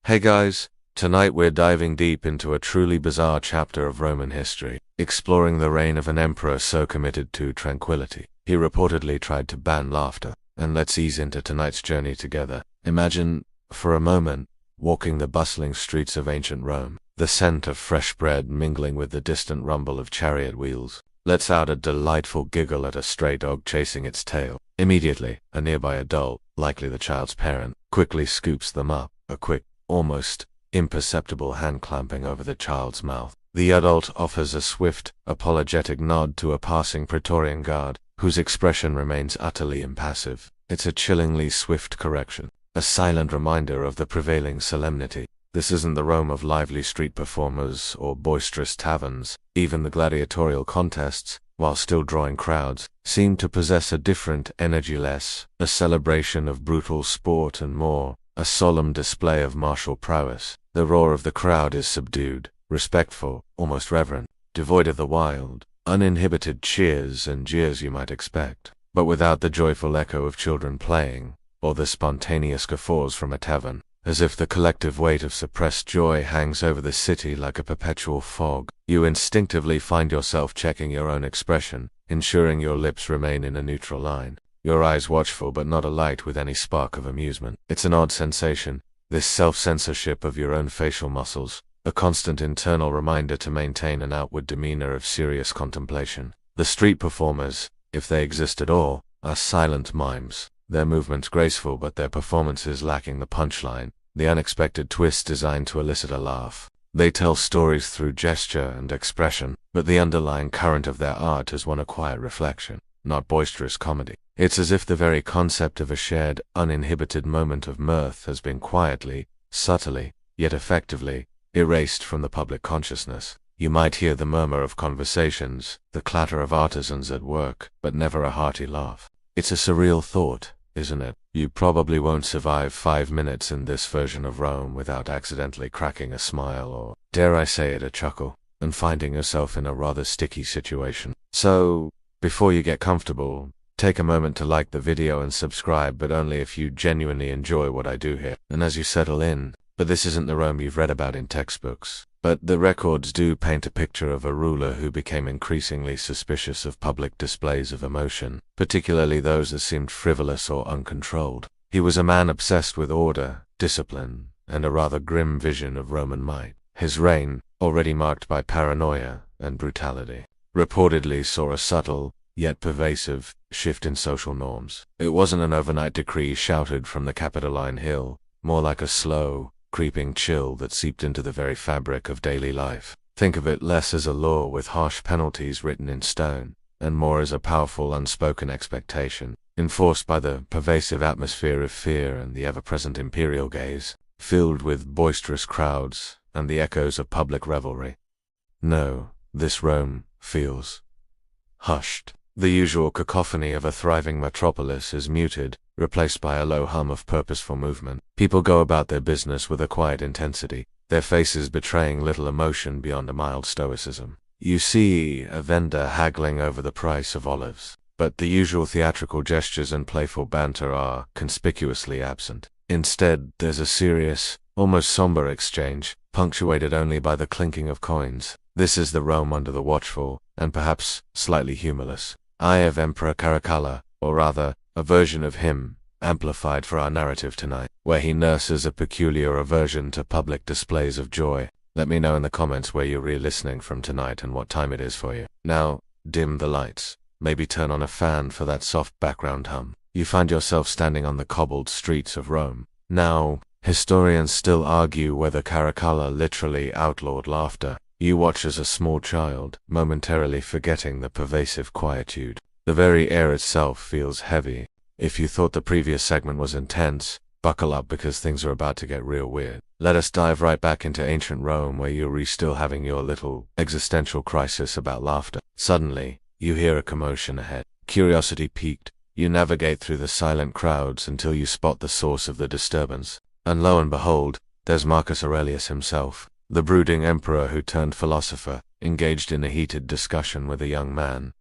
Hey guys, tonight we're diving deep into a truly bizarre chapter of Roman history, exploring the reign of an emperor so committed to tranquility. He reportedly tried to ban laughter, and let's ease into tonight's journey together. Imagine, for a moment, walking the bustling streets of ancient Rome, the scent of fresh bread mingling with the distant rumble of chariot wheels. Lets out a delightful giggle at a stray dog chasing its tail. Immediately, a nearby adult, likely the child's parent, quickly scoops them up, a quick, almost imperceptible hand clamping over the child's mouth. The adult offers a swift, apologetic nod to a passing Praetorian guard, whose expression remains utterly impassive. It's a chillingly swift correction, a silent reminder of the prevailing solemnity. This isn't the Rome of lively street performers or boisterous taverns. Even the gladiatorial contests, while still drawing crowds, seem to possess a different energy, less a celebration of brutal sport and more a solemn display of martial prowess. The roar of the crowd is subdued, respectful, almost reverent, devoid of the wild, uninhibited cheers and jeers you might expect, but without the joyful echo of children playing, or the spontaneous guffaws from a tavern. As if the collective weight of suppressed joy hangs over the city like a perpetual fog, you instinctively find yourself checking your own expression, ensuring your lips remain in a neutral line, your eyes watchful but not alight with any spark of amusement. It's an odd sensation, this self-censorship of your own facial muscles, a constant internal reminder to maintain an outward demeanor of serious contemplation. The street performers, if they exist at all, are silent mimes, their movements graceful but their performances lacking the punchline, the unexpected twist designed to elicit a laugh. They tell stories through gesture and expression, but the underlying current of their art is one of quiet reflection, not boisterous comedy. It's as if the very concept of a shared, uninhibited moment of mirth has been quietly, subtly, yet effectively, erased from the public consciousness. You might hear the murmur of conversations, the clatter of artisans at work, but never a hearty laugh. It's a surreal thought, isn't it? You probably won't survive 5 minutes in this version of Rome without accidentally cracking a smile or, dare I say it, a chuckle, and finding yourself in a rather sticky situation. So, before you get comfortable, take a moment to like the video and subscribe, but only if you genuinely enjoy what I do here. And as you settle in, but this isn't the Rome you've read about in textbooks. But the records do paint a picture of a ruler who became increasingly suspicious of public displays of emotion, particularly those that seemed frivolous or uncontrolled. He was a man obsessed with order, discipline, and a rather grim vision of Roman might. His reign, already marked by paranoia and brutality, reportedly saw a subtle, yet pervasive, shift in social norms. It wasn't an overnight decree shouted from the Capitoline Hill, more like a slow, creeping chill that seeped into the very fabric of daily life. Think of it less as a law with harsh penalties written in stone, and more as a powerful unspoken expectation, enforced by the pervasive atmosphere of fear and the ever-present imperial gaze, filled with boisterous crowds and the echoes of public revelry. No, this Rome feels hushed. The usual cacophony of a thriving metropolis is muted, replaced by a low hum of purposeful movement. People go about their business with a quiet intensity, their faces betraying little emotion beyond a mild stoicism. You see a vendor haggling over the price of olives, but the usual theatrical gestures and playful banter are conspicuously absent. Instead, there's a serious, almost somber exchange, punctuated only by the clinking of coins. This is the Rome under the watchful, and perhaps slightly humorless eye of Emperor Caracalla, or rather, a version of him, amplified for our narrative tonight, where he nurses a peculiar aversion to public displays of joy. Let me know in the comments where you're re-listening from tonight and what time it is for you. Now, dim the lights, maybe turn on a fan for that soft background hum. You find yourself standing on the cobbled streets of Rome. Now, historians still argue whether Caracalla literally outlawed laughter. You watch as a small child, momentarily forgetting the pervasive quietude. The very air itself feels heavy. If you thought the previous segment was intense, buckle up because things are about to get real weird. Let us dive right back into ancient Rome where you're still having your little existential crisis about laughter. Suddenly, you hear a commotion ahead. Curiosity piqued, you navigate through the silent crowds until you spot the source of the disturbance. And lo and behold, there's Marcus Aurelius himself, the brooding emperor who turned philosopher, engaged in a heated discussion with a young man.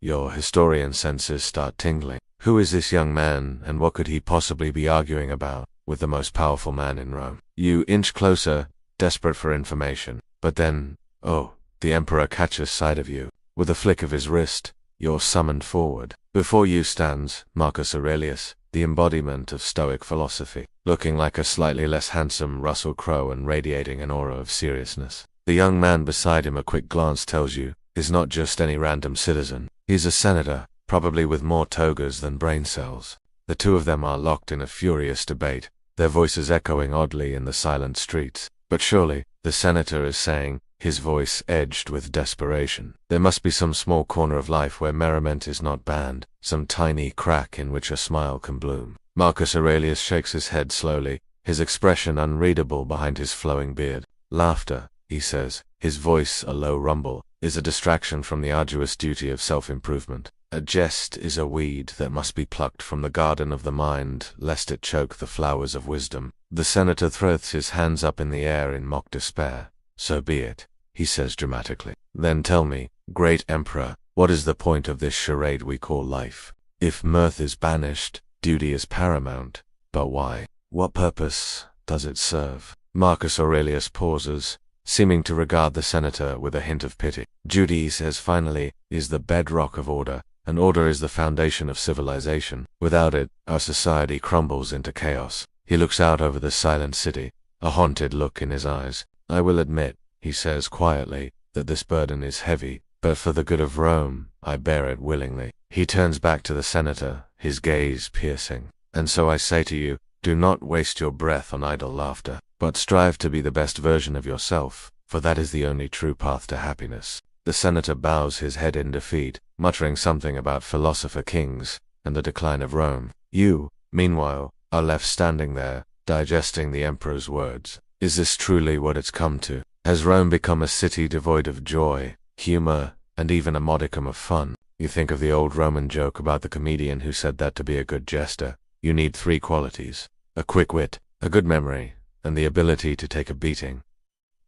Your historian senses start tingling. Who is this young man, and what could he possibly be arguing about with the most powerful man in Rome? You inch closer, desperate for information. But then, oh, the Emperor catches sight of you. With a flick of his wrist, you're summoned forward. Before you stands Marcus Aurelius, the embodiment of Stoic philosophy, looking like a slightly less handsome Russell Crowe and radiating an aura of seriousness. The young man beside him, a quick glance tells you, is not just any random citizen. He's a senator, probably with more togas than brain cells. The two of them are locked in a furious debate, their voices echoing oddly in the silent streets. But surely, the senator is saying, his voice edged with desperation, there must be some small corner of life where merriment is not banned, some tiny crack in which a smile can bloom. Marcus Aurelius shakes his head slowly, his expression unreadable behind his flowing beard. Laughter, he says, his voice a low rumble, is a distraction from the arduous duty of self-improvement. A jest is a weed that must be plucked from the garden of the mind, lest it choke the flowers of wisdom. The senator throws his hands up in the air in mock despair. So be it, he says dramatically. Then tell me, great emperor, what is the point of this charade we call life? If mirth is banished, duty is paramount. But why? What purpose does it serve? Marcus Aurelius pauses, seeming to regard the senator with a hint of pity. Duty, he says finally, is the bedrock of order, and order is the foundation of civilization. Without it, our society crumbles into chaos. He looks out over the silent city, a haunted look in his eyes. I will admit, he says quietly, that this burden is heavy, but for the good of Rome, I bear it willingly. He turns back to the senator, his gaze piercing. And so I say to you, do not waste your breath on idle laughter, but strive to be the best version of yourself, for that is the only true path to happiness. The senator bows his head in defeat, muttering something about philosopher kings and the decline of Rome. You, meanwhile, are left standing there, digesting the emperor's words. Is this truly what it's come to? Has Rome become a city devoid of joy, humor, and even a modicum of fun? You think of the old Roman joke about the comedian who said that to be a good jester, you need 3 qualities: a quick wit, a good memory, and the ability to take a beating.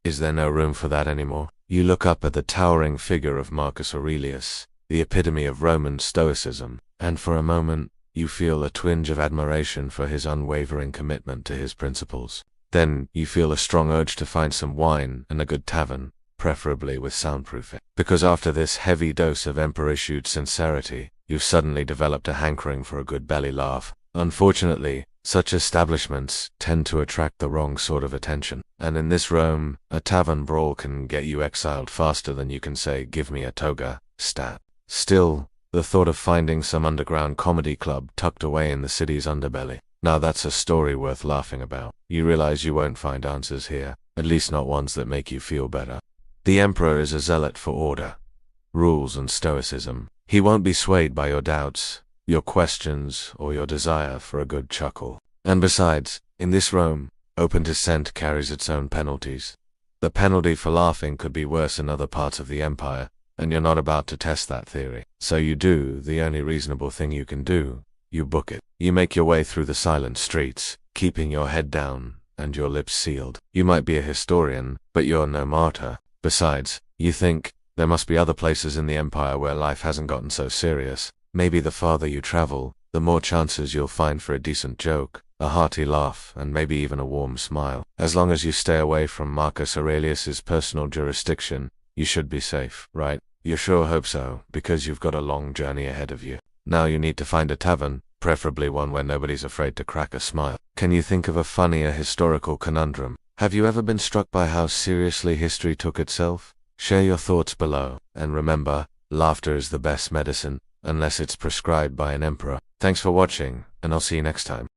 Is there no room for that anymore? You look up at the towering figure of Marcus Aurelius, the epitome of Roman stoicism, and for a moment, you feel a twinge of admiration for his unwavering commitment to his principles. Then, you feel a strong urge to find some wine and a good tavern, preferably with soundproofing. Because after this heavy dose of emperor-issued sincerity, you've suddenly developed a hankering for a good belly laugh. Unfortunately, such establishments tend to attract the wrong sort of attention. And in this Rome, a tavern brawl can get you exiled faster than you can say, give me a toga, stat. Still, the thought of finding some underground comedy club tucked away in the city's underbelly, now that's a story worth laughing about. You realize you won't find answers here, at least not ones that make you feel better. The emperor is a zealot for order, rules and stoicism. He won't be swayed by your doubts, your questions, or your desire for a good chuckle. And besides, in this Rome, open dissent carries its own penalties. The penalty for laughing could be worse in other parts of the empire, and you're not about to test that theory. So you do the only reasonable thing you can do. You book it. You make your way through the silent streets, keeping your head down and your lips sealed. You might be a historian, but you're no martyr. Besides, you think, there must be other places in the empire where life hasn't gotten so serious. Maybe the farther you travel, the more chances you'll find for a decent joke, a hearty laugh, and maybe even a warm smile. As long as you stay away from Marcus Aurelius's personal jurisdiction, you should be safe, right? You sure hope so, because you've got a long journey ahead of you. Now you need to find a tavern, preferably one where nobody's afraid to crack a smile. Can you think of a funnier historical conundrum? Have you ever been struck by how seriously history took itself? Share your thoughts below, and remember, laughter is the best medicine, unless it's prescribed by an emperor. Thanks for watching, and I'll see you next time.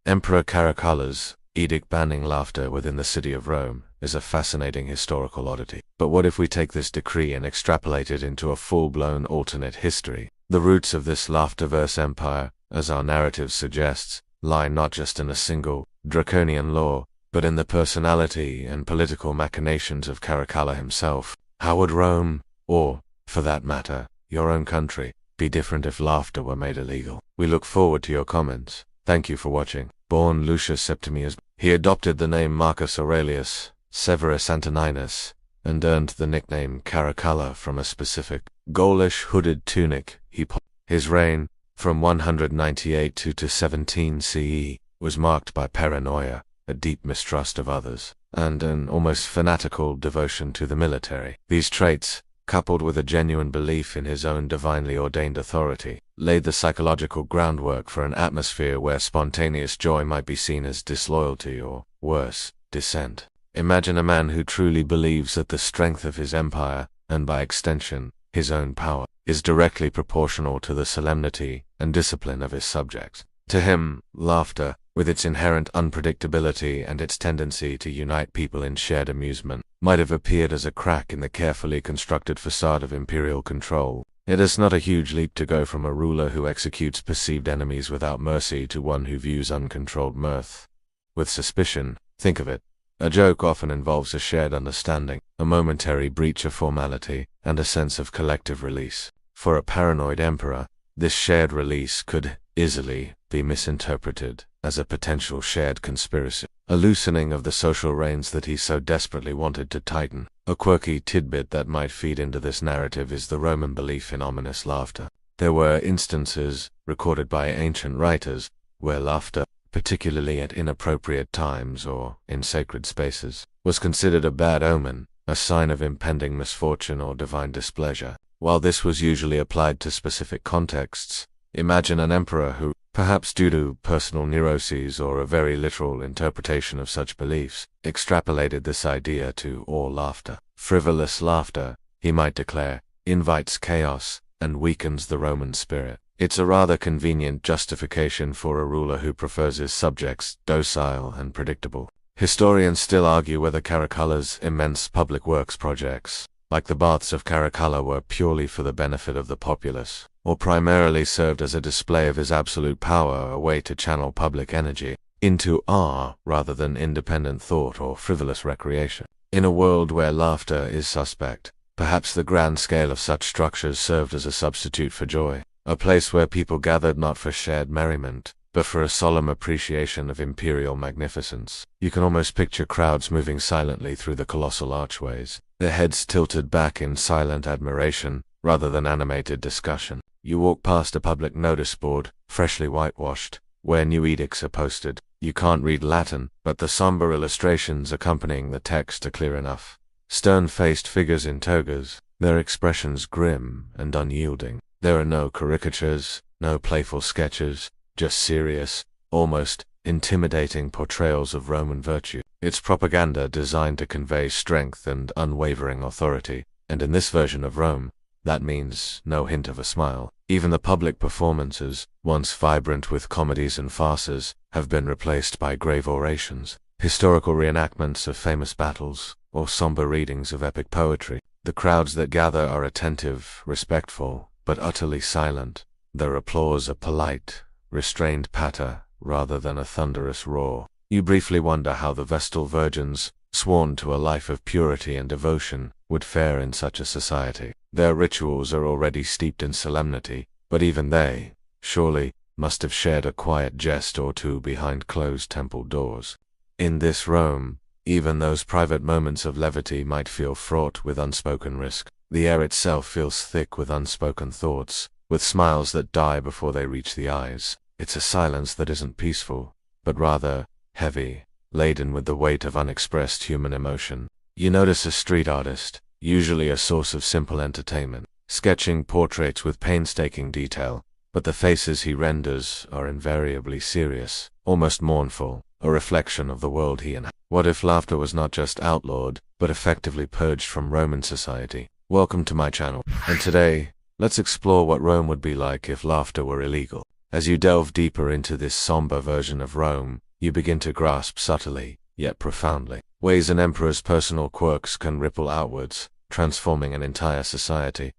Emperor Caracalla's edict banning laughter within the city of Rome is a fascinating historical oddity. But what if we take this decree and extrapolate it into a full-blown alternate history? The roots of this laughterverse empire, as our narrative suggests, lie not just in a single, draconian law, but in the personality and political machinations of Caracalla himself. How would Rome, or, for that matter, your own country, be different if laughter were made illegal? We look forward to your comments. Thank you for watching. Born Lucius Septimius, he adopted the name Marcus Aurelius Severus Antoninus, and earned the nickname Caracalla from a specific Gaulish hooded tunic he his reign, from 198 to 17 CE, was marked by paranoia, a deep mistrust of others, and an almost fanatical devotion to the military. These traits, coupled with a genuine belief in his own divinely ordained authority, laid the psychological groundwork for an atmosphere where spontaneous joy might be seen as disloyalty or, worse, dissent. Imagine a man who truly believes that the strength of his empire, and by extension, his own power, is directly proportional to the solemnity and discipline of his subjects. To him, laughter, with its inherent unpredictability and its tendency to unite people in shared amusement, might have appeared as a crack in the carefully constructed facade of imperial control. It is not a huge leap to go from a ruler who executes perceived enemies without mercy to one who views uncontrolled mirth with suspicion. Think of it. A joke often involves a shared understanding, a momentary breach of formality, and a sense of collective release. For a paranoid emperor, this shared release could easily be misinterpreted as a potential shared conspiracy, a loosening of the social reins that he so desperately wanted to tighten. A quirky tidbit that might feed into this narrative is the Roman belief in ominous laughter. There were instances, recorded by ancient writers, where laughter, particularly at inappropriate times or in sacred spaces, was considered a bad omen, a sign of impending misfortune or divine displeasure. While this was usually applied to specific contexts, imagine an emperor who, perhaps due to personal neuroses or a very literal interpretation of such beliefs, extrapolated this idea to all laughter. Frivolous laughter, he might declare, invites chaos and weakens the Roman spirit. It's a rather convenient justification for a ruler who prefers his subjects docile and predictable. Historians still argue whether Caracalla's immense public works projects, like the Baths of Caracalla, were purely for the benefit of the populace, or primarily served as a display of his absolute power, a way to channel public energy into awe rather than independent thought or frivolous recreation. In a world where laughter is suspect, perhaps the grand scale of such structures served as a substitute for joy, a place where people gathered not for shared merriment, but for a solemn appreciation of imperial magnificence. You can almost picture crowds moving silently through the colossal archways, their heads tilted back in silent admiration rather than animated discussion. You walk past a public notice board, freshly whitewashed, where new edicts are posted. You can't read Latin, but the somber illustrations accompanying the text are clear enough. Stern-faced figures in togas, their expressions grim and unyielding. There are no caricatures, no playful sketches, just serious, almost intimidating portrayals of Roman virtue. It's propaganda designed to convey strength and unwavering authority, and in this version of Rome, that means no hint of a smile. Even the public performances, once vibrant with comedies and farces, have been replaced by grave orations, historical reenactments of famous battles, or somber readings of epic poetry. The crowds that gather are attentive, respectful, but utterly silent, their applause a polite, restrained patter rather than a thunderous roar. You briefly wonder how the Vestal virgins, sworn to a life of purity and devotion, would fare in such a society. Their rituals are already steeped in solemnity, but even they, surely, must have shared a quiet jest or two behind closed temple doors. In this Rome, even those private moments of levity might feel fraught with unspoken risk. The air itself feels thick with unspoken thoughts, with smiles that die before they reach the eyes. It's a silence that isn't peaceful, but rather heavy, laden with the weight of unexpressed human emotion. You notice a street artist, usually a source of simple entertainment, sketching portraits with painstaking detail, but the faces he renders are invariably serious, almost mournful, a reflection of the world he inhabits. What if laughter was not just outlawed, but effectively purged from Roman society? Welcome to my channel, and today, let's explore what Rome would be like if laughter were illegal. As you delve deeper into this somber version of Rome, you begin to grasp subtly, yet profoundly, ways an emperor's personal quirks can ripple outwards, transforming an entire society.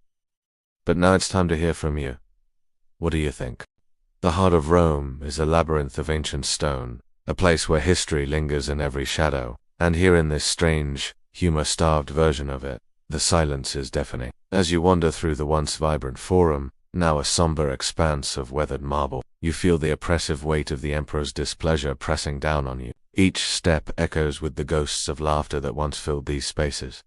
But now it's time to hear from you. What do you think? The heart of Rome is a labyrinth of ancient stone, a place where history lingers in every shadow, and here in this strange, humor-starved version of it, the silence is deafening. As you wander through the once vibrant forum, now a somber expanse of weathered marble, you feel the oppressive weight of the emperor's displeasure pressing down on you. Each step echoes with the ghosts of laughter that once filled these spaces.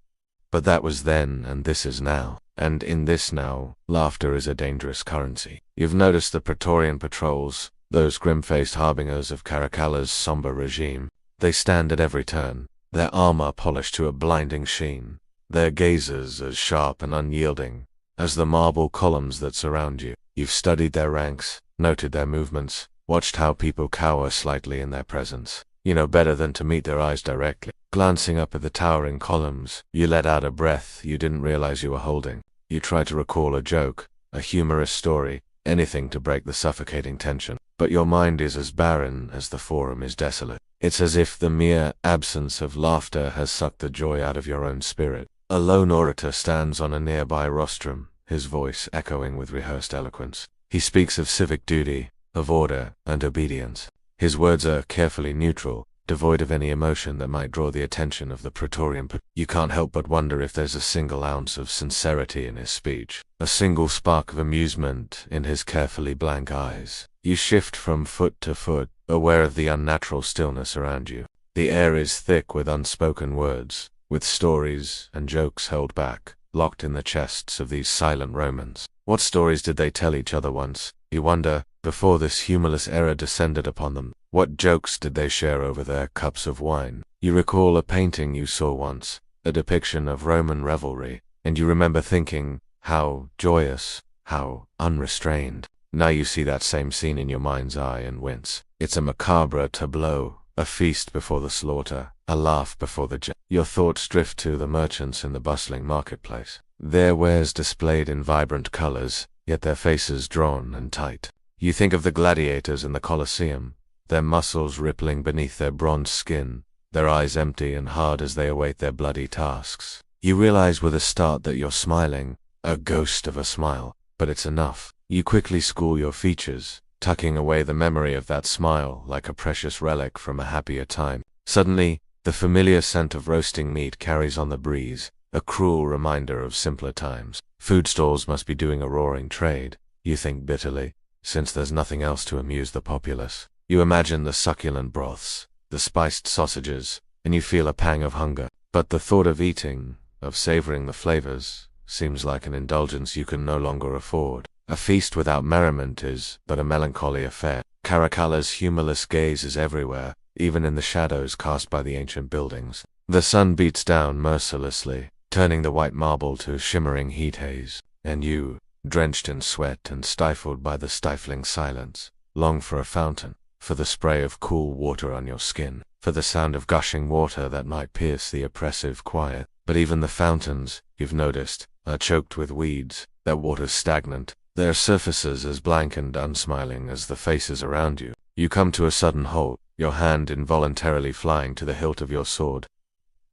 But that was then, and this is now. And in this now, laughter is a dangerous currency. You've noticed the Praetorian patrols, those grim-faced harbingers of Caracalla's somber regime. They stand at every turn, their armor polished to a blinding sheen, their gazes as sharp and unyielding as the marble columns that surround you. You've studied their ranks, noted their movements, watched how people cower slightly in their presence. You know better than to meet their eyes directly. Glancing up at the towering columns, you let out a breath you didn't realize you were holding. You try to recall a joke, a humorous story, anything to break the suffocating tension. But your mind is as barren as the forum is desolate. It's as if the mere absence of laughter has sucked the joy out of your own spirit. A lone orator stands on a nearby rostrum, his voice echoing with rehearsed eloquence. He speaks of civic duty, of order and obedience. His words are carefully neutral, devoid of any emotion that might draw the attention of the Praetorian. You can't help but wonder if there's a single ounce of sincerity in his speech, a single spark of amusement in his carefully blank eyes. You shift from foot to foot, aware of the unnatural stillness around you. The air is thick with unspoken words, with stories and jokes held back, locked in the chests of these silent Romans. What stories did they tell each other once, you wonder, before this humorless era descended upon them? What jokes did they share over their cups of wine? You recall a painting you saw once, a depiction of Roman revelry, and you remember thinking, how joyous, how unrestrained. Now you see that same scene in your mind's eye and wince. It's a macabre tableau, a feast before the slaughter, a laugh before the Your thoughts drift to the merchants in the bustling marketplace. Their wares displayed in vibrant colors, yet their faces drawn and tight. You think of the gladiators in the Colosseum, their muscles rippling beneath their bronze skin, their eyes empty and hard as they await their bloody tasks. You realize with a start that you're smiling, a ghost of a smile, but it's enough. You quickly school your features, tucking away the memory of that smile like a precious relic from a happier time. Suddenly, the familiar scent of roasting meat carries on the breeze, a cruel reminder of simpler times. Food stalls must be doing a roaring trade, you think bitterly, since there's nothing else to amuse the populace. You imagine the succulent broths, the spiced sausages, and you feel a pang of hunger. But the thought of eating, of savoring the flavors, seems like an indulgence you can no longer afford. A feast without merriment is but a melancholy affair. Caracalla's humorless gaze is everywhere, even in the shadows cast by the ancient buildings. The sun beats down mercilessly, turning the white marble to shimmering heat haze, and you, drenched in sweat and stifled by the stifling silence, long for a fountain, for the spray of cool water on your skin, for the sound of gushing water that might pierce the oppressive quiet. But even the fountains, you've noticed, are choked with weeds, their waters stagnant, their surfaces as blank and unsmiling as the faces around you. You come to a sudden halt, your hand involuntarily flying to the hilt of your sword.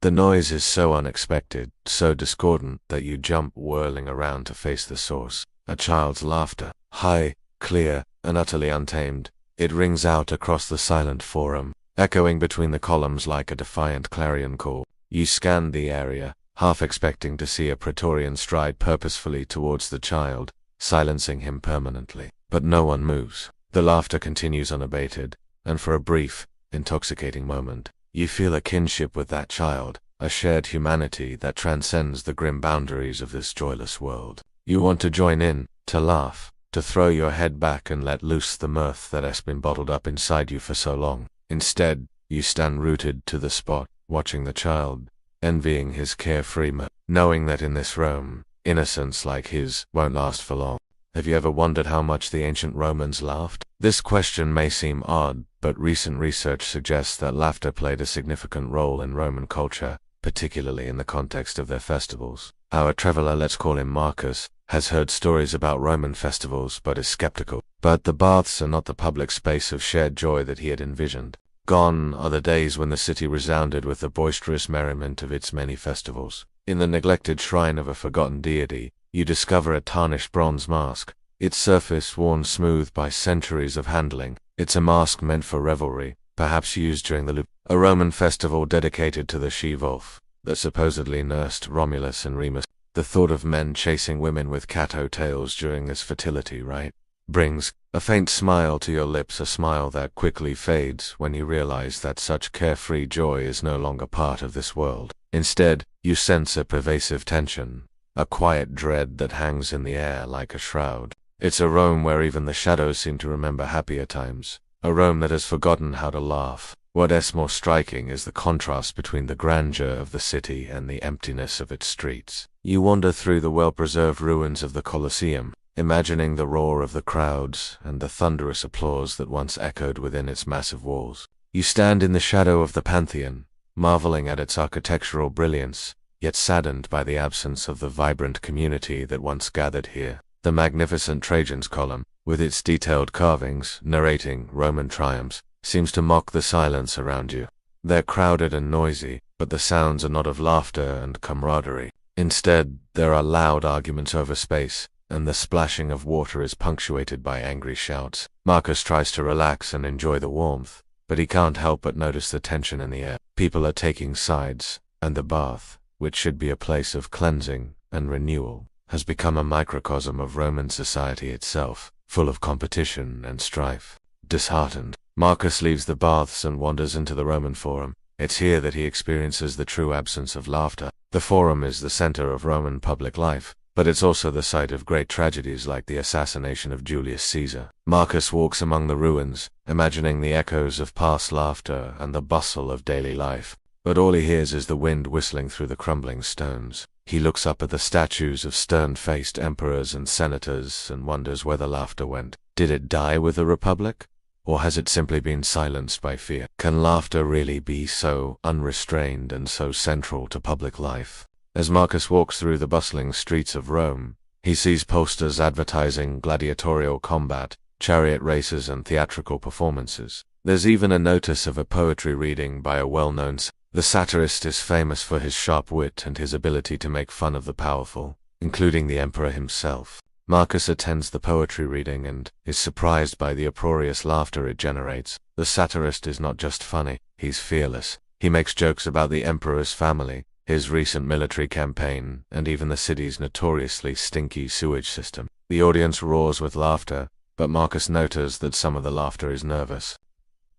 The noise is so unexpected, so discordant, that you jump whirling around to face the source. A child's laughter, high, clear, and utterly untamed. It rings out across the silent forum, echoing between the columns like a defiant clarion call. You scan the area, half expecting to see a Praetorian stride purposefully towards the child, silencing him permanently. But no one moves. The laughter continues unabated, and for a brief, intoxicating moment, you feel a kinship with that child, a shared humanity that transcends the grim boundaries of this joyless world. You want to join in, to laugh, to throw your head back and let loose the mirth that has been bottled up inside you for so long. Instead, you stand rooted to the spot, watching the child, envying his carefree mirth, knowing that in this Rome, innocence like his won't last for long. Have you ever wondered how much the ancient Romans laughed? This question may seem odd, but recent research suggests that laughter played a significant role in Roman culture, particularly in the context of their festivals. Our traveler, let's call him Marcus, has heard stories about Roman festivals but is skeptical. But the baths are not the public space of shared joy that he had envisioned. Gone are the days when the city resounded with the boisterous merriment of its many festivals. In the neglected shrine of a forgotten deity, you discover a tarnished bronze mask, its surface worn smooth by centuries of handling. It's a mask meant for revelry, perhaps used during the a Roman festival dedicated to the she-wolf that supposedly nursed Romulus and Remus. The thought of men chasing women with cat-o' tails during this fertility rite brings a faint smile to your lips, a smile that quickly fades when you realize that such carefree joy is no longer part of this world. Instead, you sense a pervasive tension, a quiet dread that hangs in the air like a shroud. It's a Rome where even the shadows seem to remember happier times. A Rome that has forgotten how to laugh. What's more striking is the contrast between the grandeur of the city and the emptiness of its streets. You wander through the well-preserved ruins of the Colosseum, imagining the roar of the crowds and the thunderous applause that once echoed within its massive walls. You stand in the shadow of the Pantheon, marveling at its architectural brilliance, yet saddened by the absence of the vibrant community that once gathered here. The magnificent Trajan's Column, with its detailed carvings narrating Roman triumphs, seems to mock the silence around you. They're crowded and noisy, but the sounds are not of laughter and camaraderie. Instead, there are loud arguments over space, and the splashing of water is punctuated by angry shouts. Marcus tries to relax and enjoy the warmth, but he can't help but notice the tension in the air. People are taking sides, and the bath, which should be a place of cleansing and renewal, has become a microcosm of Roman society itself, full of competition and strife. Disheartened, Marcus leaves the baths and wanders into the Roman Forum. It's here that he experiences the true absence of laughter. The Forum is the center of Roman public life, but it's also the site of great tragedies like the assassination of Julius Caesar. Marcus walks among the ruins, imagining the echoes of past laughter and the bustle of daily life, but all he hears is the wind whistling through the crumbling stones. He looks up at the statues of stern-faced emperors and senators and wonders where the laughter went. Did it die with the Republic? Or has it simply been silenced by fear? Can laughter really be so unrestrained and so central to public life? As Marcus walks through the bustling streets of Rome, he sees posters advertising gladiatorial combat, chariot races, and theatrical performances. There's even a notice of a poetry reading by a well-known satirist. The satirist is famous for his sharp wit and his ability to make fun of the powerful, including the emperor himself. Marcus attends the poetry reading and is surprised by the uproarious laughter it generates. The satirist is not just funny, he's fearless. He makes jokes about the emperor's family, his recent military campaign, and even the city's notoriously stinky sewage system. The audience roars with laughter, but Marcus notices that some of the laughter is nervous.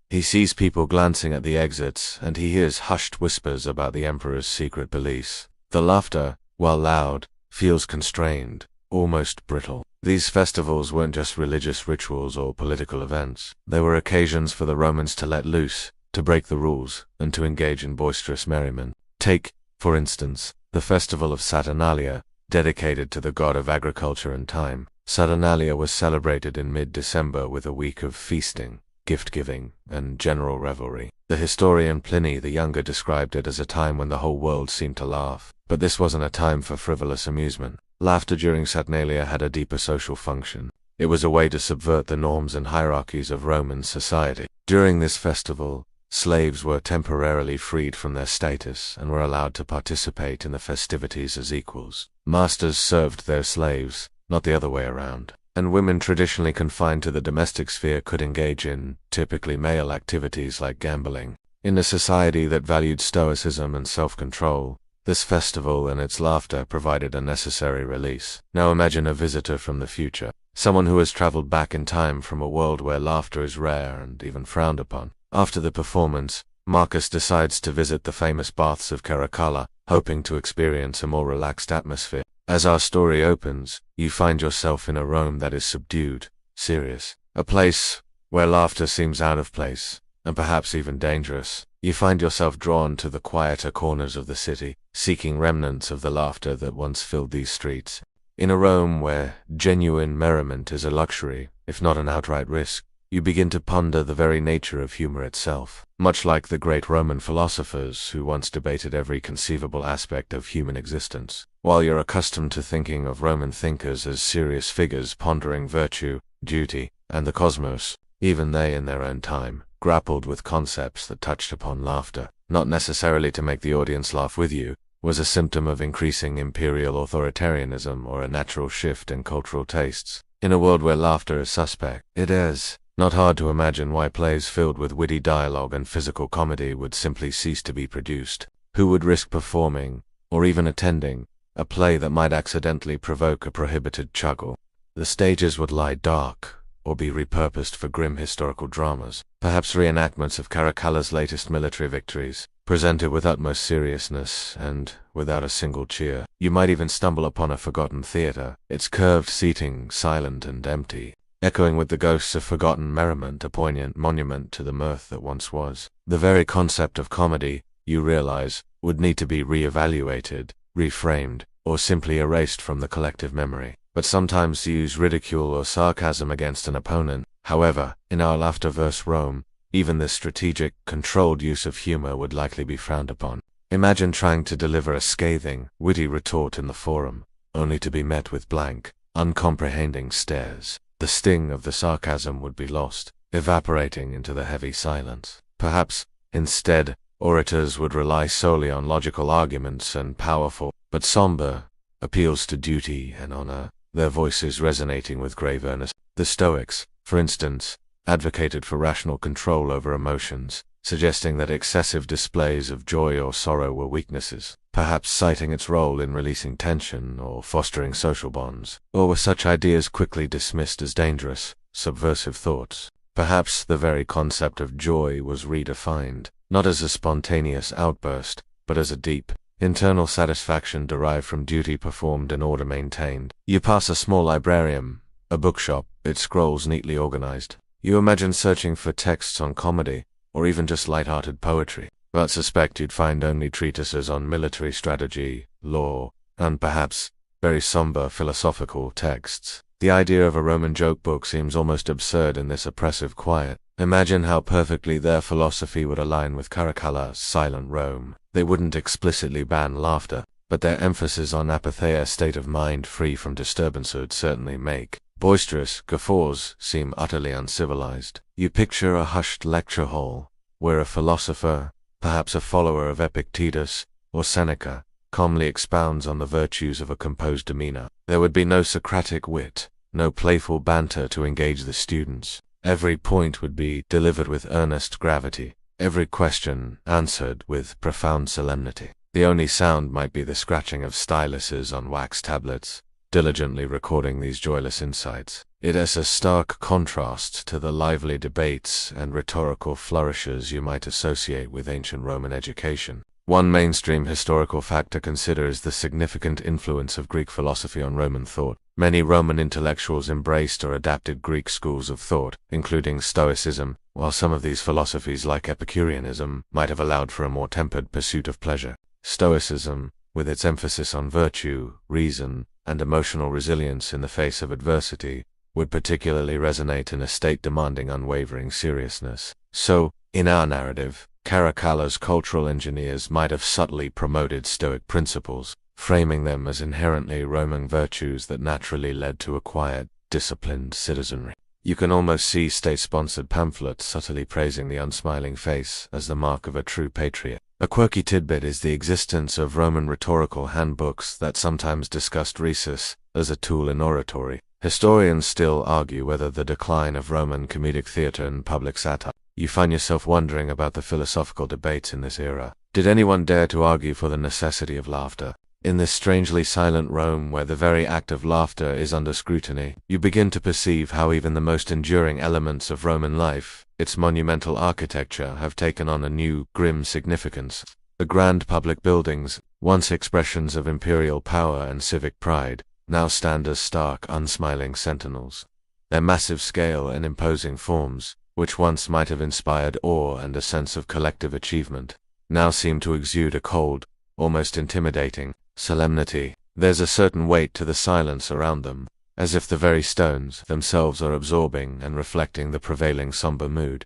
He sees people glancing at the exits, and he hears hushed whispers about the emperor's secret beliefs. The laughter, while loud, feels constrained, almost brittle. These festivals weren't just religious rituals or political events. They were occasions for the Romans to let loose, to break the rules, and to engage in boisterous merriment. Take, for instance, the festival of Saturnalia, dedicated to the god of agriculture and time. Saturnalia was celebrated in mid-December with a week of feasting, gift-giving, and general revelry. The historian Pliny the Younger described it as a time when the whole world seemed to laugh. But this wasn't a time for frivolous amusement. Laughter during Saturnalia had a deeper social function. It was a way to subvert the norms and hierarchies of Roman society. During this festival, slaves were temporarily freed from their status and were allowed to participate in the festivities as equals. Masters served their slaves, not the other way around. And women traditionally confined to the domestic sphere could engage in, typically male activities like gambling. In a society that valued stoicism and self-control, this festival and its laughter provided a necessary release. Now imagine a visitor from the future, someone who has traveled back in time from a world where laughter is rare and even frowned upon. After the performance, Marcus decides to visit the famous baths of Caracalla, hoping to experience a more relaxed atmosphere. As our story opens, you find yourself in a Rome that is subdued, serious, a place where laughter seems out of place, and perhaps even dangerous. You find yourself drawn to the quieter corners of the city, seeking remnants of the laughter that once filled these streets. In a Rome where genuine merriment is a luxury, if not an outright risk, you begin to ponder the very nature of humor itself. Much like the great Roman philosophers who once debated every conceivable aspect of human existence. While you're accustomed to thinking of Roman thinkers as serious figures pondering virtue, duty, and the cosmos, even they in their own time grappled with concepts that touched upon laughter. Not necessarily to make the audience laugh with you, was a symptom of increasing imperial authoritarianism or a natural shift in cultural tastes. In a world where laughter is suspect, it is not hard to imagine why plays filled with witty dialogue and physical comedy would simply cease to be produced. Who would risk performing, or even attending, a play that might accidentally provoke a prohibited chuckle? The stages would lie dark, or be repurposed for grim historical dramas. Perhaps reenactments of Caracalla's latest military victories, presented with utmost seriousness and without a single cheer. You might even stumble upon a forgotten theater, its curved seating silent and empty, echoing with the ghosts of forgotten merriment, a poignant monument to the mirth that once was. The very concept of comedy, you realize, would need to be re-evaluated, reframed, or simply erased from the collective memory. But sometimes to use ridicule or sarcasm against an opponent. However, in our Laughterverse Rome, even the strategic, controlled use of humor would likely be frowned upon. Imagine trying to deliver a scathing, witty retort in the forum, only to be met with blank, uncomprehending stares. The sting of the sarcasm would be lost, evaporating into the heavy silence. Perhaps, instead, orators would rely solely on logical arguments and powerful, but somber, appeals to duty and honor, their voices resonating with grave earnest. The Stoics, for instance, advocated for rational control over emotions, suggesting that excessive displays of joy or sorrow were weaknesses, perhaps citing its role in releasing tension or fostering social bonds. Or were such ideas quickly dismissed as dangerous, subversive thoughts? Perhaps the very concept of joy was redefined, not as a spontaneous outburst, but as a deep, internal satisfaction derived from duty performed and order maintained. You pass a small librarium, a bookshop, its scrolls neatly organized. You imagine searching for texts on comedy, or even just light-hearted poetry, but suspect you'd find only treatises on military strategy, law, and perhaps very somber philosophical texts. The idea of a Roman joke book seems almost absurd in this oppressive quiet. Imagine how perfectly their philosophy would align with Caracalla's silent Rome. They wouldn't explicitly ban laughter, but their emphasis on apatheia, state of mind free from disturbance, would certainly make boisterous guffaws seem utterly uncivilized. You picture a hushed lecture hall, where a philosopher, perhaps a follower of Epictetus or Seneca, calmly expounds on the virtues of a composed demeanor. There would be no Socratic wit, no playful banter to engage the students. Every point would be delivered with earnest gravity, every question answered with profound solemnity. The only sound might be the scratching of styluses on wax tablets, diligently recording these joyless insights. It is a stark contrast to the lively debates and rhetorical flourishes you might associate with ancient Roman education. One mainstream historical fact to consider is the significant influence of Greek philosophy on Roman thought. Many Roman intellectuals embraced or adapted Greek schools of thought, including Stoicism, while some of these philosophies, like Epicureanism, might have allowed for a more tempered pursuit of pleasure. Stoicism, with its emphasis on virtue, reason, and emotional resilience in the face of adversity, would particularly resonate in a state demanding unwavering seriousness. So, in our narrative, Caracalla's cultural engineers might have subtly promoted Stoic principles, framing them as inherently Roman virtues that naturally led to a quiet, disciplined citizenry. You can almost see state-sponsored pamphlets subtly praising the unsmiling face as the mark of a true patriot. A quirky tidbit is the existence of Roman rhetorical handbooks that sometimes discussed rhesus as a tool in oratory. Historians still argue whether the decline of Roman comedic theater and public satire. You find yourself wondering about the philosophical debates in this era. Did anyone dare to argue for the necessity of laughter? In this strangely silent Rome where the very act of laughter is under scrutiny, you begin to perceive how even the most enduring elements of Roman life, its monumental architecture, have taken on a new, grim significance. The grand public buildings, once expressions of imperial power and civic pride, now stand as stark, unsmiling sentinels. Their massive scale and imposing forms, which once might have inspired awe and a sense of collective achievement, now seem to exude a cold, almost intimidating, solemnity. There's a certain weight to the silence around them, as if the very stones themselves are absorbing and reflecting the prevailing somber mood.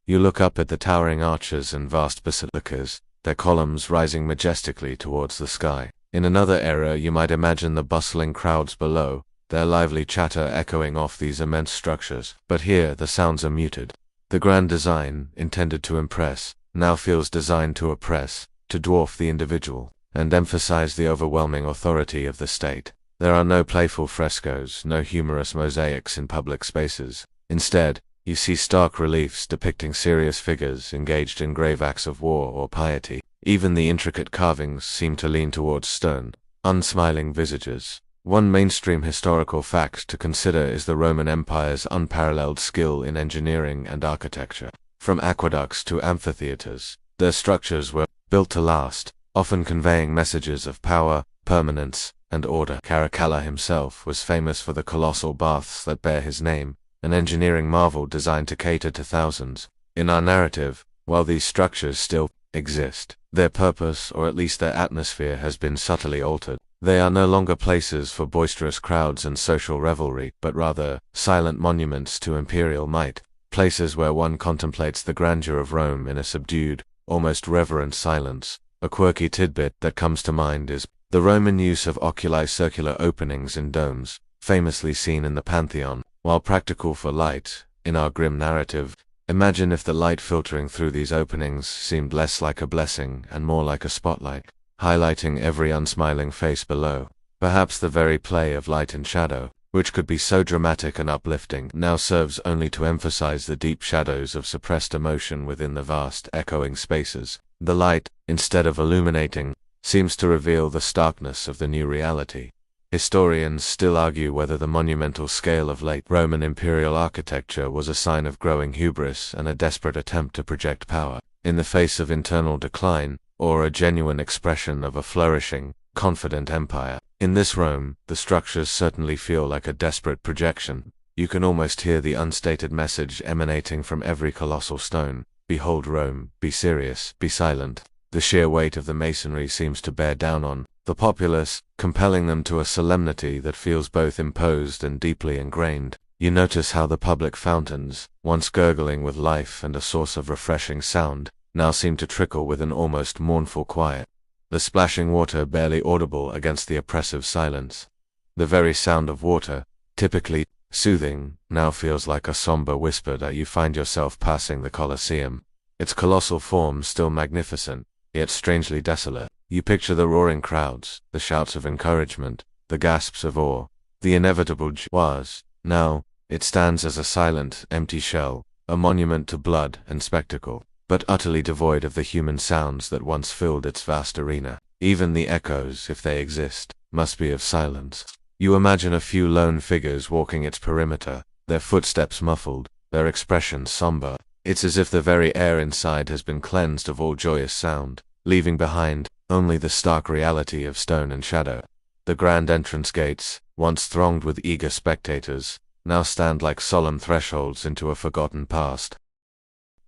You look up at the towering arches and vast basilicas, their columns rising majestically towards the sky. In another era you might imagine the bustling crowds below, their lively chatter echoing off these immense structures. But here the sounds are muted. The grand design, intended to impress, now feels designed to oppress, to dwarf the individual, and emphasize the overwhelming authority of the state. There are no playful frescoes, no humorous mosaics in public spaces. Instead, you see stark reliefs depicting serious figures engaged in grave acts of war or piety. Even the intricate carvings seem to lean towards stern, unsmiling visages, One mainstream historical fact to consider is the Roman Empire's unparalleled skill in engineering and architecture. From aqueducts to amphitheaters, their structures were built to last, often conveying messages of power, permanence, and order. Caracalla himself was famous for the colossal baths that bear his name, an engineering marvel designed to cater to thousands. In our narrative, while these structures still exist, their purpose, or at least their atmosphere, has been subtly altered. They are no longer places for boisterous crowds and social revelry, but rather silent monuments to imperial might, places where one contemplates the grandeur of Rome in a subdued, almost reverent silence. A quirky tidbit that comes to mind is the Roman use of oculi, circular openings in domes, famously seen in the Pantheon. While practical for light, in our grim narrative, imagine if the light filtering through these openings seemed less like a blessing and more like a spotlight, highlighting every unsmiling face below. Perhaps the very play of light and shadow, which could be so dramatic and uplifting, now serves only to emphasize the deep shadows of suppressed emotion within the vast, echoing spaces. The light, instead of illuminating, seems to reveal the starkness of the new reality. Historians still argue whether the monumental scale of late Roman imperial architecture was a sign of growing hubris and a desperate attempt to project power in the face of internal decline, or a genuine expression of a flourishing, confident empire. In this Rome, the structures certainly feel like a desperate projection. You can almost hear the unstated message emanating from every colossal stone. Behold Rome, be serious, be silent. The sheer weight of the masonry seems to bear down on the populace, compelling them to a solemnity that feels both imposed and deeply ingrained. You notice how the public fountains, once gurgling with life and a source of refreshing sound, now seem to trickle with an almost mournful quiet, the splashing water barely audible against the oppressive silence. The very sound of water, typically soothing, now feels like a somber whisper that you find yourself passing the Colosseum, its colossal form still magnificent, yet strangely desolate. You picture the roaring crowds, the shouts of encouragement, the gasps of awe, the inevitable was. Now, it stands as a silent, empty shell, a monument to blood and spectacle, but utterly devoid of the human sounds that once filled its vast arena. Even the echoes, if they exist, must be of silence. You imagine a few lone figures walking its perimeter, their footsteps muffled, their expressions somber. It's as if the very air inside has been cleansed of all joyous sound, leaving behind only the stark reality of stone and shadow. The grand entrance gates, once thronged with eager spectators, now stand like solemn thresholds into a forgotten past.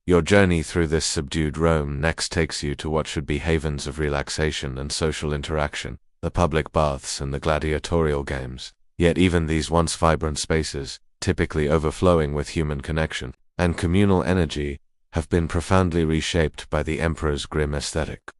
Your journey through this subdued Rome next takes you to what should be havens of relaxation and social interaction, the public baths and the gladiatorial games. Yet even these once vibrant spaces, typically overflowing with human connection and communal energy, have been profoundly reshaped by the emperor's grim aesthetic.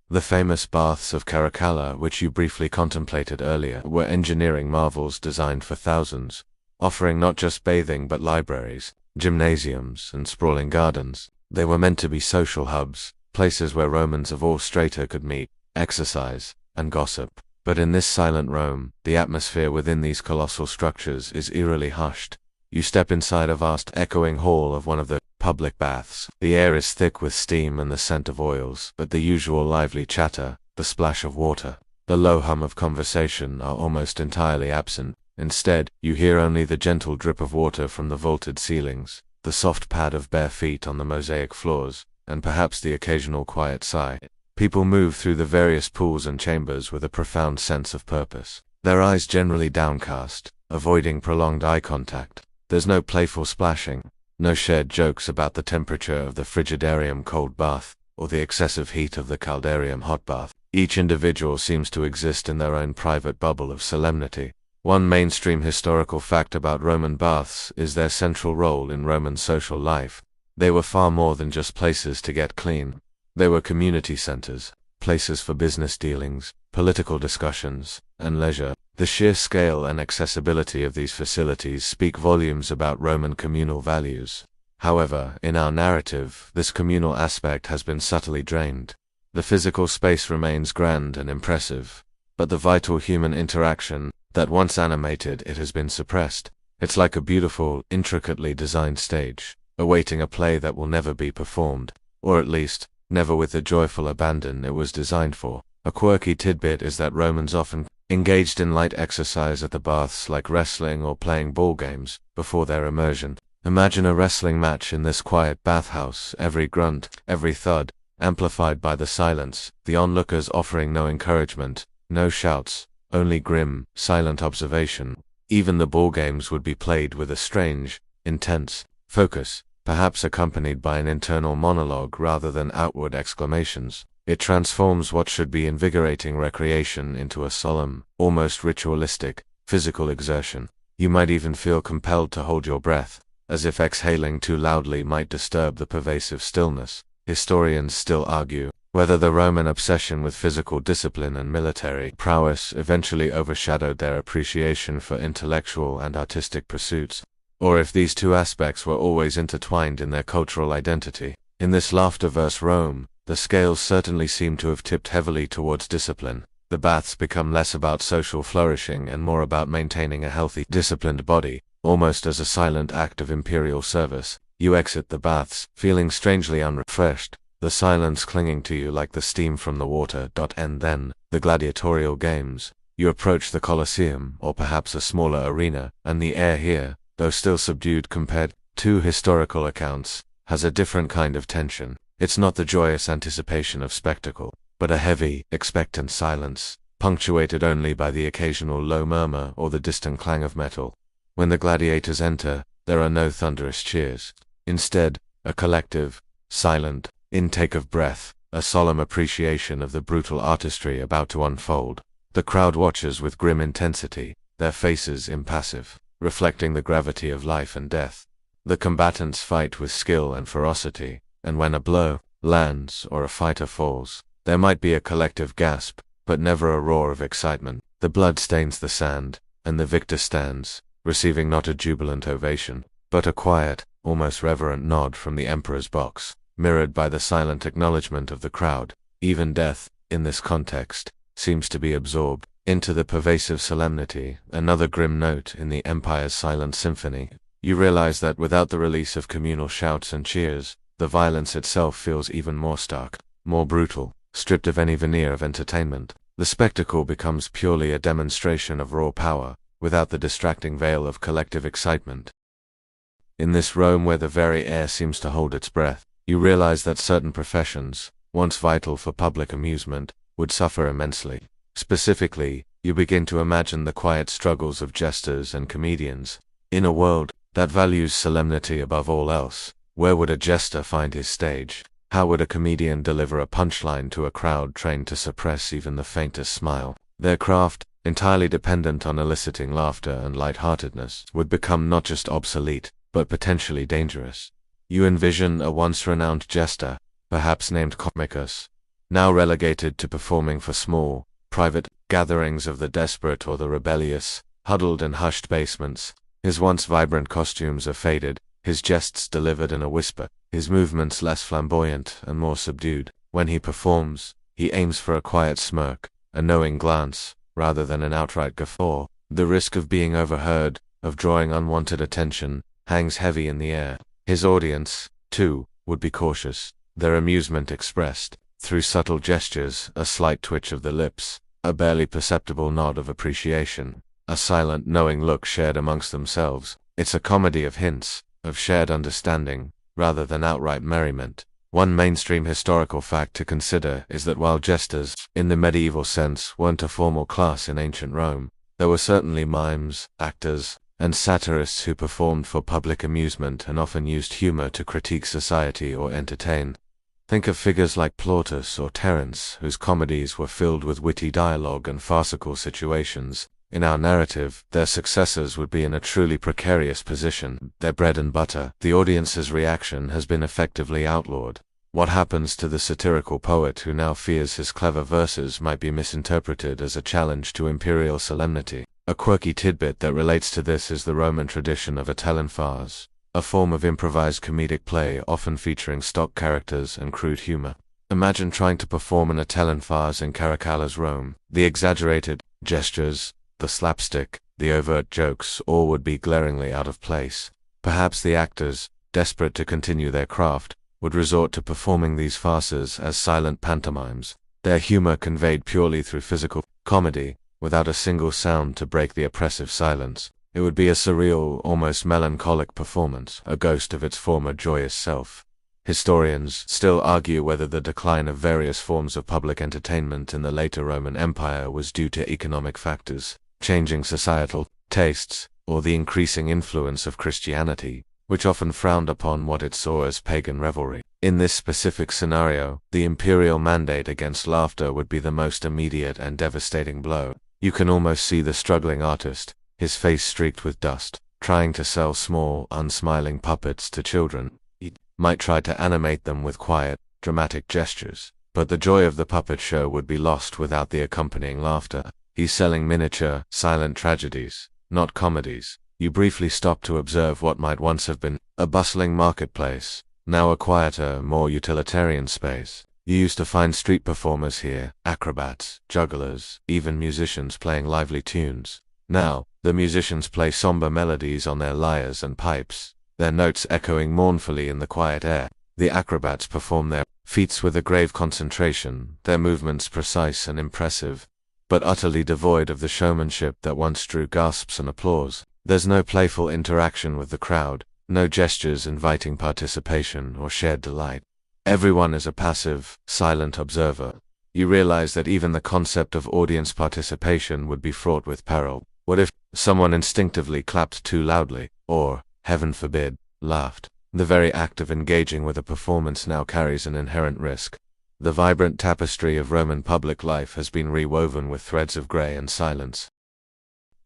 The famous baths of Caracalla, which you briefly contemplated earlier, were engineering marvels designed for thousands, offering not just bathing but libraries, gymnasiums, and sprawling gardens. They were meant to be social hubs, places where Romans of all strata could meet, exercise, and gossip. But in this silent Rome, the atmosphere within these colossal structures is eerily hushed. You step inside a vast, echoing hall of one of the public baths. The air is thick with steam and the scent of oils, but the usual lively chatter, the splash of water, the low hum of conversation are almost entirely absent. Instead, you hear only the gentle drip of water from the vaulted ceilings, the soft pad of bare feet on the mosaic floors, and perhaps the occasional quiet sigh. People move through the various pools and chambers with a profound sense of purpose, their eyes generally downcast, avoiding prolonged eye contact. There's no playful splashing, no shared jokes about the temperature of the frigidarium cold bath, or the excessive heat of the caldarium hot bath. Each individual seems to exist in their own private bubble of solemnity. One mainstream historical fact about Roman baths is their central role in Roman social life. They were far more than just places to get clean. They were community centers, places for business dealings, political discussions, and leisure. The sheer scale and accessibility of these facilities speak volumes about Roman communal values. However, in our narrative, this communal aspect has been subtly drained. The physical space remains grand and impressive, but the vital human interaction that once animated it has been suppressed. It's like a beautiful, intricately designed stage, awaiting a play that will never be performed, or at least, never with the joyful abandon it was designed for. A quirky tidbit is that Romans often engaged in light exercise at the baths like wrestling or playing ball games before their immersion. Imagine a wrestling match in this quiet bathhouse, every grunt, every thud, amplified by the silence, the onlookers offering no encouragement, no shouts, only grim, silent observation. Even the ball games would be played with a strange, intense focus, perhaps accompanied by an internal monologue rather than outward exclamations. It transforms what should be invigorating recreation into a solemn, almost ritualistic, physical exertion. You might even feel compelled to hold your breath, as if exhaling too loudly might disturb the pervasive stillness. Historians still argue whether the Roman obsession with physical discipline and military prowess eventually overshadowed their appreciation for intellectual and artistic pursuits, or if these two aspects were always intertwined in their cultural identity. In this laughter-verse Rome, the scales certainly seem to have tipped heavily towards discipline. The baths become less about social flourishing and more about maintaining a healthy, disciplined body, almost as a silent act of imperial service. You exit the baths, feeling strangely unrefreshed, the silence clinging to you like the steam from the water. And then, the gladiatorial games. You approach the Colosseum, or perhaps a smaller arena, and the air here, though still subdued compared to historical accounts, has a different kind of tension. It's not the joyous anticipation of spectacle, but a heavy, expectant silence, punctuated only by the occasional low murmur or the distant clang of metal. When the gladiators enter, there are no thunderous cheers. Instead, a collective, silent intake of breath, a solemn appreciation of the brutal artistry about to unfold. The crowd watches with grim intensity, their faces impassive, reflecting the gravity of life and death. The combatants fight with skill and ferocity, and when a blow lands or a fighter falls, there might be a collective gasp, but never a roar of excitement. The blood stains the sand, and the victor stands, receiving not a jubilant ovation, but a quiet, almost reverent nod from the emperor's box, mirrored by the silent acknowledgement of the crowd. Even death, in this context, seems to be absorbed into the pervasive solemnity, another grim note in the empire's silent symphony. You realize that without the release of communal shouts and cheers, the violence itself feels even more stark, more brutal, stripped of any veneer of entertainment. The spectacle becomes purely a demonstration of raw power, without the distracting veil of collective excitement. In this Rome where the very air seems to hold its breath, you realize that certain professions, once vital for public amusement, would suffer immensely. Specifically, you begin to imagine the quiet struggles of jesters and comedians. In a world that values solemnity above all else, where would a jester find his stage? How would a comedian deliver a punchline to a crowd trained to suppress even the faintest smile? Their craft, entirely dependent on eliciting laughter and lightheartedness, would become not just obsolete, but potentially dangerous. You envision a once renowned jester, perhaps named Comicus, now relegated to performing for small, private gatherings of the desperate or the rebellious, huddled in hushed basements. His once vibrant costumes are faded, his jests delivered in a whisper, his movements less flamboyant and more subdued. When he performs, he aims for a quiet smirk, a knowing glance, rather than an outright guffaw. The risk of being overheard, of drawing unwanted attention, hangs heavy in the air. His audience, too, would be cautious, their amusement expressed through subtle gestures, a slight twitch of the lips, a barely perceptible nod of appreciation, a silent, knowing look shared amongst themselves. It's a comedy of hints, of shared understanding, rather than outright merriment. One mainstream historical fact to consider is that while jesters, in the medieval sense, weren't a formal class in ancient Rome, there were certainly mimes, actors, and satirists who performed for public amusement and often used humor to critique society or entertain. Think of figures like Plautus or Terence, whose comedies were filled with witty dialogue and farcical situations. In our narrative, their successors would be in a truly precarious position. Their bread and butter, the audience's reaction, has been effectively outlawed. What happens to the satirical poet who now fears his clever verses might be misinterpreted as a challenge to imperial solemnity? A quirky tidbit that relates to this is the Roman tradition of a telenphase, a form of improvised comedic play often featuring stock characters and crude humor. Imagine trying to perform an telenphase in Caracalla's Rome. The exaggerated gestures, the slapstick, the overt jokes, all would be glaringly out of place. Perhaps the actors, desperate to continue their craft, would resort to performing these farces as silent pantomimes, their humor conveyed purely through physical comedy, without a single sound to break the oppressive silence. It would be a surreal, almost melancholic performance, a ghost of its former joyous self. Historians still argue whether the decline of various forms of public entertainment in the later Roman Empire was due to economic factors, changing societal tastes, or the increasing influence of Christianity, which often frowned upon what it saw as pagan revelry. In this specific scenario, the imperial mandate against laughter would be the most immediate and devastating blow. You can almost see the struggling artist, his face streaked with dust, trying to sell small, unsmiling puppets to children. He might try to animate them with quiet, dramatic gestures, but the joy of the puppet show would be lost without the accompanying laughter. He's selling miniature, silent tragedies, not comedies. You briefly stop to observe what might once have been a bustling marketplace, now a quieter, more utilitarian space. You used to find street performers here, acrobats, jugglers, even musicians playing lively tunes. Now, the musicians play somber melodies on their lyres and pipes, their notes echoing mournfully in the quiet air. The acrobats perform their feats with a grave concentration, their movements precise and impressive, but utterly devoid of the showmanship that once drew gasps and applause. There's no playful interaction with the crowd, no gestures inviting participation or shared delight. Everyone is a passive, silent observer. You realize that even the concept of audience participation would be fraught with peril. What if someone instinctively clapped too loudly, or, heaven forbid, laughed? The very act of engaging with a performance now carries an inherent risk. The vibrant tapestry of Roman public life has been rewoven with threads of gray and silence.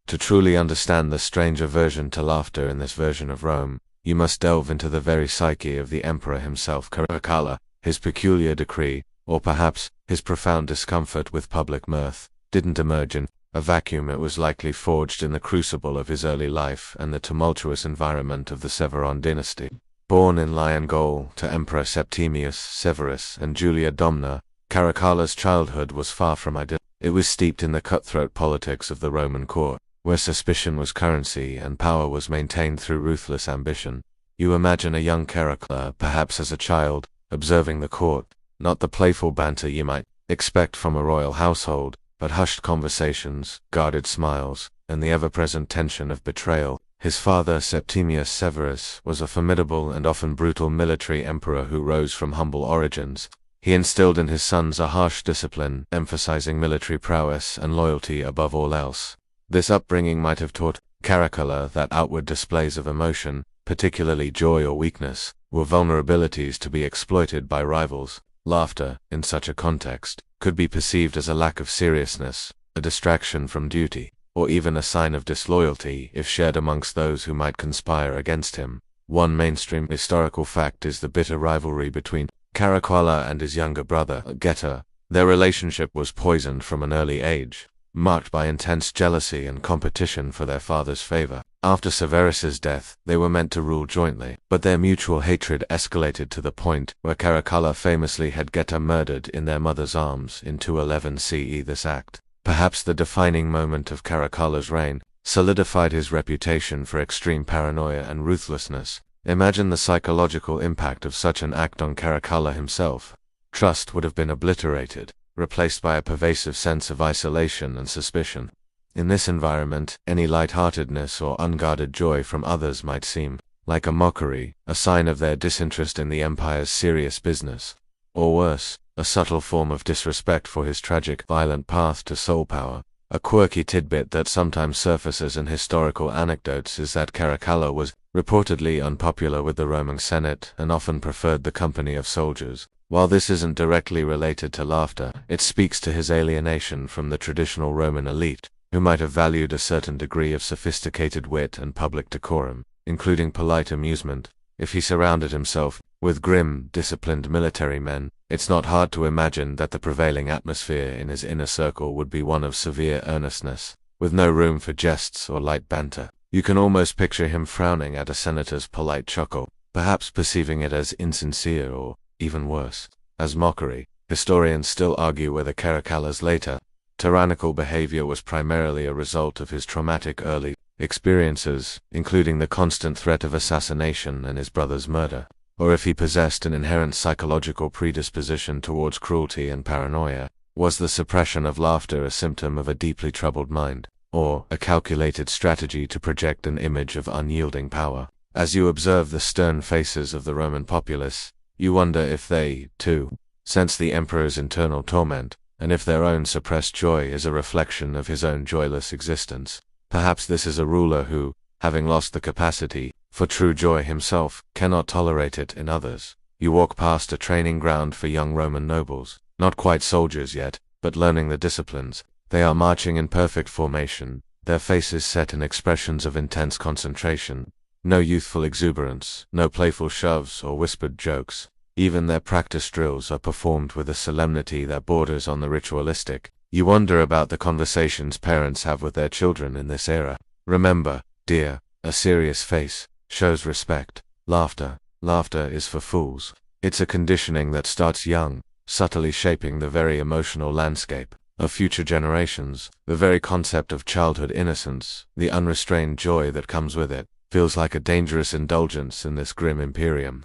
To truly understand the strange aversion to laughter in this version of Rome, you must delve into the very psyche of the emperor himself, Caracalla. His peculiar decree, or perhaps his profound discomfort with public mirth, didn't emerge in a vacuum. It was likely forged in the crucible of his early life and the tumultuous environment of the Severan dynasty. Born in Lyon Gaul to Emperor Septimius Severus and Julia Domna, Caracalla's childhood was far from idyllic. It was steeped in the cutthroat politics of the Roman court, where suspicion was currency and power was maintained through ruthless ambition. You imagine a young Caracalla, perhaps as a child, observing the court, not the playful banter you might expect from a royal household, but hushed conversations, guarded smiles, and the ever-present tension of betrayal. His father, Septimius Severus, was a formidable and often brutal military emperor who rose from humble origins. He instilled in his sons a harsh discipline, emphasizing military prowess and loyalty above all else. This upbringing might have taught Caracalla that outward displays of emotion, particularly joy or weakness, were vulnerabilities to be exploited by rivals. Laughter, in such a context, could be perceived as a lack of seriousness, a distraction from duty, or even a sign of disloyalty if shared amongst those who might conspire against him. One mainstream historical fact is the bitter rivalry between Caracalla and his younger brother, Geta. Their relationship was poisoned from an early age, marked by intense jealousy and competition for their father's favor. After Severus's death, they were meant to rule jointly, but their mutual hatred escalated to the point where Caracalla famously had Geta murdered in their mother's arms in 211 CE. This act, perhaps the defining moment of Caracalla's reign, solidified his reputation for extreme paranoia and ruthlessness. Imagine the psychological impact of such an act on Caracalla himself. Trust would have been obliterated, replaced by a pervasive sense of isolation and suspicion. In this environment, any light-heartedness or unguarded joy from others might seem like a mockery, a sign of their disinterest in the empire's serious business. Or worse, a subtle form of disrespect for his tragic, violent path to sole power. A quirky tidbit that sometimes surfaces in historical anecdotes is that Caracalla was reportedly unpopular with the Roman Senate and often preferred the company of soldiers. While this isn't directly related to laughter, it speaks to his alienation from the traditional Roman elite, who might have valued a certain degree of sophisticated wit and public decorum, including polite amusement. If he surrounded himself with grim, disciplined military men, it's not hard to imagine that the prevailing atmosphere in his inner circle would be one of severe earnestness, with no room for jests or light banter. You can almost picture him frowning at a senator's polite chuckle, perhaps perceiving it as insincere or, even worse, as mockery. Historians still argue whether Caracalla's later, tyrannical behavior was primarily a result of his traumatic early experiences, including the constant threat of assassination and his brother's murder, or if he possessed an inherent psychological predisposition towards cruelty and paranoia. Was the suppression of laughter a symptom of a deeply troubled mind, or a calculated strategy to project an image of unyielding power? As you observe the stern faces of the Roman populace, you wonder if they, too, sense the emperor's internal torment, and if their own suppressed joy is a reflection of his own joyless existence. Perhaps this is a ruler who, having lost the capacity for true joy himself, cannot tolerate it in others. You walk past a training ground for young Roman nobles, not quite soldiers yet, but learning the disciplines. They are marching in perfect formation, their faces set in expressions of intense concentration. No youthful exuberance, no playful shoves or whispered jokes. Even their practice drills are performed with a solemnity that borders on the ritualistic. You wonder about the conversations parents have with their children in this era. Remember, dear, a serious face shows respect. Laughter is for fools. It's a conditioning that starts young, subtly shaping the very emotional landscape of future generations. The very concept of childhood innocence, the unrestrained joy that comes with it, feels like a dangerous indulgence in this grim imperium.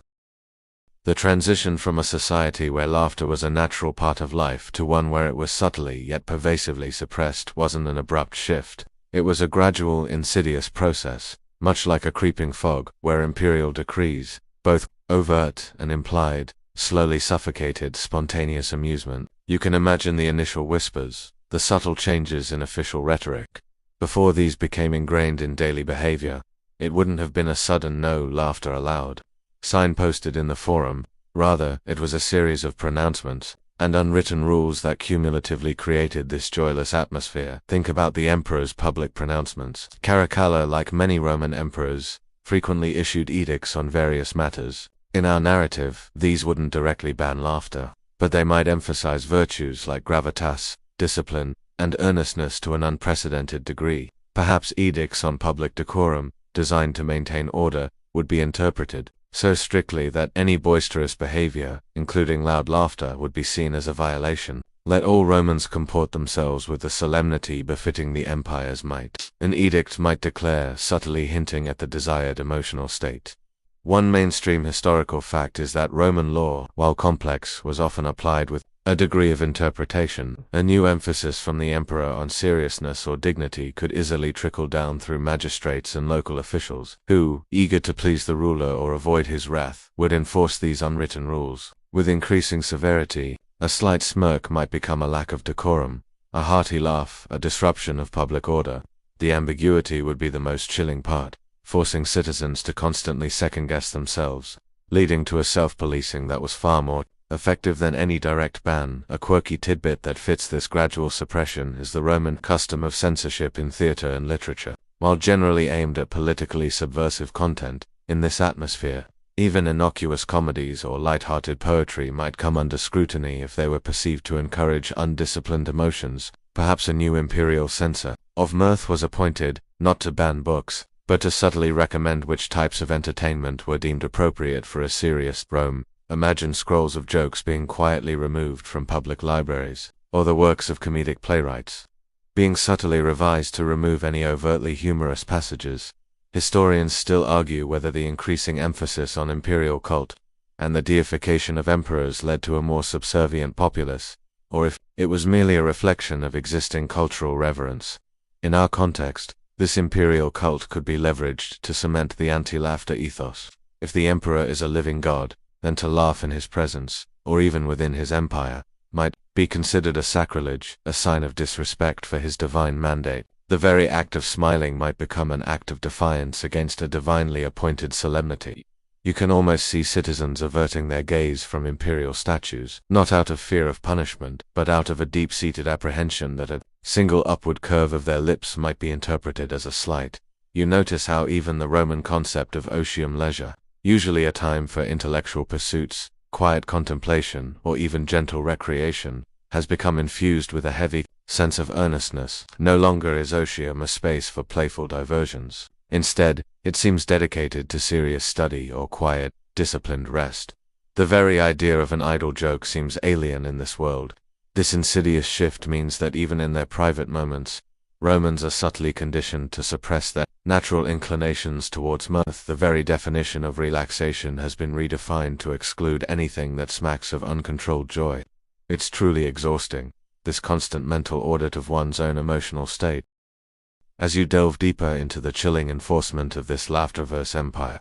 The transition from a society where laughter was a natural part of life to one where it was subtly yet pervasively suppressed wasn't an abrupt shift. It was a gradual, insidious process, much like a creeping fog, where imperial decrees, both overt and implied, slowly suffocated spontaneous amusement. You can imagine the initial whispers, the subtle changes in official rhetoric. Before these became ingrained in daily behavior, it wouldn't have been a sudden no laughter allowed, signposted in the forum. Rather, it was a series of pronouncements and unwritten rules that cumulatively created this joyless atmosphere. Think about the emperor's public pronouncements. Caracalla, like many Roman emperors, frequently issued edicts on various matters. In our narrative, these wouldn't directly ban laughter, but they might emphasize virtues like gravitas, discipline, and earnestness to an unprecedented degree. Perhaps edicts on public decorum, designed to maintain order, would be interpreted so strictly that any boisterous behavior, including loud laughter, would be seen as a violation. Let all Romans comport themselves with the solemnity befitting the empire's might. An edict might declare, subtly hinting at the desired emotional state. One mainstream historical fact is that Roman law, while complex, was often applied with a degree of interpretation. A new emphasis from the emperor on seriousness or dignity could easily trickle down through magistrates and local officials, who, eager to please the ruler or avoid his wrath, would enforce these unwritten rules. With increasing severity, a slight smirk might become a lack of decorum, a hearty laugh a disruption of public order. The ambiguity would be the most chilling part, forcing citizens to constantly second-guess themselves, leading to a self-policing that was far more effective than any direct ban. A quirky tidbit that fits this gradual suppression is the Roman custom of censorship in theater and literature. While generally aimed at politically subversive content, in this atmosphere, even innocuous comedies or light-hearted poetry might come under scrutiny if they were perceived to encourage undisciplined emotions. Perhaps a new imperial censor of mirth was appointed, not to ban books, but to subtly recommend which types of entertainment were deemed appropriate for a serious Rome. Imagine scrolls of jokes being quietly removed from public libraries, or the works of comedic playwrights being subtly revised to remove any overtly humorous passages. Historians still argue whether the increasing emphasis on imperial cult and the deification of emperors led to a more subservient populace, or if it was merely a reflection of existing cultural reverence. In our context, this imperial cult could be leveraged to cement the anti-laughter ethos. If the emperor is a living god, then to laugh in his presence, or even within his empire, might be considered a sacrilege, a sign of disrespect for his divine mandate. The very act of smiling might become an act of defiance against a divinely appointed solemnity. You can almost see citizens averting their gaze from imperial statues, not out of fear of punishment, but out of a deep-seated apprehension that a single upward curve of their lips might be interpreted as a slight. You notice how even the Roman concept of otium leisure, usually a time for intellectual pursuits, quiet contemplation, or even gentle recreation, has become infused with a heavy sense of earnestness. No longer is otium a space for playful diversions. Instead, it seems dedicated to serious study or quiet, disciplined rest. The very idea of an idle joke seems alien in this world. This insidious shift means that even in their private moments, Romans are subtly conditioned to suppress their natural inclinations towards mirth. The very definition of relaxation has been redefined to exclude anything that smacks of uncontrolled joy. It's truly exhausting. this constant mental audit of one's own emotional state. As you delve deeper into the chilling enforcement of this Laughterverse empire,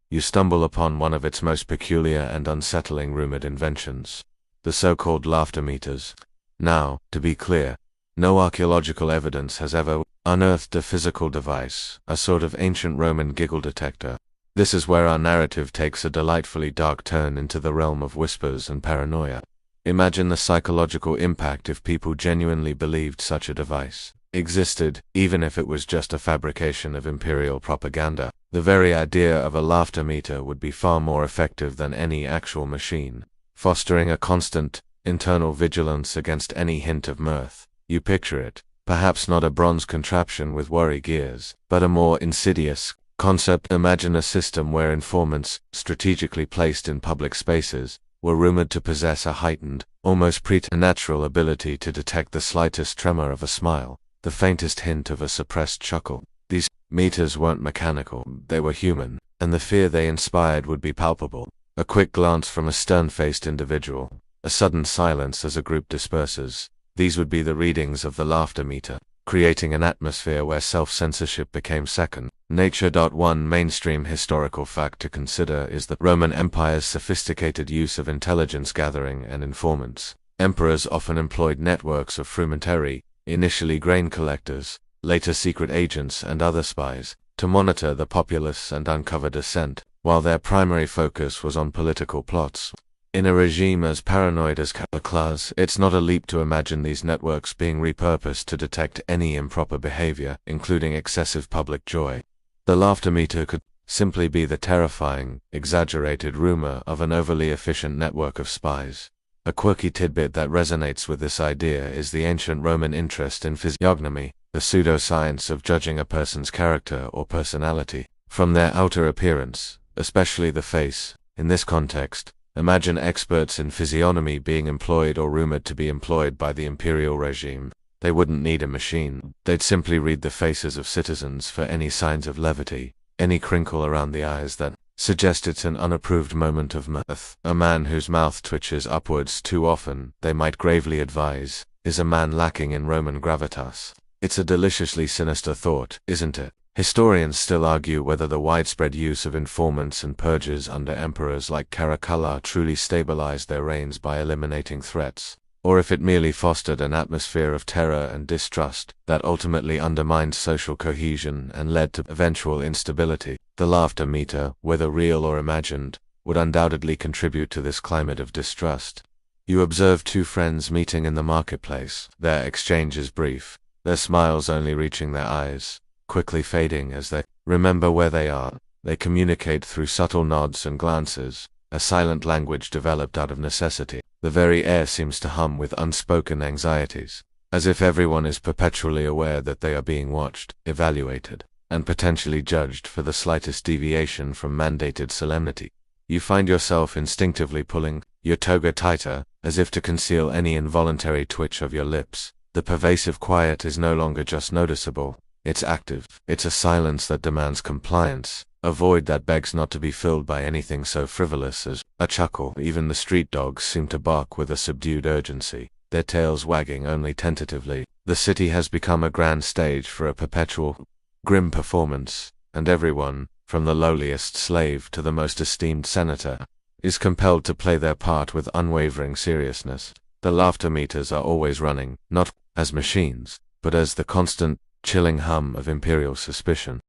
you stumble upon one of its most peculiar and unsettling rumored inventions, the so-called laughter meters. Now, to be clear, no archaeological evidence has ever unearthed a physical device, a sort of ancient Roman giggle detector. This is where our narrative takes a delightfully dark turn into the realm of whispers and paranoia. Imagine the psychological impact if people genuinely believed such a device existed, even if it was just a fabrication of imperial propaganda. The very idea of a laughter meter would be far more effective than any actual machine, fostering a constant, internal vigilance against any hint of mirth. You picture it, perhaps not a bronze contraption with worry gears, but a more insidious concept. Imagine a system where informants, strategically placed in public spaces, were rumored to possess a heightened, almost preternatural ability to detect the slightest tremor of a smile, the faintest hint of a suppressed chuckle. These meters weren't mechanical, they were human, and the fear they inspired would be palpable. A quick glance from a stern-faced individual, a sudden silence as a group disperses. These would be the readings of the laughter meter, creating an atmosphere where self-censorship became second nature. One mainstream historical fact to consider is the Roman Empire's sophisticated use of intelligence gathering and informants. Emperors often employed networks of frumentari, initially grain collectors, later secret agents and other spies, to monitor the populace and uncover dissent, while their primary focus was on political plots. In a regime as paranoid as Caligula's, it's not a leap to imagine these networks being repurposed to detect any improper behavior, including excessive public joy. The laughter meter could simply be the terrifying, exaggerated rumor of an overly efficient network of spies. A quirky tidbit that resonates with this idea is the ancient Roman interest in physiognomy, the pseudoscience of judging a person's character or personality from their outer appearance, especially the face. In this context, imagine experts in physiognomy being employed or rumored to be employed by the imperial regime. They wouldn't need a machine. They'd simply read the faces of citizens for any signs of levity, any crinkle around the eyes that suggests it's an unapproved moment of mirth. A man whose mouth twitches upwards too often, they might gravely advise, is a man lacking in Roman gravitas. It's a deliciously sinister thought, isn't it? Historians still argue whether the widespread use of informants and purges under emperors like Caracalla truly stabilized their reigns by eliminating threats, or if it merely fostered an atmosphere of terror and distrust that ultimately undermined social cohesion and led to eventual instability. The laughter meter, whether real or imagined, would undoubtedly contribute to this climate of distrust. You observe two friends meeting in the marketplace. Their exchange is brief, their smiles only reaching their eyes, quickly fading as they remember where they are. They communicate through subtle nods and glances, a silent language developed out of necessity. The very air seems to hum with unspoken anxieties, as if everyone is perpetually aware that they are being watched, evaluated, and potentially judged for the slightest deviation from mandated solemnity. You find yourself instinctively pulling your toga tighter, as if to conceal any involuntary twitch of your lips. The pervasive quiet is no longer just noticeable, it's active. It's a silence that demands compliance, a void that begs not to be filled by anything so frivolous as a chuckle. Even the street dogs seem to bark with a subdued urgency, their tails wagging only tentatively. The city has become a grand stage for a perpetual, grim performance, and everyone, from the lowliest slave to the most esteemed senator, is compelled to play their part with unwavering seriousness. The laughter meters are always running, not as machines, but as the constant, chilling hum of imperial suspicion.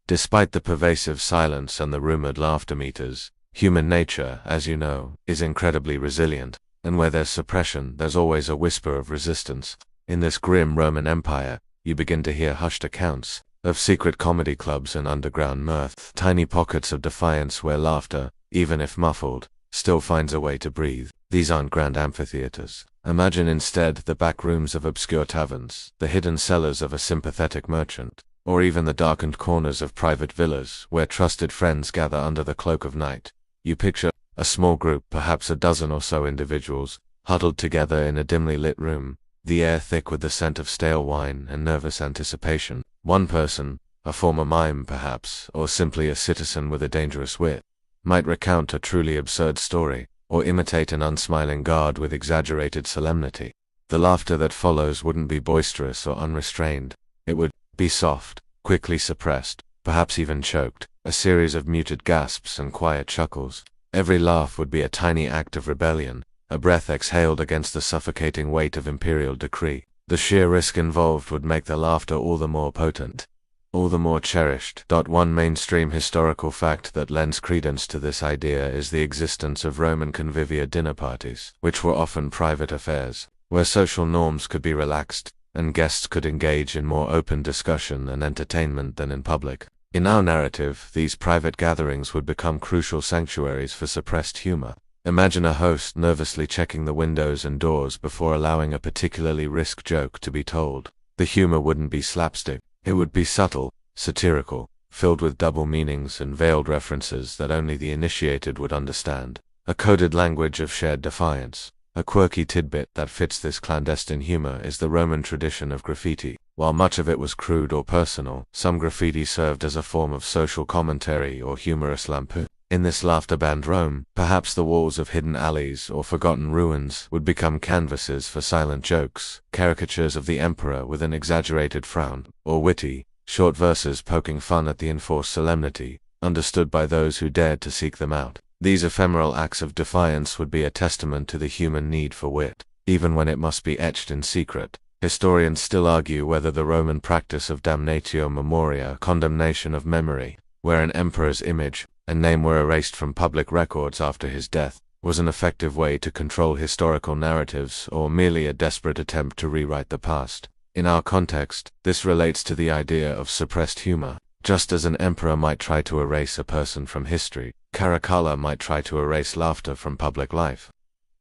Despite the pervasive silence and the rumored laughter meters, human nature, as you know, is incredibly resilient, and where there's suppression, there's always a whisper of resistance. In this grim Roman Empire, you begin to hear hushed accounts of secret comedy clubs and underground mirth, tiny pockets of defiance where laughter, even if muffled, still finds a way to breathe. These aren't grand amphitheaters. Imagine instead the back rooms of obscure taverns, the hidden cellars of a sympathetic merchant, or even the darkened corners of private villas where trusted friends gather under the cloak of night. You picture a small group, perhaps a dozen or so individuals, huddled together in a dimly lit room, the air thick with the scent of stale wine and nervous anticipation. One person, a former mime perhaps, or simply a citizen with a dangerous wit, might recount a truly absurd story, or imitate an unsmiling guard with exaggerated solemnity. The laughter that follows wouldn't be boisterous or unrestrained. It would be soft, quickly suppressed, perhaps even choked, a series of muted gasps and quiet chuckles. Every laugh would be a tiny act of rebellion, a breath exhaled against the suffocating weight of imperial decree. The sheer risk involved would make the laughter all the more potent, all the more cherished. One mainstream historical fact that lends credence to this idea is the existence of Roman convivia dinner parties, which were often private affairs, where social norms could be relaxed, and guests could engage in more open discussion and entertainment than in public. In our narrative, these private gatherings would become crucial sanctuaries for suppressed humor. Imagine a host nervously checking the windows and doors before allowing a particularly risque joke to be told. The humor wouldn't be slapstick. It would be subtle, satirical, filled with double meanings and veiled references that only the initiated would understand. A coded language of shared defiance. A quirky tidbit that fits this clandestine humor is the Roman tradition of graffiti. While much of it was crude or personal, some graffiti served as a form of social commentary or humorous lampoon. In this laughter-banned Rome, perhaps the walls of hidden alleys or forgotten ruins would become canvases for silent jokes, caricatures of the emperor with an exaggerated frown, or witty, short verses poking fun at the enforced solemnity, understood by those who dared to seek them out. These ephemeral acts of defiance would be a testament to the human need for wit, even when it must be etched in secret. Historians still argue whether the Roman practice of damnatio memoria, condemnation of memory, where an emperor's image and name were erased from public records after his death, was an effective way to control historical narratives or merely a desperate attempt to rewrite the past. In our context, this relates to the idea of suppressed humor. Just as an emperor might try to erase a person from history, Caracalla might try to erase laughter from public life.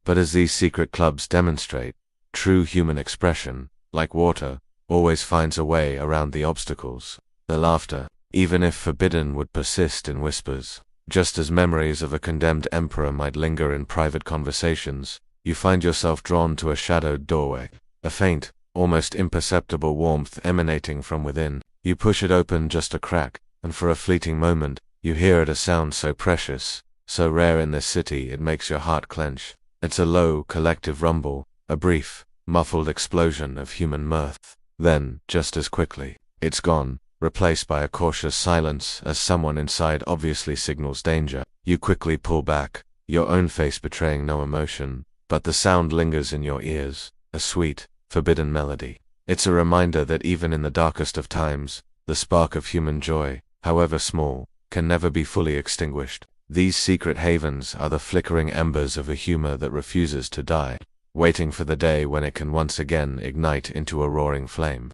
But as these secret clubs demonstrate, true human expression, like water, always finds a way around the obstacles. The laughter, even if forbidden, would persist in whispers. Just as memories of a condemned emperor might linger in private conversations, you find yourself drawn to a shadowed doorway, a faint, almost imperceptible warmth emanating from within. You push it open just a crack, and for a fleeting moment, you hear it, a sound so precious, so rare in this city it makes your heart clench. It's a low, collective rumble, a brief, muffled explosion of human mirth. Then, just as quickly, it's gone, replaced by a cautious silence as someone inside obviously signals danger. You quickly pull back, your own face betraying no emotion, but the sound lingers in your ears, a sweet, forbidden melody. It's a reminder that even in the darkest of times, the spark of human joy, however small, can never be fully extinguished. These secret havens are the flickering embers of a humor that refuses to die, waiting for the day when it can once again ignite into a roaring flame.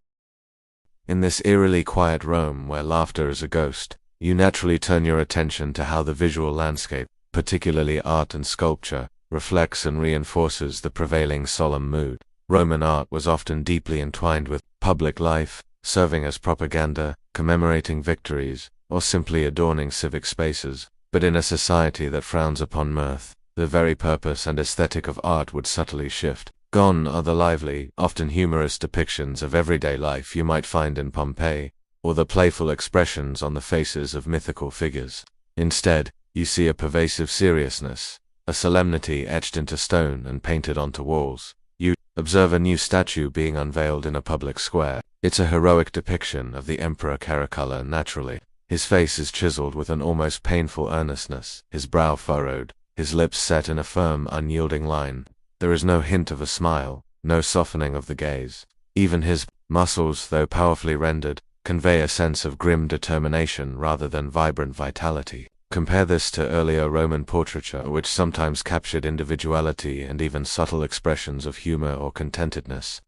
In this eerily quiet Rome where laughter is a ghost, you naturally turn your attention to how the visual landscape, particularly art and sculpture, reflects and reinforces the prevailing solemn mood. Roman art was often deeply entwined with public life, serving as propaganda, commemorating victories, or simply adorning civic spaces. But in a society that frowns upon mirth, the very purpose and aesthetic of art would subtly shift. Gone are the lively, often humorous depictions of everyday life you might find in Pompeii, or the playful expressions on the faces of mythical figures. Instead, you see a pervasive seriousness, a solemnity etched into stone and painted onto walls. You observe a new statue being unveiled in a public square. It's a heroic depiction of the Emperor Caracalla naturally. His face is chiseled with an almost painful earnestness, his brow furrowed, his lips set in a firm, unyielding line. There is no hint of a smile, no softening of the gaze. Even his muscles, though powerfully rendered, convey a sense of grim determination rather than vibrant vitality. Compare this to earlier Roman portraiture, which sometimes captured individuality and even subtle expressions of humor or contentedness.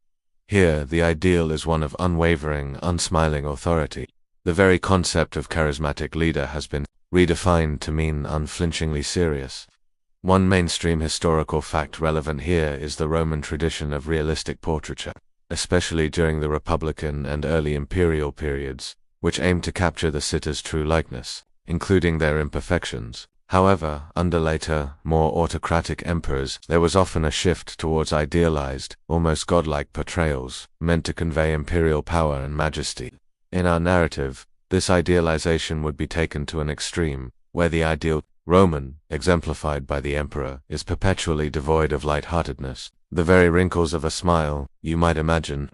Here, the ideal is one of unwavering, unsmiling authority. The very concept of charismatic leader has been redefined to mean unflinchingly serious. One mainstream historical fact relevant here is the Roman tradition of realistic portraiture, especially during the Republican and early imperial periods, which aimed to capture the sitter's true likeness, including their imperfections. However, under later, more autocratic emperors, there was often a shift towards idealized, almost godlike portrayals, meant to convey imperial power and majesty. In our narrative, this idealization would be taken to an extreme, where the ideal Roman, exemplified by the emperor, is perpetually devoid of lightheartedness. The very wrinkles of a smile, you might imagine,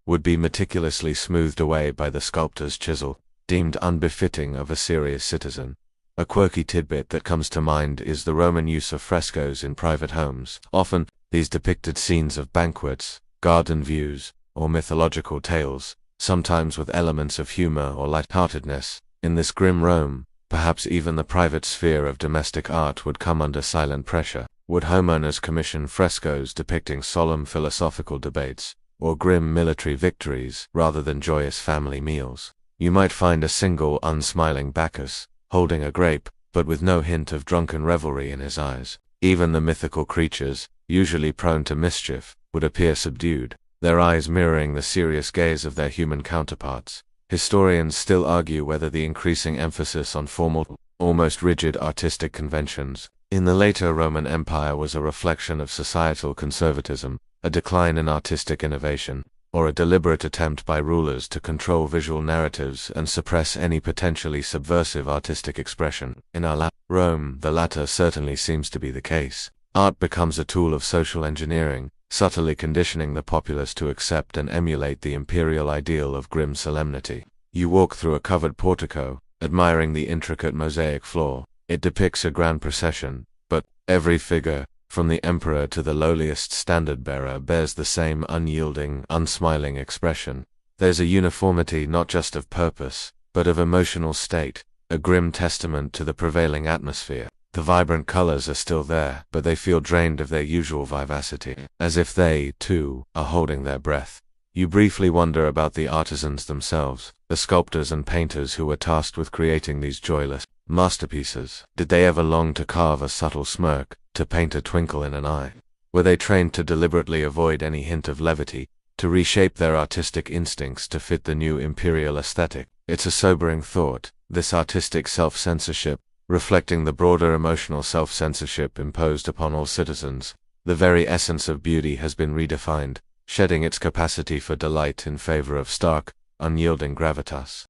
would be meticulously smoothed away by the sculptor's chisel, deemed unbefitting of a serious citizen. A quirky tidbit that comes to mind is the Roman use of frescoes in private homes. Often, these depicted scenes of banquets, garden views, or mythological tales, sometimes with elements of humor or lightheartedness. In this grim Rome, perhaps even the private sphere of domestic art would come under silent pressure. Would homeowners commission frescoes depicting solemn philosophical debates, or grim military victories, rather than joyous family meals? You might find a single unsmiling Bacchus, holding a grape, but with no hint of drunken revelry in his eyes. Even the mythical creatures, usually prone to mischief, would appear subdued, their eyes mirroring the serious gaze of their human counterparts. Historians still argue whether the increasing emphasis on formal, almost rigid artistic conventions in the later Roman Empire was a reflection of societal conservatism, a decline in artistic innovation, or a deliberate attempt by rulers to control visual narratives and suppress any potentially subversive artistic expression. In our Rome, the latter certainly seems to be the case. Art becomes a tool of social engineering, subtly conditioning the populace to accept and emulate the imperial ideal of grim solemnity. You walk through a covered portico, admiring the intricate mosaic floor. It depicts a grand procession, but every figure, from the emperor to the lowliest standard-bearer, bears the same unyielding, unsmiling expression. There's a uniformity not just of purpose, but of emotional state, a grim testament to the prevailing atmosphere. The vibrant colors are still there, but they feel drained of their usual vivacity, as if they, too, are holding their breath. You briefly wonder about the artisans themselves, the sculptors and painters who were tasked with creating these joyless masterpieces. Did they ever long to carve a subtle smirk, to paint a twinkle in an eye? Were they trained to deliberately avoid any hint of levity, to reshape their artistic instincts to fit the new imperial aesthetic? It's a sobering thought, this artistic self-censorship, reflecting the broader emotional self-censorship imposed upon all citizens. The very essence of beauty has been redefined, shedding its capacity for delight in favor of stark, unyielding gravitas.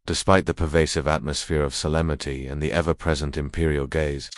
Despite the pervasive atmosphere of solemnity and the ever-present imperial gaze,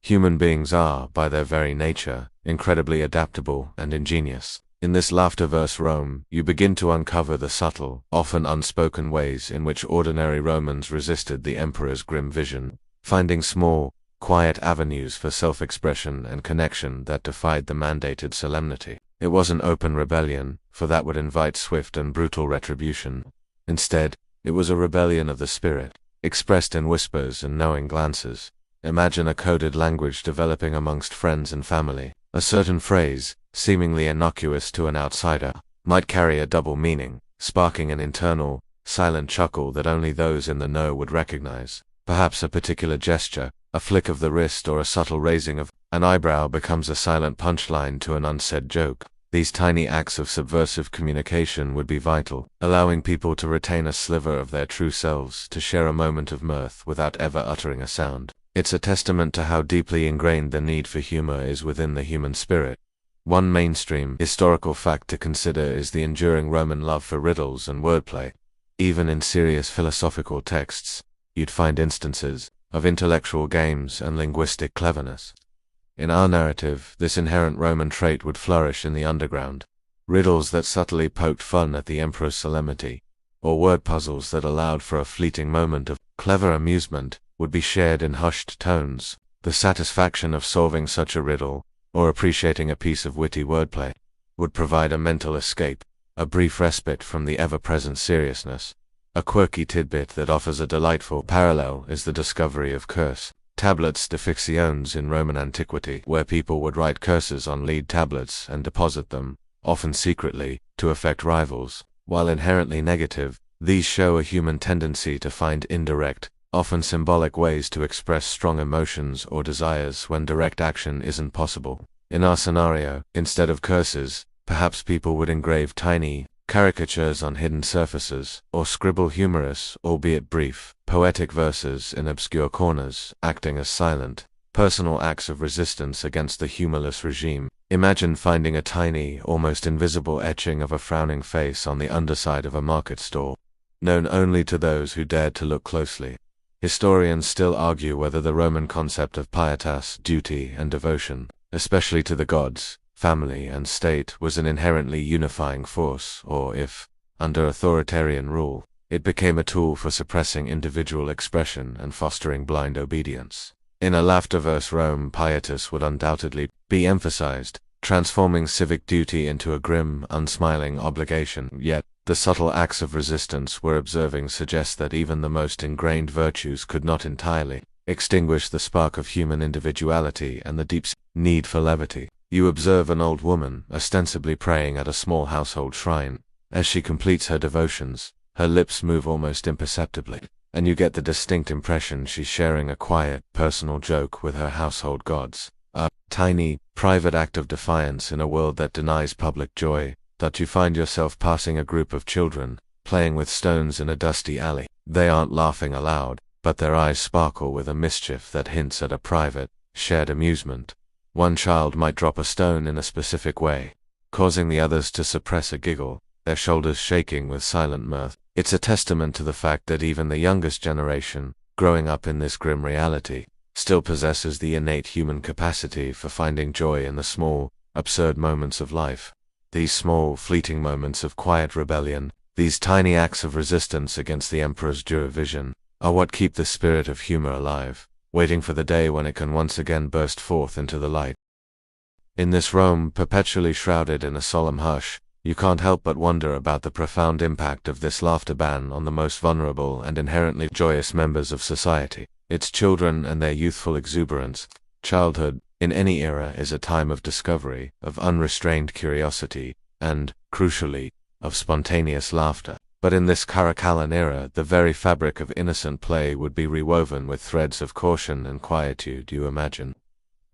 human beings are, by their very nature, incredibly adaptable and ingenious. In this laughterverse Rome, you begin to uncover the subtle, often unspoken ways in which ordinary Romans resisted the emperor's grim vision, finding small, quiet avenues for self-expression and connection that defied the mandated solemnity. It was an open rebellion, for that would invite swift and brutal retribution. Instead, it was a rebellion of the spirit, expressed in whispers and knowing glances. Imagine a coded language developing amongst friends and family. A certain phrase, seemingly innocuous to an outsider, might carry a double meaning, sparking an internal, silent chuckle that only those in the know would recognize. Perhaps a particular gesture, a flick of the wrist or a subtle raising of an eyebrow becomes a silent punchline to an unsaid joke. These tiny acts of subversive communication would be vital, allowing people to retain a sliver of their true selves, to share a moment of mirth without ever uttering a sound. It's a testament to how deeply ingrained the need for humor is within the human spirit. One mainstream historical fact to consider is the enduring Roman love for riddles and wordplay. Even in serious philosophical texts, you'd find instances of intellectual games and linguistic cleverness. In our narrative, this inherent Roman trait would flourish in the underground. Riddles that subtly poked fun at the emperor's solemnity, or word puzzles that allowed for a fleeting moment of clever amusement, would be shared in hushed tones. The satisfaction of solving such a riddle, or appreciating a piece of witty wordplay, would provide a mental escape, a brief respite from the ever-present seriousness. A quirky tidbit that offers a delightful parallel is the discovery of curse tablets defictiones in Roman antiquity, where people would write curses on lead tablets and deposit them, often secretly, to affect rivals. While inherently negative, these show a human tendency to find indirect, often symbolic ways to express strong emotions or desires when direct action isn't possible. In our scenario, instead of curses, perhaps people would engrave tiny caricatures on hidden surfaces, or scribble humorous, albeit brief, poetic verses in obscure corners, acting as silent, personal acts of resistance against the humorless regime. Imagine finding a tiny, almost invisible etching of a frowning face on the underside of a market stall, known only to those who dared to look closely. Historians still argue whether the Roman concept of pietas, duty, and devotion, especially to the gods, family, and state was an inherently unifying force, or if, under authoritarian rule, it became a tool for suppressing individual expression and fostering blind obedience. In a laughterverse Rome, pietas would undoubtedly be emphasized, transforming civic duty into a grim, unsmiling obligation, yet the subtle acts of resistance we're observing suggest that even the most ingrained virtues could not entirely extinguish the spark of human individuality and the deep need for levity. You observe an old woman, ostensibly praying at a small household shrine. As she completes her devotions, her lips move almost imperceptibly, and you get the distinct impression she's sharing a quiet, personal joke with her household gods. A tiny, private act of defiance in a world that denies public joy, that you find yourself passing a group of children, playing with stones in a dusty alley. They aren't laughing aloud, but their eyes sparkle with a mischief that hints at a private, shared amusement. One child might drop a stone in a specific way, causing the others to suppress a giggle, their shoulders shaking with silent mirth. It's a testament to the fact that even the youngest generation, growing up in this grim reality, still possesses the innate human capacity for finding joy in the small, absurd moments of life. These small, fleeting moments of quiet rebellion, these tiny acts of resistance against the Emperor's vision, are what keep the spirit of humor alive, waiting for the day when it can once again burst forth into the light. In this Rome, perpetually shrouded in a solemn hush, you can't help but wonder about the profound impact of this laughter ban on the most vulnerable and inherently joyous members of society, its children and their youthful exuberance. Childhood, in any era, is a time of discovery, of unrestrained curiosity, and, crucially, of spontaneous laughter. But in this Caracallan era, the very fabric of innocent play would be rewoven with threads of caution and quietude, you imagine.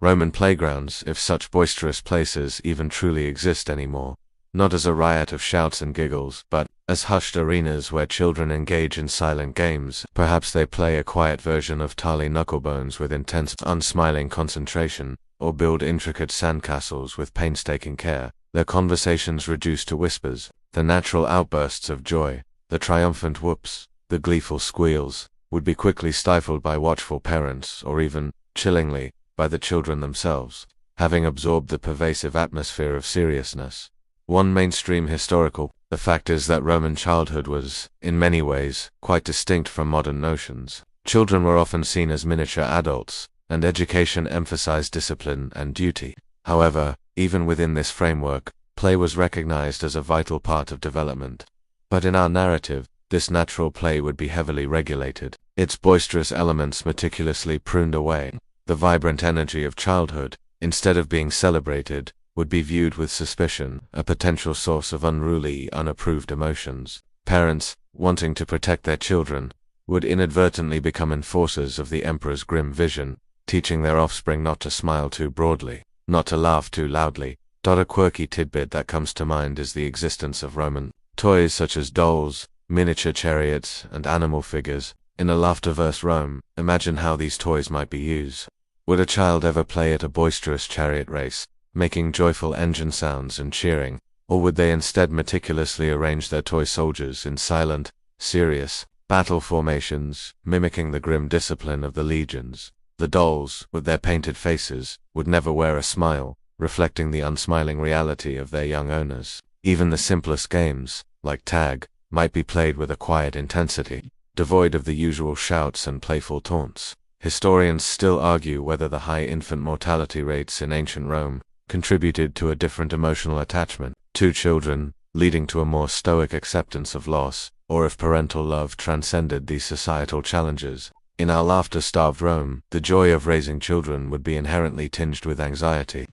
Roman playgrounds, if such boisterous places even truly exist anymore, not as a riot of shouts and giggles, but as hushed arenas where children engage in silent games. Perhaps they play a quiet version of Tali Knucklebones with intense, unsmiling concentration, or build intricate sandcastles with painstaking care, their conversations reduced to whispers, the natural outbursts of joy, the triumphant whoops, the gleeful squeals, would be quickly stifled by watchful parents, or even, chillingly, by the children themselves, having absorbed the pervasive atmosphere of seriousness. One mainstream historical, the fact is that Roman childhood was, in many ways, quite distinct from modern notions. Children were often seen as miniature adults, and education emphasized discipline and duty. However, even within this framework, play was recognized as a vital part of development. But in our narrative, this natural play would be heavily regulated, its boisterous elements meticulously pruned away. The vibrant energy of childhood, instead of being celebrated, would be viewed with suspicion, a potential source of unruly, unapproved emotions. Parents, wanting to protect their children, would inadvertently become enforcers of the Emperor's grim vision, teaching their offspring not to smile too broadly, not to laugh too loudly. A quirky tidbit that comes to mind is the existence of Roman toys such as dolls, miniature chariots, and animal figures. In a laughterverse Rome, imagine how these toys might be used. Would a child ever play at a boisterous chariot race, making joyful engine sounds and cheering, or would they instead meticulously arrange their toy soldiers in silent, serious, battle formations, mimicking the grim discipline of the legions? The dolls, with their painted faces, would never wear a smile, reflecting the unsmiling reality of their young owners. Even the simplest games, like tag, might be played with a quiet intensity, devoid of the usual shouts and playful taunts. Historians still argue whether the high infant mortality rates in ancient Rome contributed to a different emotional attachment to children, leading to a more stoic acceptance of loss, or if parental love transcended these societal challenges. In our laughter-starved Rome, the joy of raising children would be inherently tinged with anxiety.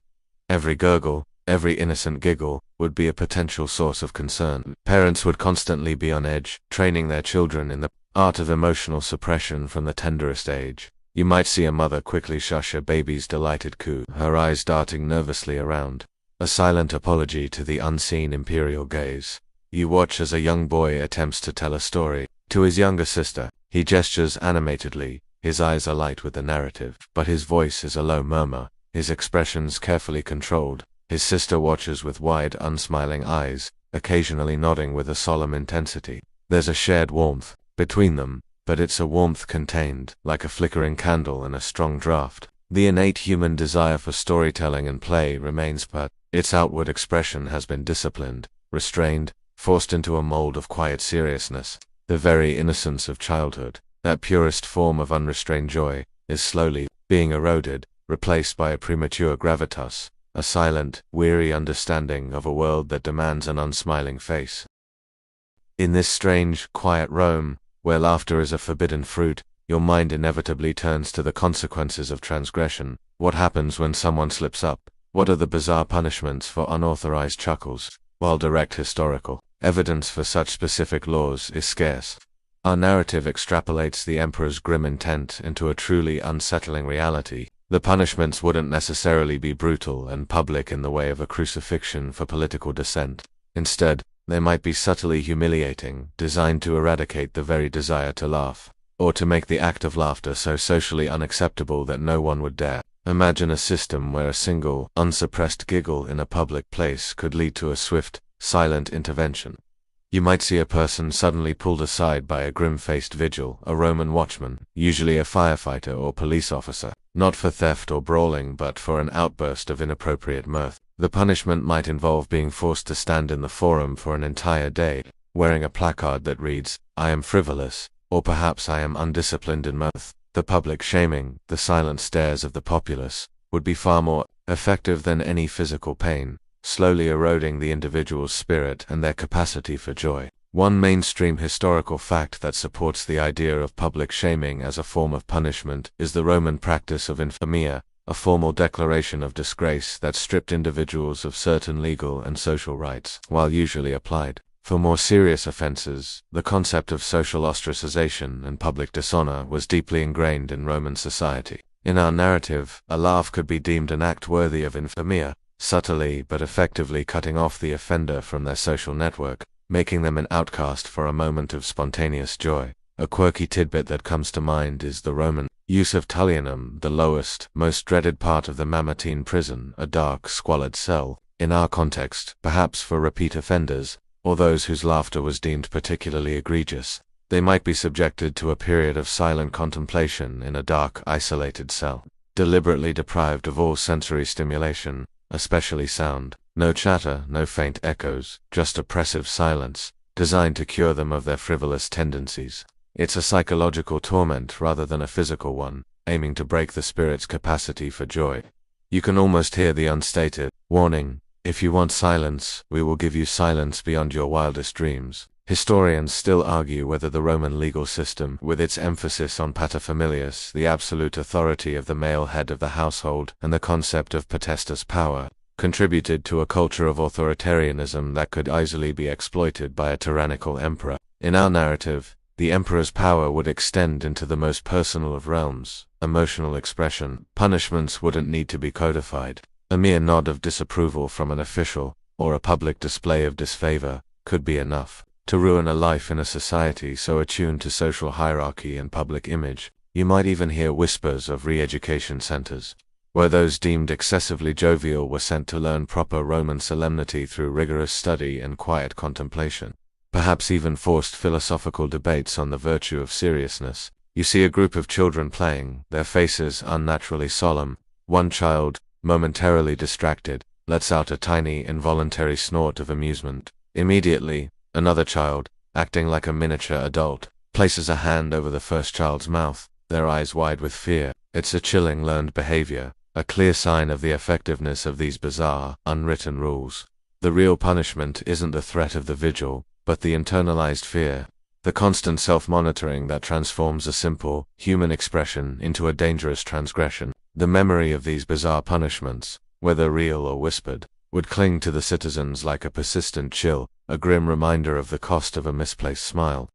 Every gurgle, every innocent giggle, would be a potential source of concern. Parents would constantly be on edge, training their children in the art of emotional suppression from the tenderest age. You might see a mother quickly shush a baby's delighted coo, her eyes darting nervously around, a silent apology to the unseen imperial gaze. You watch as a young boy attempts to tell a story to his younger sister. He gestures animatedly, his eyes alight with the narrative, but his voice is a low murmur, his expressions carefully controlled. His sister watches with wide, unsmiling eyes, occasionally nodding with a solemn intensity. There's a shared warmth between them, but it's a warmth contained, like a flickering candle in a strong draught. The innate human desire for storytelling and play remains, but Its outward expression has been disciplined, restrained, forced into a mold of quiet seriousness. The very innocence of childhood, that purest form of unrestrained joy, is slowly being eroded, replaced by a premature gravitas, a silent, weary understanding of a world that demands an unsmiling face. In this strange, quiet Rome, where laughter is a forbidden fruit, your mind inevitably turns to the consequences of transgression. What happens when someone slips up? What are the bizarre punishments for unauthorized chuckles? While direct historical evidence for such specific laws is scarce, our narrative extrapolates the emperor's grim intent into a truly unsettling reality. The punishments wouldn't necessarily be brutal and public in the way of a crucifixion for political dissent. Instead, they might be subtly humiliating, designed to eradicate the very desire to laugh, or to make the act of laughter so socially unacceptable that no one would dare. Imagine a system where a single, unsuppressed giggle in a public place could lead to a swift, silent intervention. You might see a person suddenly pulled aside by a grim-faced vigil, a Roman watchman, usually a firefighter or police officer, not for theft or brawling but for an outburst of inappropriate mirth. The punishment might involve being forced to stand in the forum for an entire day, wearing a placard that reads, "I am frivolous," or perhaps "I am undisciplined in mirth." The public shaming, the silent stares of the populace, would be far more effective than any physical pain, slowly eroding the individual's spirit and their capacity for joy. One mainstream historical fact that supports the idea of public shaming as a form of punishment is the Roman practice of infamia, a formal declaration of disgrace that stripped individuals of certain legal and social rights, while usually applied. For more serious offenses, the concept of social ostracization and public dishonor was deeply ingrained in Roman society. In our narrative, a laugh could be deemed an act worthy of infamia, subtly but effectively cutting off the offender from their social network, making them an outcast for a moment of spontaneous joy. A quirky tidbit that comes to mind is the Roman use of Tullianum, the lowest, most dreaded part of the Mamertine prison, a dark, squalid cell. In our context, perhaps for repeat offenders, or those whose laughter was deemed particularly egregious, they might be subjected to a period of silent contemplation in a dark, isolated cell, deliberately deprived of all sensory stimulation, especially sound. No chatter, no faint echoes, just oppressive silence, designed to cure them of their frivolous tendencies. It's a psychological torment rather than a physical one, aiming to break the spirit's capacity for joy. You can almost hear the unstated warning, "If you want silence, we will give you silence beyond your wildest dreams." Historians still argue whether the Roman legal system, with its emphasis on paterfamilias, the absolute authority of the male head of the household, and the concept of potestas power, contributed to a culture of authoritarianism that could easily be exploited by a tyrannical emperor. In our narrative, the emperor's power would extend into the most personal of realms, emotional expression. Punishments wouldn't need to be codified. A mere nod of disapproval from an official, or a public display of disfavor, could be enough to ruin a life in a society so attuned to social hierarchy and public image. You might even hear whispers of re-education centers, where those deemed excessively jovial were sent to learn proper Roman solemnity through rigorous study and quiet contemplation. Perhaps even forced philosophical debates on the virtue of seriousness. You see a group of children playing, their faces unnaturally solemn. One child, momentarily distracted, lets out a tiny, involuntary snort of amusement. Immediately, another child, acting like a miniature adult, places a hand over the first child's mouth, their eyes wide with fear. It's a chilling learned behavior, a clear sign of the effectiveness of these bizarre, unwritten rules. The real punishment isn't the threat of the vigil, but the internalized fear, the constant self-monitoring that transforms a simple, human expression into a dangerous transgression. The memory of these bizarre punishments, whether real or whispered, would cling to the citizens like a persistent chill, a grim reminder of the cost of a misplaced smile.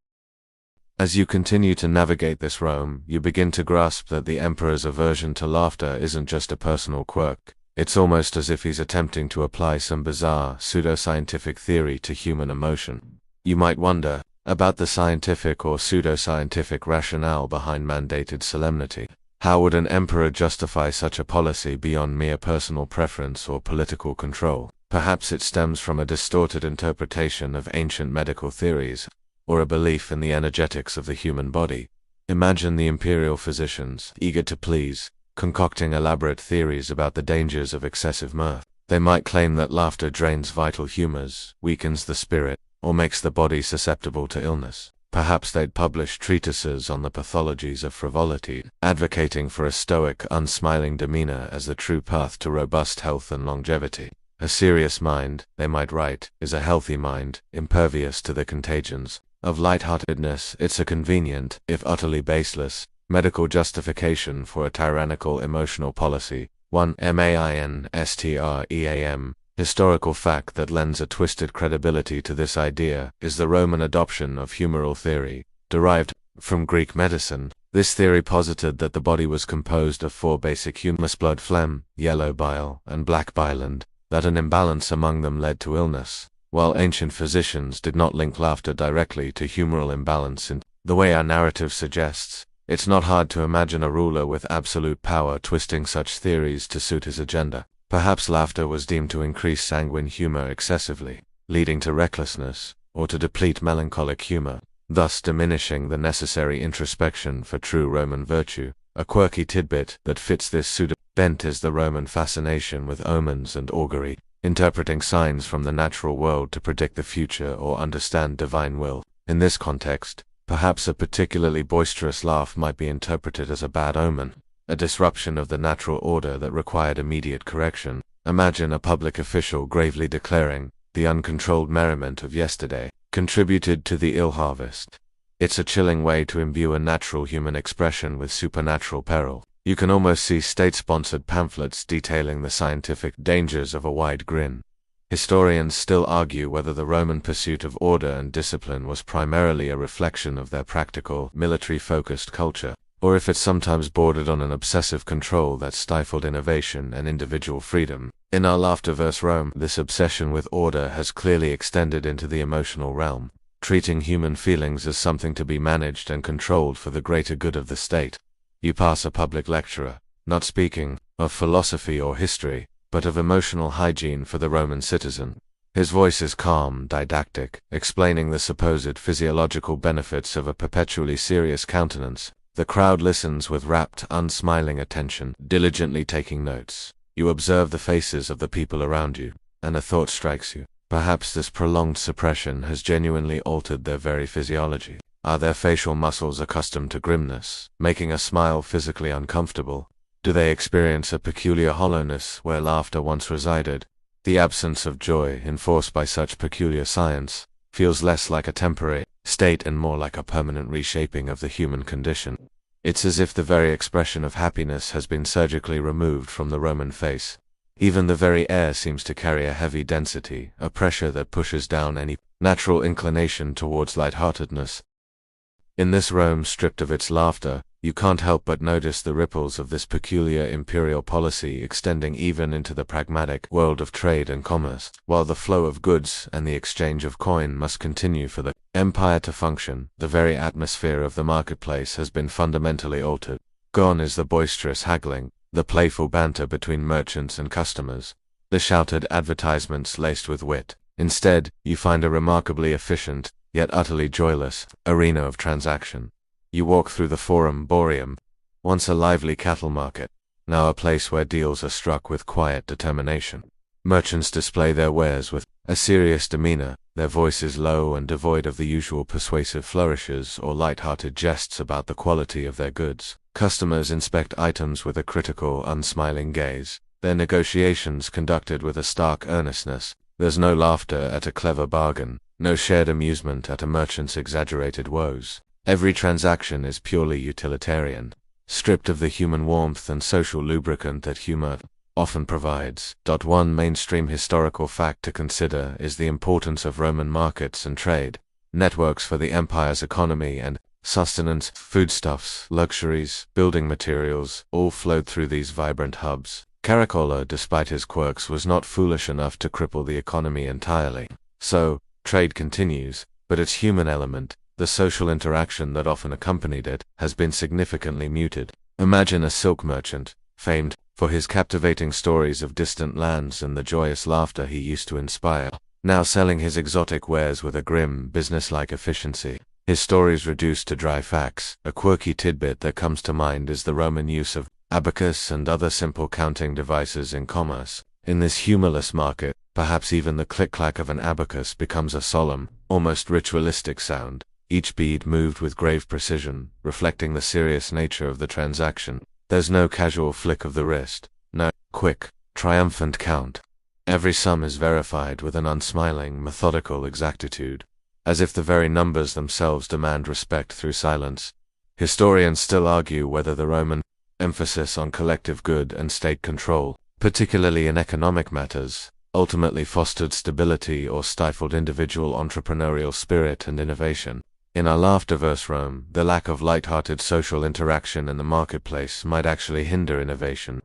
As you continue to navigate this Rome, you begin to grasp that the emperor's aversion to laughter isn't just a personal quirk. It's almost as if he's attempting to apply some bizarre, pseudoscientific theory to human emotion. You might wonder about the scientific or pseudoscientific rationale behind mandated solemnity. How would an emperor justify such a policy beyond mere personal preference or political control? Perhaps it stems from a distorted interpretation of ancient medical theories, or a belief in the energetics of the human body. Imagine the imperial physicians, eager to please, concocting elaborate theories about the dangers of excessive mirth. They might claim that laughter drains vital humors, weakens the spirit, or makes the body susceptible to illness. Perhaps they'd publish treatises on the pathologies of frivolity, advocating for a stoic, unsmiling demeanor as the true path to robust health and longevity. A serious mind, they might write, is a healthy mind, impervious to the contagions of lightheartedness. It's a convenient, if utterly baseless, medical justification for a tyrannical emotional policy. 1 mainstream historical fact that lends a twisted credibility to this idea is the Roman adoption of humoral theory, derived from Greek medicine. This theory posited that the body was composed of 4 basic humors: blood, phlegm, yellow bile, and black bile, and that an imbalance among them led to illness. While ancient physicians did not link laughter directly to humoral imbalance in the way our narrative suggests, it's not hard to imagine a ruler with absolute power twisting such theories to suit his agenda. Perhaps laughter was deemed to increase sanguine humor excessively, leading to recklessness, or to deplete melancholic humor, thus diminishing the necessary introspection for true Roman virtue. A quirky tidbit that fits this pseudo-bent is the Roman fascination with omens and augury, interpreting signs from the natural world to predict the future or understand divine will. In this context, perhaps a particularly boisterous laugh might be interpreted as a bad omen, a disruption of the natural order that required immediate correction. Imagine a public official gravely declaring, "The uncontrolled merriment of yesterday contributed to the ill harvest." It's a chilling way to imbue a natural human expression with supernatural peril. You can almost see state-sponsored pamphlets detailing the scientific dangers of a wide grin. Historians still argue whether the Roman pursuit of order and discipline was primarily a reflection of their practical, military-focused culture, or if it sometimes bordered on an obsessive control that stifled innovation and individual freedom. In our Laughterverse Rome, this obsession with order has clearly extended into the emotional realm, treating human feelings as something to be managed and controlled for the greater good of the state. You pass a public lecturer, not speaking of philosophy or history, but of emotional hygiene for the Roman citizen. His voice is calm, didactic, explaining the supposed physiological benefits of a perpetually serious countenance. The crowd listens with rapt, unsmiling attention, diligently taking notes. You observe the faces of the people around you, and a thought strikes you. Perhaps this prolonged suppression has genuinely altered their very physiology. Are their facial muscles accustomed to grimness, making a smile physically uncomfortable? Do they experience a peculiar hollowness where laughter once resided? The absence of joy, enforced by such peculiar science, feels less like a temporary state and more like a permanent reshaping of the human condition. It's as if the very expression of happiness has been surgically removed from the Roman face. Even the very air seems to carry a heavy density, a pressure that pushes down any natural inclination towards lightheartedness. In this Rome stripped of its laughter, you can't help but notice the ripples of this peculiar imperial policy extending even into the pragmatic world of trade and commerce. While the flow of goods and the exchange of coin must continue for the empire to function, the very atmosphere of the marketplace has been fundamentally altered. Gone is the boisterous haggling, the playful banter between merchants and customers, the shouted advertisements laced with wit. Instead, you find a remarkably efficient, yet utterly joyless, arena of transaction. You walk through the Forum Boarium, once a lively cattle market, now a place where deals are struck with quiet determination. Merchants display their wares with a serious demeanor, their voices low and devoid of the usual persuasive flourishes or light-hearted jests about the quality of their goods. Customers inspect items with a critical, unsmiling gaze, their negotiations conducted with a stark earnestness. There's no laughter at a clever bargain, no shared amusement at a merchant's exaggerated woes. Every transaction is purely utilitarian, stripped of the human warmth and social lubricant that humor often provides. One mainstream historical fact to consider is the importance of Roman markets and trade, networks for the empire's economy and sustenance. Foodstuffs, luxuries, building materials, all flowed through these vibrant hubs. Caracolla, despite his quirks, was not foolish enough to cripple the economy entirely. So, trade continues, but its human element, the social interaction that often accompanied it, has been significantly muted. Imagine a silk merchant, famed for his captivating stories of distant lands and the joyous laughter he used to inspire, now selling his exotic wares with a grim, businesslike efficiency. His stories reduced to dry facts. A quirky tidbit that comes to mind is the Roman use of abacus and other simple counting devices in commerce. In this humorless market, perhaps even the click-clack of an abacus becomes a solemn, almost ritualistic sound, each bead moved with grave precision, reflecting the serious nature of the transaction. There's no casual flick of the wrist, no quick, triumphant count. Every sum is verified with an unsmiling, methodical exactitude, as if the very numbers themselves demand respect through silence. Historians still argue whether the Roman emphasis on collective good and state control, particularly in economic matters, ultimately fostered stability or stifled individual entrepreneurial spirit and innovation. In our laughterverse Rome, the lack of light-hearted social interaction in the marketplace might actually hinder innovation.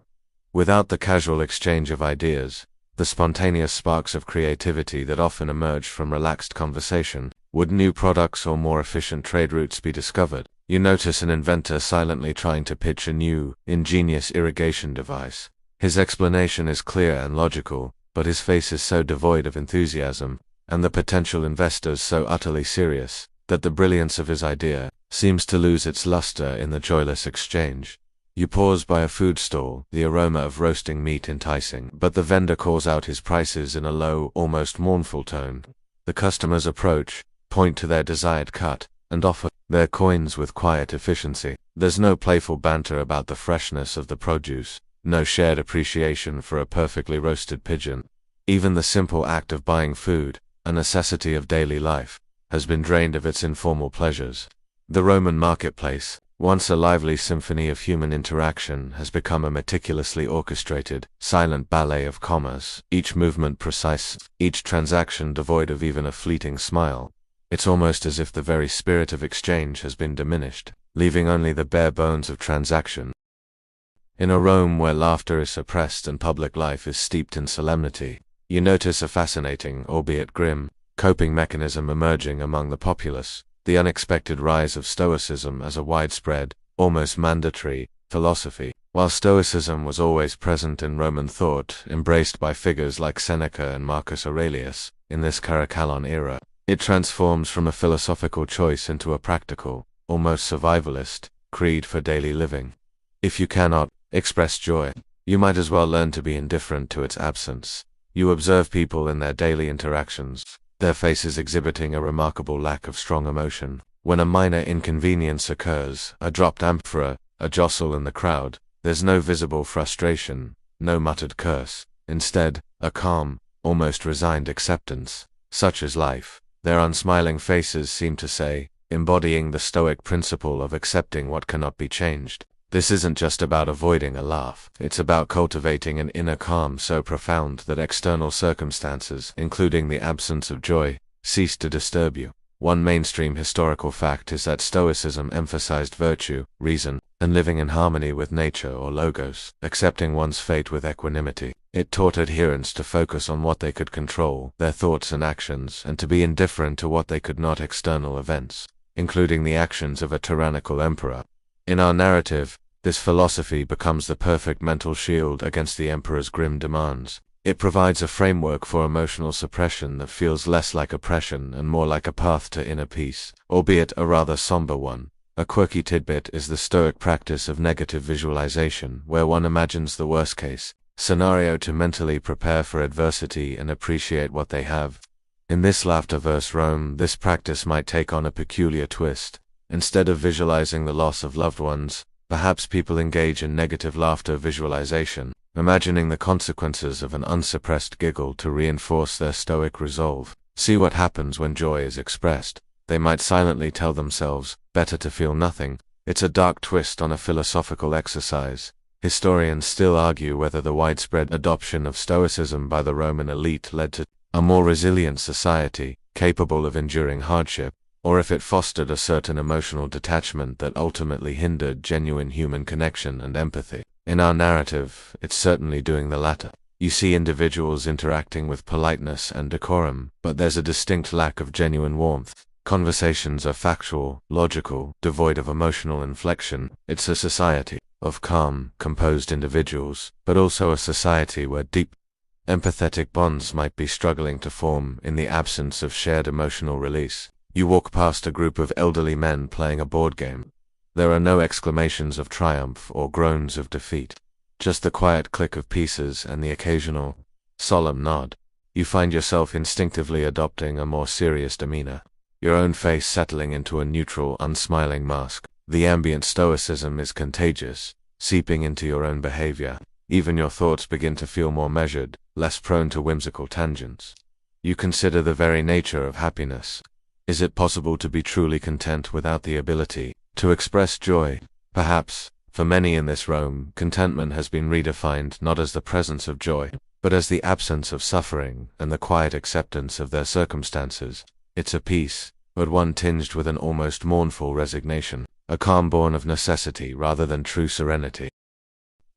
Without the casual exchange of ideas, the spontaneous sparks of creativity that often emerge from relaxed conversation, would new products or more efficient trade routes be discovered? You notice an inventor silently trying to pitch a new, ingenious irrigation device. His explanation is clear and logical, but his face is so devoid of enthusiasm, and the potential investors so utterly serious, that the brilliance of his idea seems to lose its luster in the joyless exchange. You pause by a food stall, the aroma of roasting meat enticing, but the vendor calls out his prices in a low, almost mournful tone. The customers approach, point to their desired cut, and offer their coins with quiet efficiency. There's no playful banter about the freshness of the produce, no shared appreciation for a perfectly roasted pigeon. Even the simple act of buying food, a necessity of daily life, has been drained of its informal pleasures. The Roman marketplace, once a lively symphony of human interaction, has become a meticulously orchestrated, silent ballet of commerce, each movement precise, each transaction devoid of even a fleeting smile. It's almost as if the very spirit of exchange has been diminished, leaving only the bare bones of transaction. In a Rome where laughter is suppressed and public life is steeped in solemnity, you notice a fascinating, albeit grim, coping mechanism emerging among the populace: the unexpected rise of Stoicism as a widespread, almost mandatory, philosophy. While Stoicism was always present in Roman thought, embraced by figures like Seneca and Marcus Aurelius, in this Caracallon era, it transforms from a philosophical choice into a practical, almost survivalist, creed for daily living. If you cannot express joy, you might as well learn to be indifferent to its absence. You observe people in their daily interactions, their faces exhibiting a remarkable lack of strong emotion. When a minor inconvenience occurs, a dropped amphora, a jostle in the crowd, there's no visible frustration, no muttered curse. Instead, a calm, almost resigned acceptance. Such is life. Their unsmiling faces seem to say, embodying the Stoic principle of accepting what cannot be changed: this isn't just about avoiding a laugh, it's about cultivating an inner calm so profound that external circumstances, including the absence of joy, cease to disturb you. One mainstream historical fact is that Stoicism emphasized virtue, reason, and living in harmony with nature or logos, accepting one's fate with equanimity. It taught adherents to focus on what they could control, their thoughts and actions, and to be indifferent to what they could not: external events, including the actions of a tyrannical emperor. In our narrative, this philosophy becomes the perfect mental shield against the emperor's grim demands. It provides a framework for emotional suppression that feels less like oppression and more like a path to inner peace, albeit a rather somber one. A quirky tidbit is the Stoic practice of negative visualization, where one imagines the worst-case scenario to mentally prepare for adversity and appreciate what they have. In this laughterverse Rome, this practice might take on a peculiar twist. Instead of visualizing the loss of loved ones, perhaps people engage in negative laughter visualization, imagining the consequences of an unsuppressed giggle to reinforce their Stoic resolve. See what happens when joy is expressed. They might silently tell themselves, better to feel nothing. It's a dark twist on a philosophical exercise. Historians still argue whether the widespread adoption of Stoicism by the Roman elite led to a more resilient society, capable of enduring hardship, or if it fostered a certain emotional detachment that ultimately hindered genuine human connection and empathy. In our narrative, it's certainly doing the latter. You see individuals interacting with politeness and decorum, but there's a distinct lack of genuine warmth. Conversations are factual, logical, devoid of emotional inflection. It's a society of calm, composed individuals, but also a society where deep, empathetic bonds might be struggling to form in the absence of shared emotional release. You walk past a group of elderly men playing a board game. There are no exclamations of triumph or groans of defeat, just the quiet click of pieces and the occasional solemn nod. You find yourself instinctively adopting a more serious demeanor, your own face settling into a neutral, unsmiling mask. The ambient stoicism is contagious, seeping into your own behavior. Even your thoughts begin to feel more measured, less prone to whimsical tangents. You consider the very nature of happiness. Is it possible to be truly content without the ability to express joy? Perhaps, for many in this realm, contentment has been redefined not as the presence of joy, but as the absence of suffering and the quiet acceptance of their circumstances. It's a peace, but one tinged with an almost mournful resignation, a calm born of necessity rather than true serenity.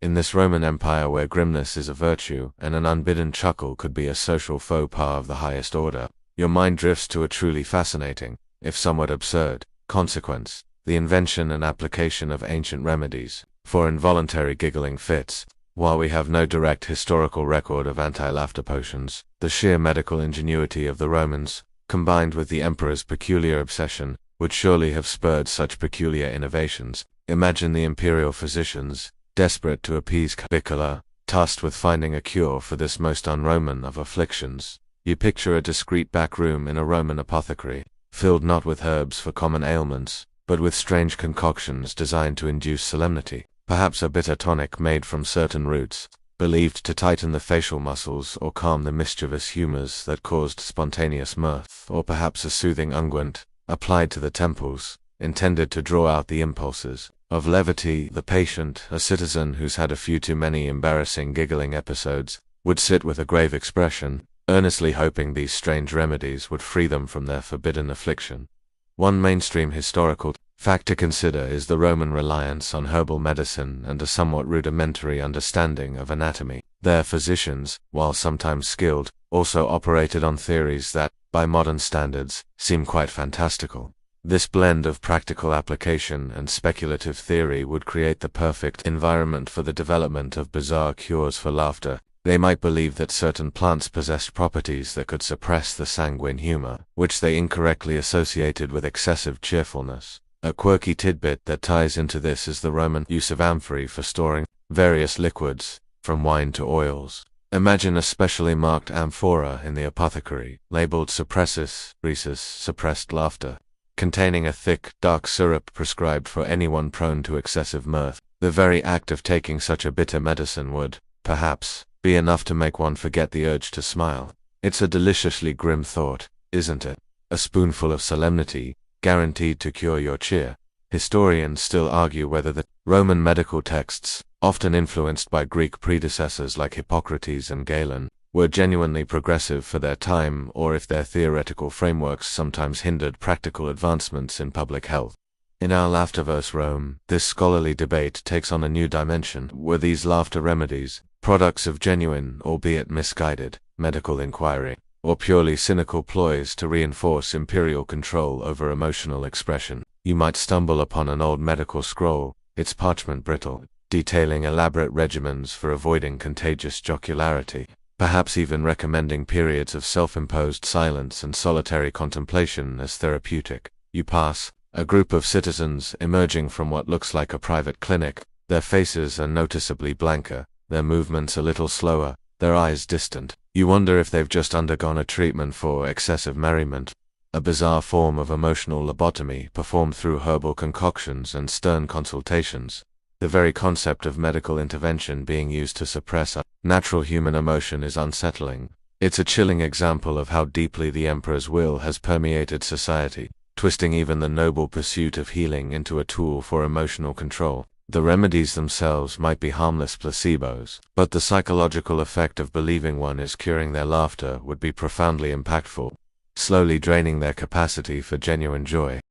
In this Roman Empire where grimness is a virtue and an unbidden chuckle could be a social faux pas of the highest order, your mind drifts to a truly fascinating, if somewhat absurd, consequence: the invention and application of ancient remedies for involuntary giggling fits. While we have no direct historical record of anti-laughter potions, the sheer medical ingenuity of the Romans, combined with the emperor's peculiar obsession, would surely have spurred such peculiar innovations. Imagine the imperial physicians, desperate to appease Caligula, tasked with finding a cure for this most un-Roman of afflictions. You picture a discreet back room in a Roman apothecary, filled not with herbs for common ailments, but with strange concoctions designed to induce solemnity. Perhaps a bitter tonic made from certain roots, believed to tighten the facial muscles or calm the mischievous humors that caused spontaneous mirth, or perhaps a soothing unguent, applied to the temples, intended to draw out the impulses of levity. The patient, a citizen who's had a few too many embarrassing giggling episodes, would sit with a grave expression, earnestly hoping these strange remedies would free them from their forbidden affliction. One mainstream historical fact to consider is the Roman reliance on herbal medicine and a somewhat rudimentary understanding of anatomy. Their physicians, while sometimes skilled, also operated on theories that, by modern standards, seem quite fantastical. This blend of practical application and speculative theory would create the perfect environment for the development of bizarre cures for laughter. They might believe that certain plants possessed properties that could suppress the sanguine humor, which they incorrectly associated with excessive cheerfulness. A quirky tidbit that ties into this is the Roman use of amphorae for storing various liquids, from wine to oils. Imagine a specially marked amphora in the apothecary, labeled suppressus, rhesus, suppressed laughter, containing a thick, dark syrup prescribed for anyone prone to excessive mirth. The very act of taking such a bitter medicine would, perhaps, be enough to make one forget the urge to smile. It's a deliciously grim thought, isn't it? A spoonful of solemnity, guaranteed to cure your cheer. Historians still argue whether the Roman medical texts, often influenced by Greek predecessors like Hippocrates and Galen, were genuinely progressive for their time, or if their theoretical frameworks sometimes hindered practical advancements in public health. In our Laughterverse Rome, this scholarly debate takes on a new dimension. Were these laughter remedies products of genuine, albeit misguided, medical inquiry, or purely cynical ploys to reinforce imperial control over emotional expression? You might stumble upon an old medical scroll, its parchment brittle, detailing elaborate regimens for avoiding contagious jocularity, perhaps even recommending periods of self-imposed silence and solitary contemplation as therapeutic. You pass a group of citizens emerging from what looks like a private clinic. Their faces are noticeably blanker, their movements a little slower, their eyes distant. You wonder if they've just undergone a treatment for excessive merriment, a bizarre form of emotional lobotomy performed through herbal concoctions and stern consultations. The very concept of medical intervention being used to suppress a natural human emotion is unsettling. It's a chilling example of how deeply the emperor's will has permeated society, twisting even the noble pursuit of healing into a tool for emotional control. The remedies themselves might be harmless placebos, but the psychological effect of believing one is curing their laughter would be profoundly impactful, slowly draining their capacity for genuine joy.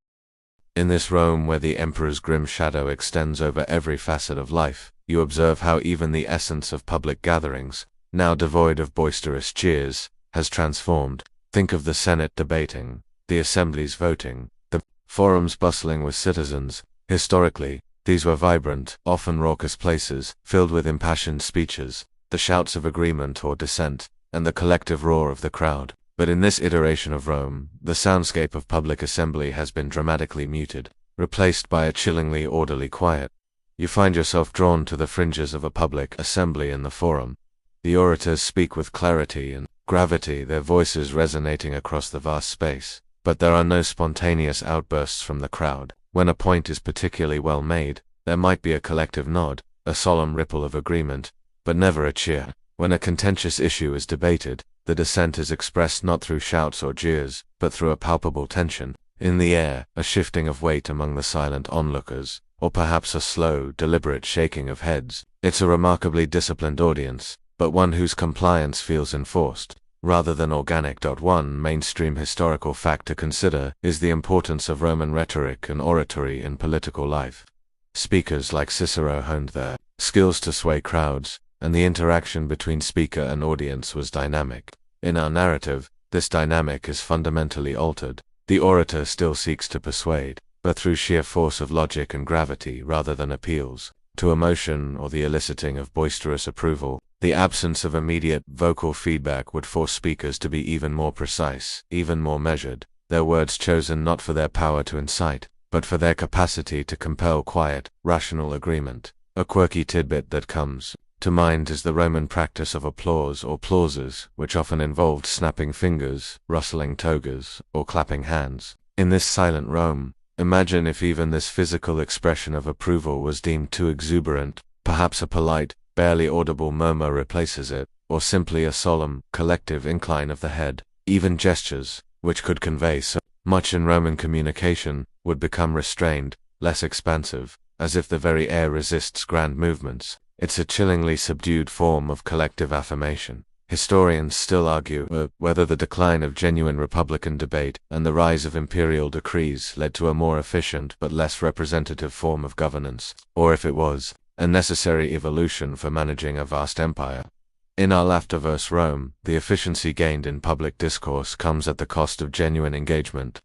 In this Rome where the emperor's grim shadow extends over every facet of life, you observe how even the essence of public gatherings, now devoid of boisterous cheers, has transformed. Think of the Senate debating, the assemblies voting, the forums bustling with citizens. Historically, these were vibrant, often raucous places, filled with impassioned speeches, the shouts of agreement or dissent, and the collective roar of the crowd. But in this iteration of Rome, the soundscape of public assembly has been dramatically muted, replaced by a chillingly orderly quiet. You find yourself drawn to the fringes of a public assembly in the forum. The orators speak with clarity and gravity, their voices resonating across the vast space. But there are no spontaneous outbursts from the crowd. When a point is particularly well made, there might be a collective nod, a solemn ripple of agreement, but never a cheer. When a contentious issue is debated, the dissent is expressed not through shouts or jeers, but through a palpable tension in the air, a shifting of weight among the silent onlookers, or perhaps a slow, deliberate shaking of heads. It's a remarkably disciplined audience, but one whose compliance feels enforced, rather than organic. One mainstream historical fact to consider is the importance of Roman rhetoric and oratory in political life. Speakers like Cicero honed their skills to sway crowds, and the interaction between speaker and audience was dynamic. In our narrative, this dynamic is fundamentally altered. The orator still seeks to persuade, but through sheer force of logic and gravity rather than appeals to emotion or the eliciting of boisterous approval. The absence of immediate vocal feedback would force speakers to be even more precise, even more measured, their words chosen not for their power to incite, but for their capacity to compel quiet, rational agreement. A quirky tidbit that comes to mind is the Roman practice of applause or plauses, which often involved snapping fingers, rustling togas, or clapping hands. In this silent Rome, imagine if even this physical expression of approval was deemed too exuberant. Perhaps a polite, barely audible murmur replaces it, or simply a solemn, collective incline of the head. Even gestures, which could convey so much in Roman communication, would become restrained, less expansive, as if the very air resists grand movements. It's a chillingly subdued form of collective affirmation. Historians still argue whether the decline of genuine republican debate and the rise of imperial decrees led to a more efficient but less representative form of governance, or if it was a necessary evolution for managing a vast empire. In our laughterverse Rome, the efficiency gained in public discourse comes at the cost of genuine engagement.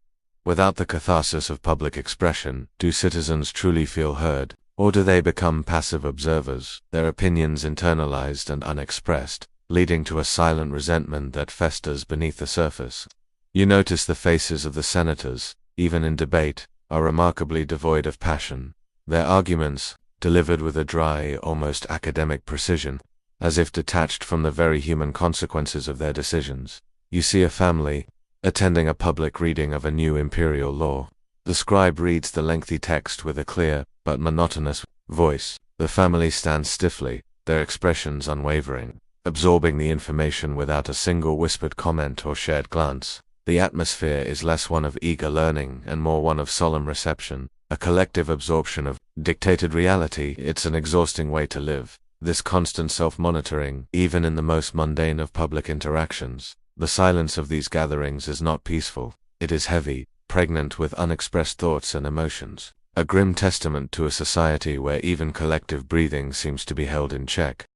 Without the catharsis of public expression, do citizens truly feel heard, or do they become passive observers, their opinions internalized and unexpressed, leading to a silent resentment that festers beneath the surface? You notice the faces of the senators, even in debate, are remarkably devoid of passion. Their arguments, delivered with a dry, almost academic precision, as if detached from the very human consequences of their decisions. You see a family attending a public reading of a new imperial law. The scribe reads the lengthy text with a clear, but monotonous, voice. The family stands stiffly, their expressions unwavering, absorbing the information without a single whispered comment or shared glance. The atmosphere is less one of eager learning and more one of solemn reception, a collective absorption of dictated reality. It's an exhausting way to live, this constant self-monitoring, even in the most mundane of public interactions. The silence of these gatherings is not peaceful, it is heavy, pregnant with unexpressed thoughts and emotions, a grim testament to a society where even collective breathing seems to be held in check.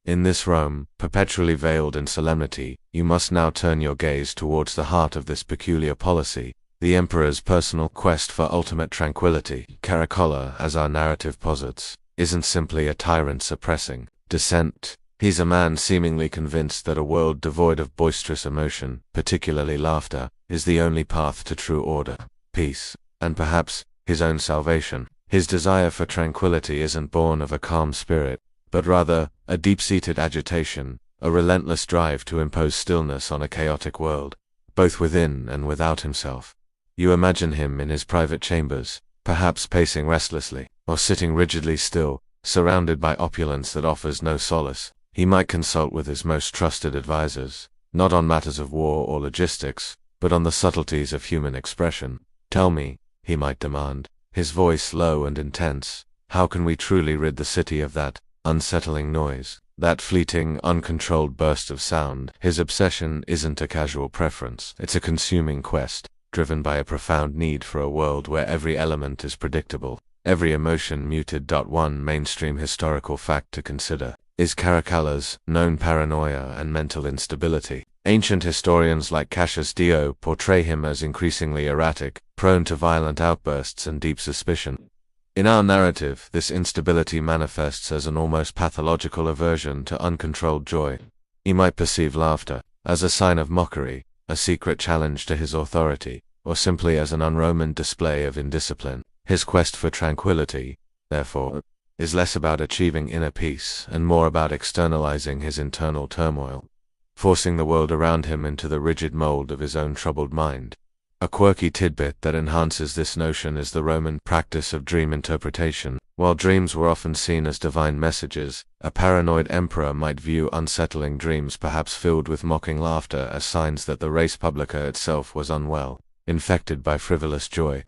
In this Rome, perpetually veiled in solemnity, you must now turn your gaze towards the heart of this peculiar policy, the emperor's personal quest for ultimate tranquility. Caracalla, as our narrative posits, isn't simply a tyrant suppressing dissent. He's a man seemingly convinced that a world devoid of boisterous emotion, particularly laughter, is the only path to true order, peace, and perhaps his own salvation. His desire for tranquility isn't born of a calm spirit, but rather a deep-seated agitation, a relentless drive to impose stillness on a chaotic world, both within and without himself. You imagine him in his private chambers, perhaps pacing restlessly, or sitting rigidly still, surrounded by opulence that offers no solace. He might consult with his most trusted advisors, not on matters of war or logistics, but on the subtleties of human expression. Tell me, he might demand, his voice low and intense, how can we truly rid the city of that unsettling noise, that fleeting, uncontrolled burst of sound? His obsession isn't a casual preference, it's a consuming quest, driven by a profound need for a world where every element is predictable, every emotion muted. One mainstream historical fact to consider is Caracalla's known paranoia and mental instability. Ancient historians like Cassius Dio portray him as increasingly erratic, prone to violent outbursts and deep suspicion. In our narrative, this instability manifests as an almost pathological aversion to uncontrolled joy. He might perceive laughter as a sign of mockery, a secret challenge to his authority, or simply as an un-Roman display of indiscipline. His quest for tranquility, therefore, is less about achieving inner peace and more about externalizing his internal turmoil, forcing the world around him into the rigid mold of his own troubled mind. A quirky tidbit that enhances this notion is the Roman practice of dream interpretation. While dreams were often seen as divine messages, a paranoid emperor might view unsettling dreams, perhaps filled with mocking laughter, as signs that the res publica itself was unwell, infected by frivolous joy.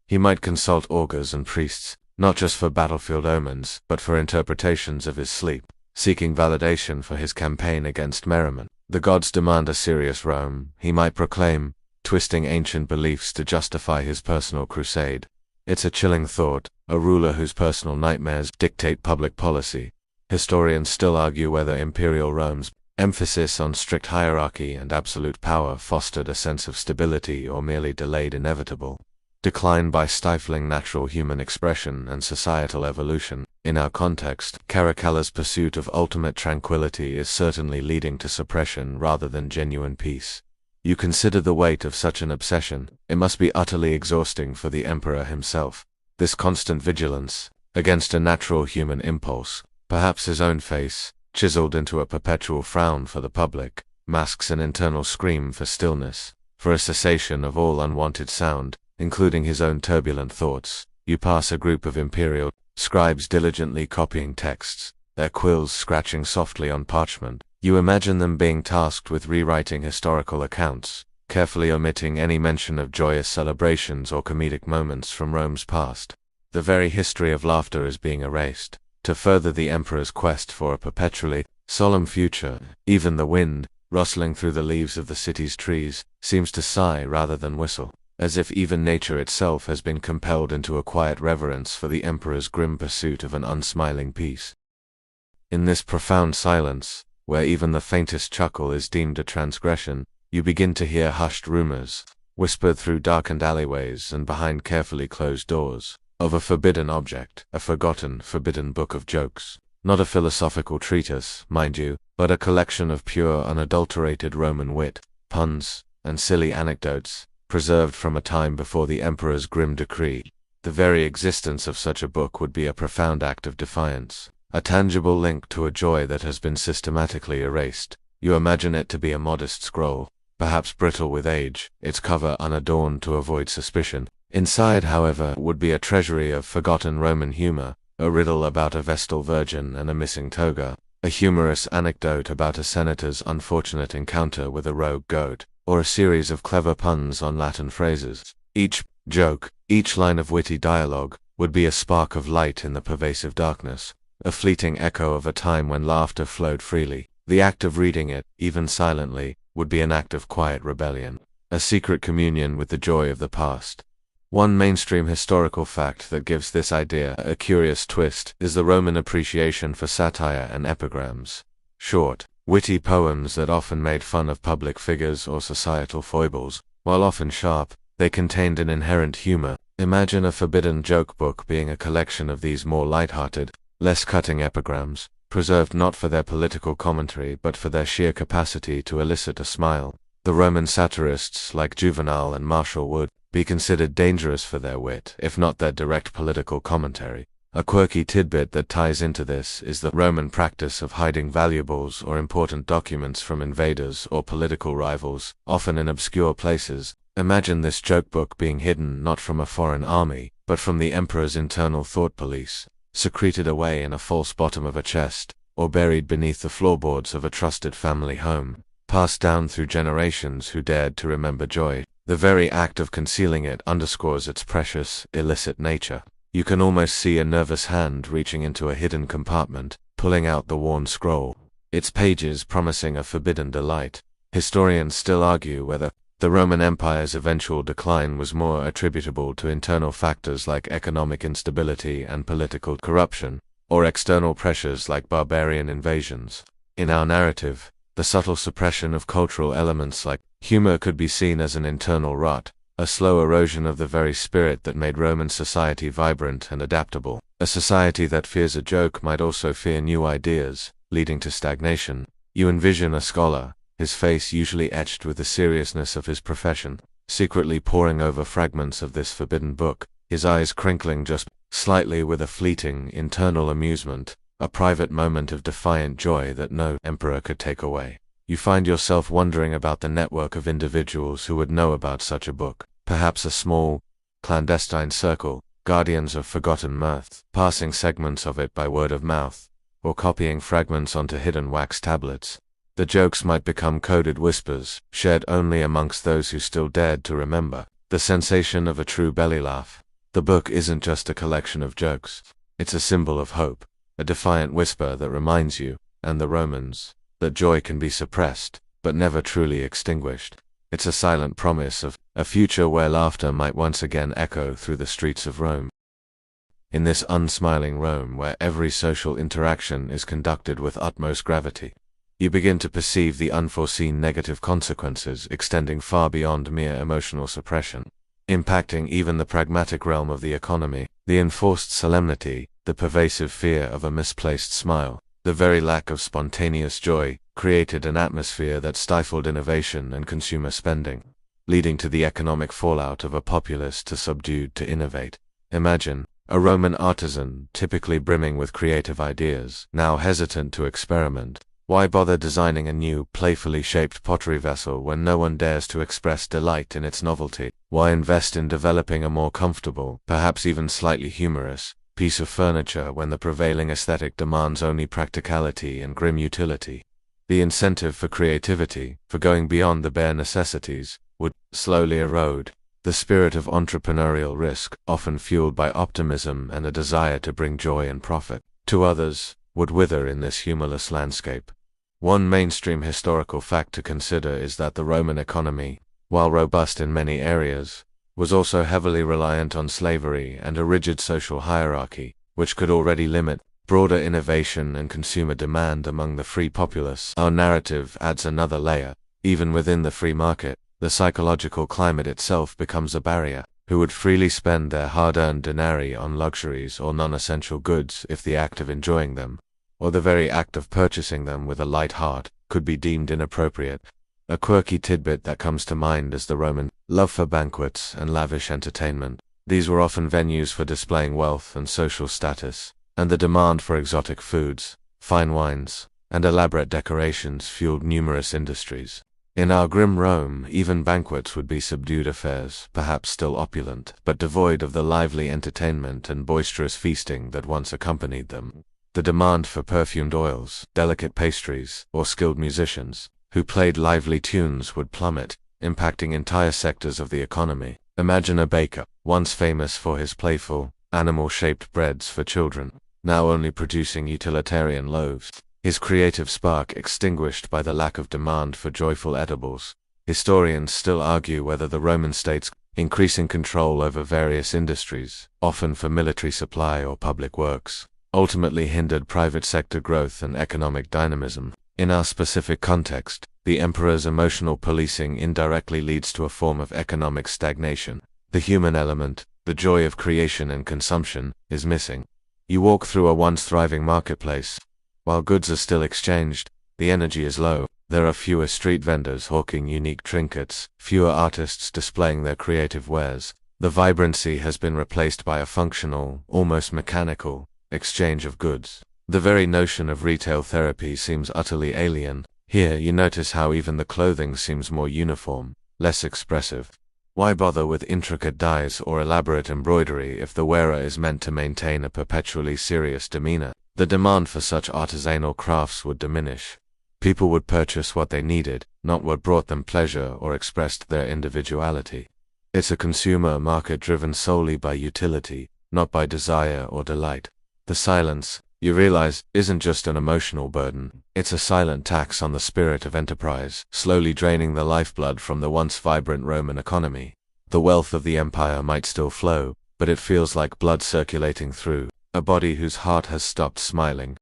He might consult augurs and priests, not just for battlefield omens, but for interpretations of his sleep, seeking validation for his campaign against merriment. The gods demand a serious Rome, he might proclaim, twisting ancient beliefs to justify his personal crusade. It's a chilling thought, a ruler whose personal nightmares dictate public policy. Historians still argue whether imperial Rome's emphasis on strict hierarchy and absolute power fostered a sense of stability or merely delayed inevitable decline by stifling natural human expression and societal evolution. In our context, Caracalla's pursuit of ultimate tranquility is certainly leading to suppression rather than genuine peace. You consider the weight of such an obsession, it must be utterly exhausting for the emperor himself. This constant vigilance against a natural human impulse, perhaps his own face, chiseled into a perpetual frown for the public, masks an internal scream for stillness, for a cessation of all unwanted sound, including his own turbulent thoughts. You pass a group of imperial scribes diligently copying texts, their quills scratching softly on parchment. You imagine them being tasked with rewriting historical accounts, carefully omitting any mention of joyous celebrations or comedic moments from Rome's past. The very history of laughter is being erased, to further the emperor's quest for a perpetually solemn future. Even the wind, rustling through the leaves of the city's trees, seems to sigh rather than whistle, as if even nature itself has been compelled into a quiet reverence for the emperor's grim pursuit of an unsmiling peace. In this profound silence, where even the faintest chuckle is deemed a transgression, you begin to hear hushed rumors, whispered through darkened alleyways and behind carefully closed doors, of a forbidden object, a forgotten, forbidden book of jokes. Not a philosophical treatise, mind you, but a collection of pure, unadulterated Roman wit, puns, and silly anecdotes, preserved from a time before the emperor's grim decree. The very existence of such a book would be a profound act of defiance, a tangible link to a joy that has been systematically erased. You imagine it to be a modest scroll, perhaps brittle with age, its cover unadorned to avoid suspicion. Inside, however, would be a treasury of forgotten Roman humor, a riddle about a Vestal virgin and a missing toga, a humorous anecdote about a senator's unfortunate encounter with a rogue goat, or a series of clever puns on Latin phrases. Each joke, each line of witty dialogue, would be a spark of light in the pervasive darkness, a fleeting echo of a time when laughter flowed freely. The act of reading it, even silently, would be an act of quiet rebellion, a secret communion with the joy of the past. One mainstream historical fact that gives this idea a curious twist is the Roman appreciation for satire and epigrams. Short, witty poems that often made fun of public figures or societal foibles. While often sharp, they contained an inherent humor. Imagine a forbidden joke book being a collection of these more light-hearted, less cutting epigrams, preserved not for their political commentary but for their sheer capacity to elicit a smile. The Roman satirists like Juvenal and Martial would be considered dangerous for their wit, if not their direct political commentary. A quirky tidbit that ties into this is the Roman practice of hiding valuables or important documents from invaders or political rivals, often in obscure places. Imagine this joke book being hidden not from a foreign army, but from the emperor's internal thought police, secreted away in a false bottom of a chest, or buried beneath the floorboards of a trusted family home, passed down through generations who dared to remember joy. The very act of concealing it underscores its precious, illicit nature. You can almost see a nervous hand reaching into a hidden compartment, pulling out the worn scroll, its pages promising a forbidden delight. Historians still argue whether the Roman Empire's eventual decline was more attributable to internal factors like economic instability and political corruption, or external pressures like barbarian invasions. In our narrative, the subtle suppression of cultural elements like humor could be seen as an internal rot, a slow erosion of the very spirit that made Roman society vibrant and adaptable. A society that fears a joke might also fear new ideas, leading to stagnation. You envision a scholar, his face usually etched with the seriousness of his profession, secretly poring over fragments of this forbidden book, his eyes crinkling just slightly with a fleeting, internal amusement, a private moment of defiant joy that no emperor could take away. You find yourself wondering about the network of individuals who would know about such a book, perhaps a small, clandestine circle, guardians of forgotten mirth, passing segments of it by word of mouth, or copying fragments onto hidden wax tablets. The jokes might become coded whispers, shared only amongst those who still dared to remember. The sensation of a true belly laugh. The book isn't just a collection of jokes. It's a symbol of hope, a defiant whisper that reminds you, and the Romans, that joy can be suppressed, but never truly extinguished. It's a silent promise of a future where laughter might once again echo through the streets of Rome. In this unsmiling Rome where every social interaction is conducted with utmost gravity, you begin to perceive the unforeseen negative consequences extending far beyond mere emotional suppression, impacting even the pragmatic realm of the economy. The enforced solemnity, the pervasive fear of a misplaced smile, the very lack of spontaneous joy, created an atmosphere that stifled innovation and consumer spending, leading to the economic fallout of a populace too subdued to innovate. Imagine a Roman artisan, typically brimming with creative ideas, now hesitant to experiment. Why bother designing a new, playfully shaped pottery vessel when no one dares to express delight in its novelty? Why invest in developing a more comfortable, perhaps even slightly humorous, piece of furniture when the prevailing aesthetic demands only practicality and grim utility? The incentive for creativity, for going beyond the bare necessities, would slowly erode. The spirit of entrepreneurial risk, often fueled by optimism and a desire to bring joy and profit to others, would wither in this humorless landscape. One mainstream historical fact to consider is that the Roman economy, while robust in many areas, was also heavily reliant on slavery and a rigid social hierarchy, which could already limit broader innovation and consumer demand among the free populace. Our narrative adds another layer. Even within the free market, the psychological climate itself becomes a barrier. Who would freely spend their hard-earned denarii on luxuries or non-essential goods if the act of enjoying them, or the very act of purchasing them with a light heart, could be deemed inappropriate? A quirky tidbit that comes to mind is the Roman love for banquets and lavish entertainment. These were often venues for displaying wealth and social status, and the demand for exotic foods, fine wines, and elaborate decorations fueled numerous industries. In our grim Rome, even banquets would be subdued affairs, perhaps still opulent, but devoid of the lively entertainment and boisterous feasting that once accompanied them. The demand for perfumed oils, delicate pastries, or skilled musicians, who played lively tunes, would plummet, impacting entire sectors of the economy. Imagine a baker, once famous for his playful, animal-shaped breads for children, now only producing utilitarian loaves. His creative spark extinguished by the lack of demand for joyful edibles. Historians still argue whether the Roman state's increasing control over various industries, often for military supply or public works, ultimately hindered private sector growth and economic dynamism. In our specific context, the emperor's emotional policing indirectly leads to a form of economic stagnation. The human element, the joy of creation and consumption, is missing. You walk through a once thriving marketplace. While goods are still exchanged, the energy is low. There are fewer street vendors hawking unique trinkets, fewer artists displaying their creative wares. The vibrancy has been replaced by a functional, almost mechanical, exchange of goods. The very notion of retail therapy seems utterly alien. Here you notice how even the clothing seems more uniform, less expressive. Why bother with intricate dyes or elaborate embroidery if the wearer is meant to maintain a perpetually serious demeanor? The demand for such artisanal crafts would diminish. People would purchase what they needed, not what brought them pleasure or expressed their individuality. It's a consumer market driven solely by utility, not by desire or delight. The silence, you realize, isn't just an emotional burden. It's a silent tax on the spirit of enterprise, slowly draining the lifeblood from the once vibrant Roman economy. The wealth of the empire might still flow, but it feels like blood circulating through a body whose heart has stopped smiling.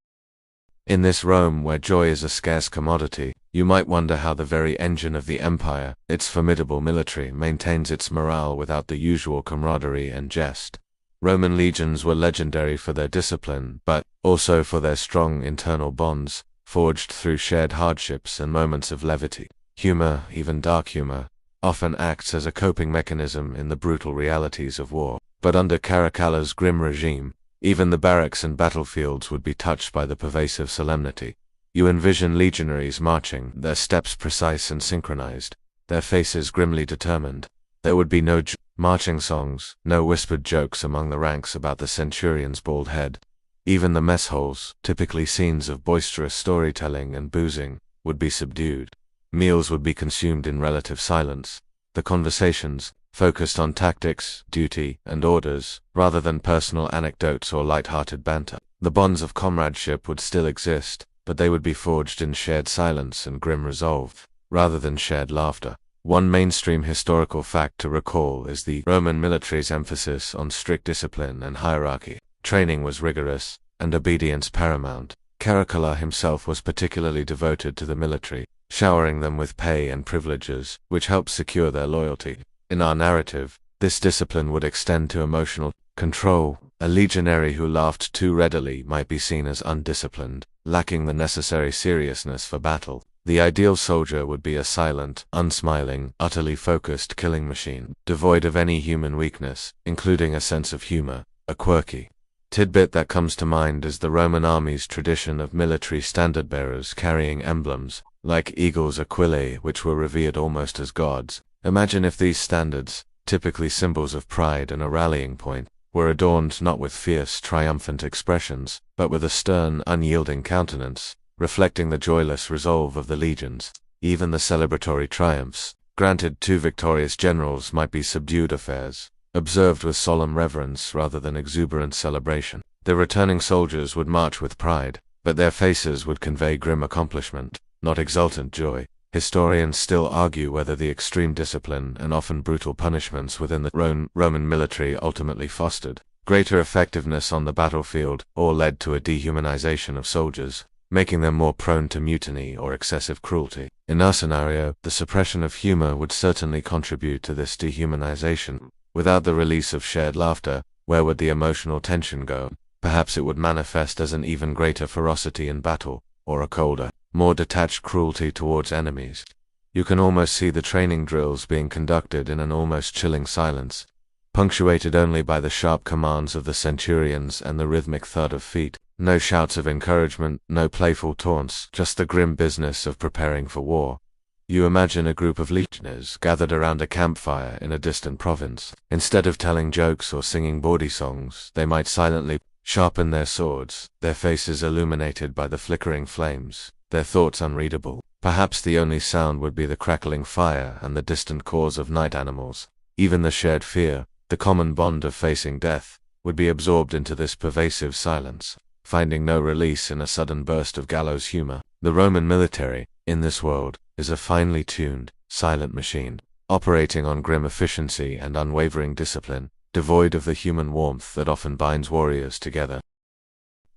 In this Rome where joy is a scarce commodity, you might wonder how the very engine of the empire, its formidable military, maintains its morale without the usual camaraderie and jest. Roman legions were legendary for their discipline, but also for their strong internal bonds, forged through shared hardships and moments of levity. Humor, even dark humor, often acts as a coping mechanism in the brutal realities of war. But under Caracalla's grim regime, even the barracks and battlefields would be touched by the pervasive solemnity. You envision legionaries marching, their steps precise and synchronized, their faces grimly determined. There would be no marching songs, no whispered jokes among the ranks about the centurion's bald head. Even the mess holes, typically scenes of boisterous storytelling and boozing, would be subdued. Meals would be consumed in relative silence. The conversations, focused on tactics, duty, and orders, rather than personal anecdotes or light-hearted banter. The bonds of comradeship would still exist, but they would be forged in shared silence and grim resolve, rather than shared laughter. One mainstream historical fact to recall is the Roman military's emphasis on strict discipline and hierarchy. Training was rigorous, and obedience paramount. Caracalla himself was particularly devoted to the military, showering them with pay and privileges, which helped secure their loyalty. In our narrative, this discipline would extend to emotional control. A legionary who laughed too readily might be seen as undisciplined, lacking the necessary seriousness for battle. The ideal soldier would be a silent, unsmiling, utterly focused killing machine, devoid of any human weakness, including a sense of humor. A quirky tidbit that comes to mind is the Roman army's tradition of military standard-bearers carrying emblems, like eagles aquilae, which were revered almost as gods. Imagine if these standards, typically symbols of pride and a rallying point, were adorned not with fierce, triumphant expressions, but with a stern, unyielding countenance, reflecting the joyless resolve of the legions. Even the celebratory triumphs, granted to victorious generals, might be subdued affairs, observed with solemn reverence rather than exuberant celebration. The returning soldiers would march with pride, but their faces would convey grim accomplishment, not exultant joy. Historians still argue whether the extreme discipline and often brutal punishments within the Roman military ultimately fostered greater effectiveness on the battlefield or led to a dehumanization of soldiers, making them more prone to mutiny or excessive cruelty. In our scenario, the suppression of humor would certainly contribute to this dehumanization. Without the release of shared laughter, where would the emotional tension go? Perhaps it would manifest as an even greater ferocity in battle, or a colder, more detached cruelty towards enemies. You can almost see the training drills being conducted in an almost chilling silence, punctuated only by the sharp commands of the centurions and the rhythmic thud of feet. No shouts of encouragement, no playful taunts, just the grim business of preparing for war. You imagine a group of legionnaires gathered around a campfire in a distant province. Instead of telling jokes or singing bawdy songs, they might silently sharpen their swords, their faces illuminated by the flickering flames, their thoughts unreadable. Perhaps the only sound would be the crackling fire and the distant calls of night animals. Even the shared fear, the common bond of facing death, would be absorbed into this pervasive silence, finding no release in a sudden burst of gallows humor. The Roman military, in this world, is a finely tuned, silent machine, operating on grim efficiency and unwavering discipline, devoid of the human warmth that often binds warriors together.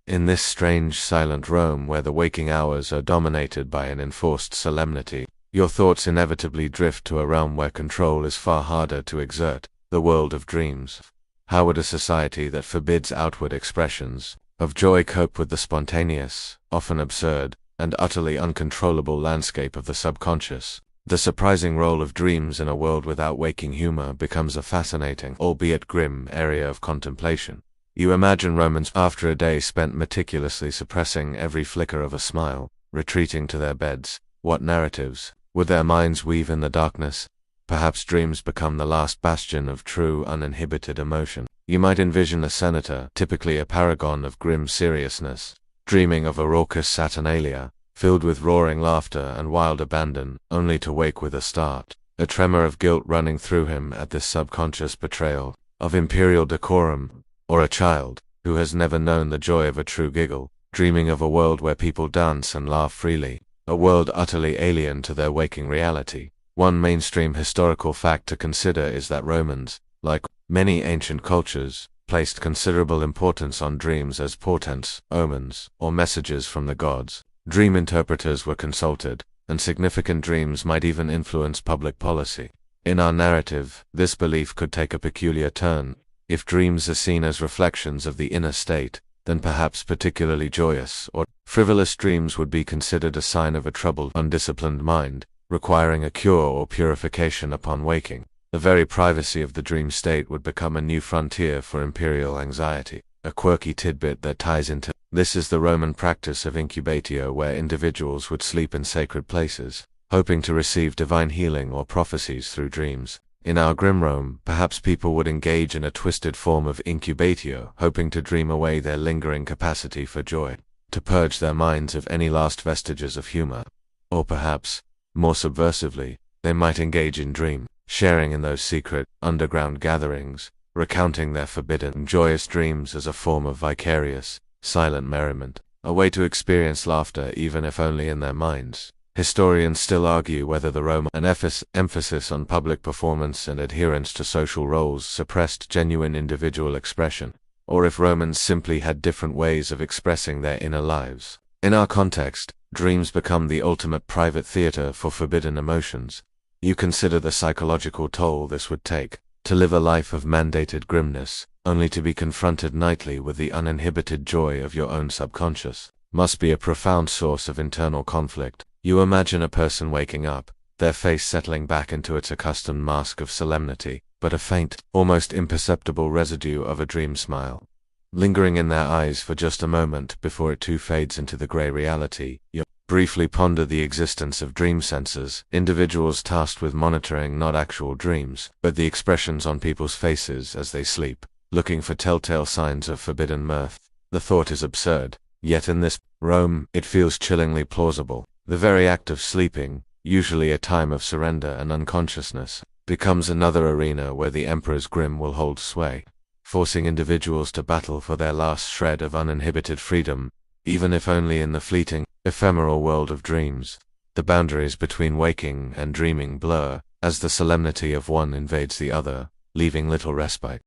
In this strange, silent Rome where the waking hours are dominated by an enforced solemnity, your thoughts inevitably drift to a realm where control is far harder to exert, the world of dreams. How would a society that forbids outward expressions of joy cope with the spontaneous, often absurd, and utterly uncontrollable landscape of the subconscious? The surprising role of dreams in a world without waking humor becomes a fascinating, albeit grim, area of contemplation. You imagine Romans after a day spent meticulously suppressing every flicker of a smile, retreating to their beds. What narratives would their minds weave in the darkness? Perhaps dreams become the last bastion of true, uninhibited emotion. You might envision a senator, typically a paragon of grim seriousness, dreaming of a raucous Saturnalia, filled with roaring laughter and wild abandon, only to wake with a start, a tremor of guilt running through him at this subconscious betrayal of imperial decorum. Or a child, who has never known the joy of a true giggle, dreaming of a world where people dance and laugh freely, a world utterly alien to their waking reality. One mainstream historical fact to consider is that Romans, like many ancient cultures, placed considerable importance on dreams as portents, omens, or messages from the gods. Dream interpreters were consulted, and significant dreams might even influence public policy. In our narrative, this belief could take a peculiar turn. If dreams are seen as reflections of the inner state, then perhaps particularly joyous or frivolous dreams would be considered a sign of a troubled, undisciplined mind, requiring a cure or purification upon waking. The very privacy of the dream state would become a new frontier for imperial anxiety. A quirky tidbit that ties into this is the Roman practice of incubatio, where individuals would sleep in sacred places, hoping to receive divine healing or prophecies through dreams. In our grim Rome, perhaps people would engage in a twisted form of incubatio, hoping to dream away their lingering capacity for joy, to purge their minds of any last vestiges of humor. Or perhaps, more subversively, they might engage in dream sharing in those secret, underground gatherings, recounting their forbidden, joyous dreams as a form of vicarious, silent merriment, a way to experience laughter even if only in their minds. Historians still argue whether the Roman emphasis on public performance and adherence to social roles suppressed genuine individual expression, or if Romans simply had different ways of expressing their inner lives. In our context, dreams become the ultimate private theater for forbidden emotions. You consider the psychological toll this would take, to live a life of mandated grimness, only to be confronted nightly with the uninhibited joy of your own subconscious. Must be a profound source of internal conflict. You imagine a person waking up, their face settling back into its accustomed mask of solemnity, but a faint, almost imperceptible residue of a dream smile lingering in their eyes for just a moment before it too fades into the grey reality. You briefly ponder the existence of dream censors, individuals tasked with monitoring not actual dreams, but the expressions on people's faces as they sleep, looking for telltale signs of forbidden mirth. The thought is absurd, yet in this Rome, it feels chillingly plausible. The very act of sleeping, usually a time of surrender and unconsciousness, becomes another arena where the emperor's grim will hold sway, forcing individuals to battle for their last shred of uninhibited freedom, even if only in the fleeting, ephemeral world of dreams. The boundaries between waking and dreaming blur, as the solemnity of one invades the other, leaving little respite.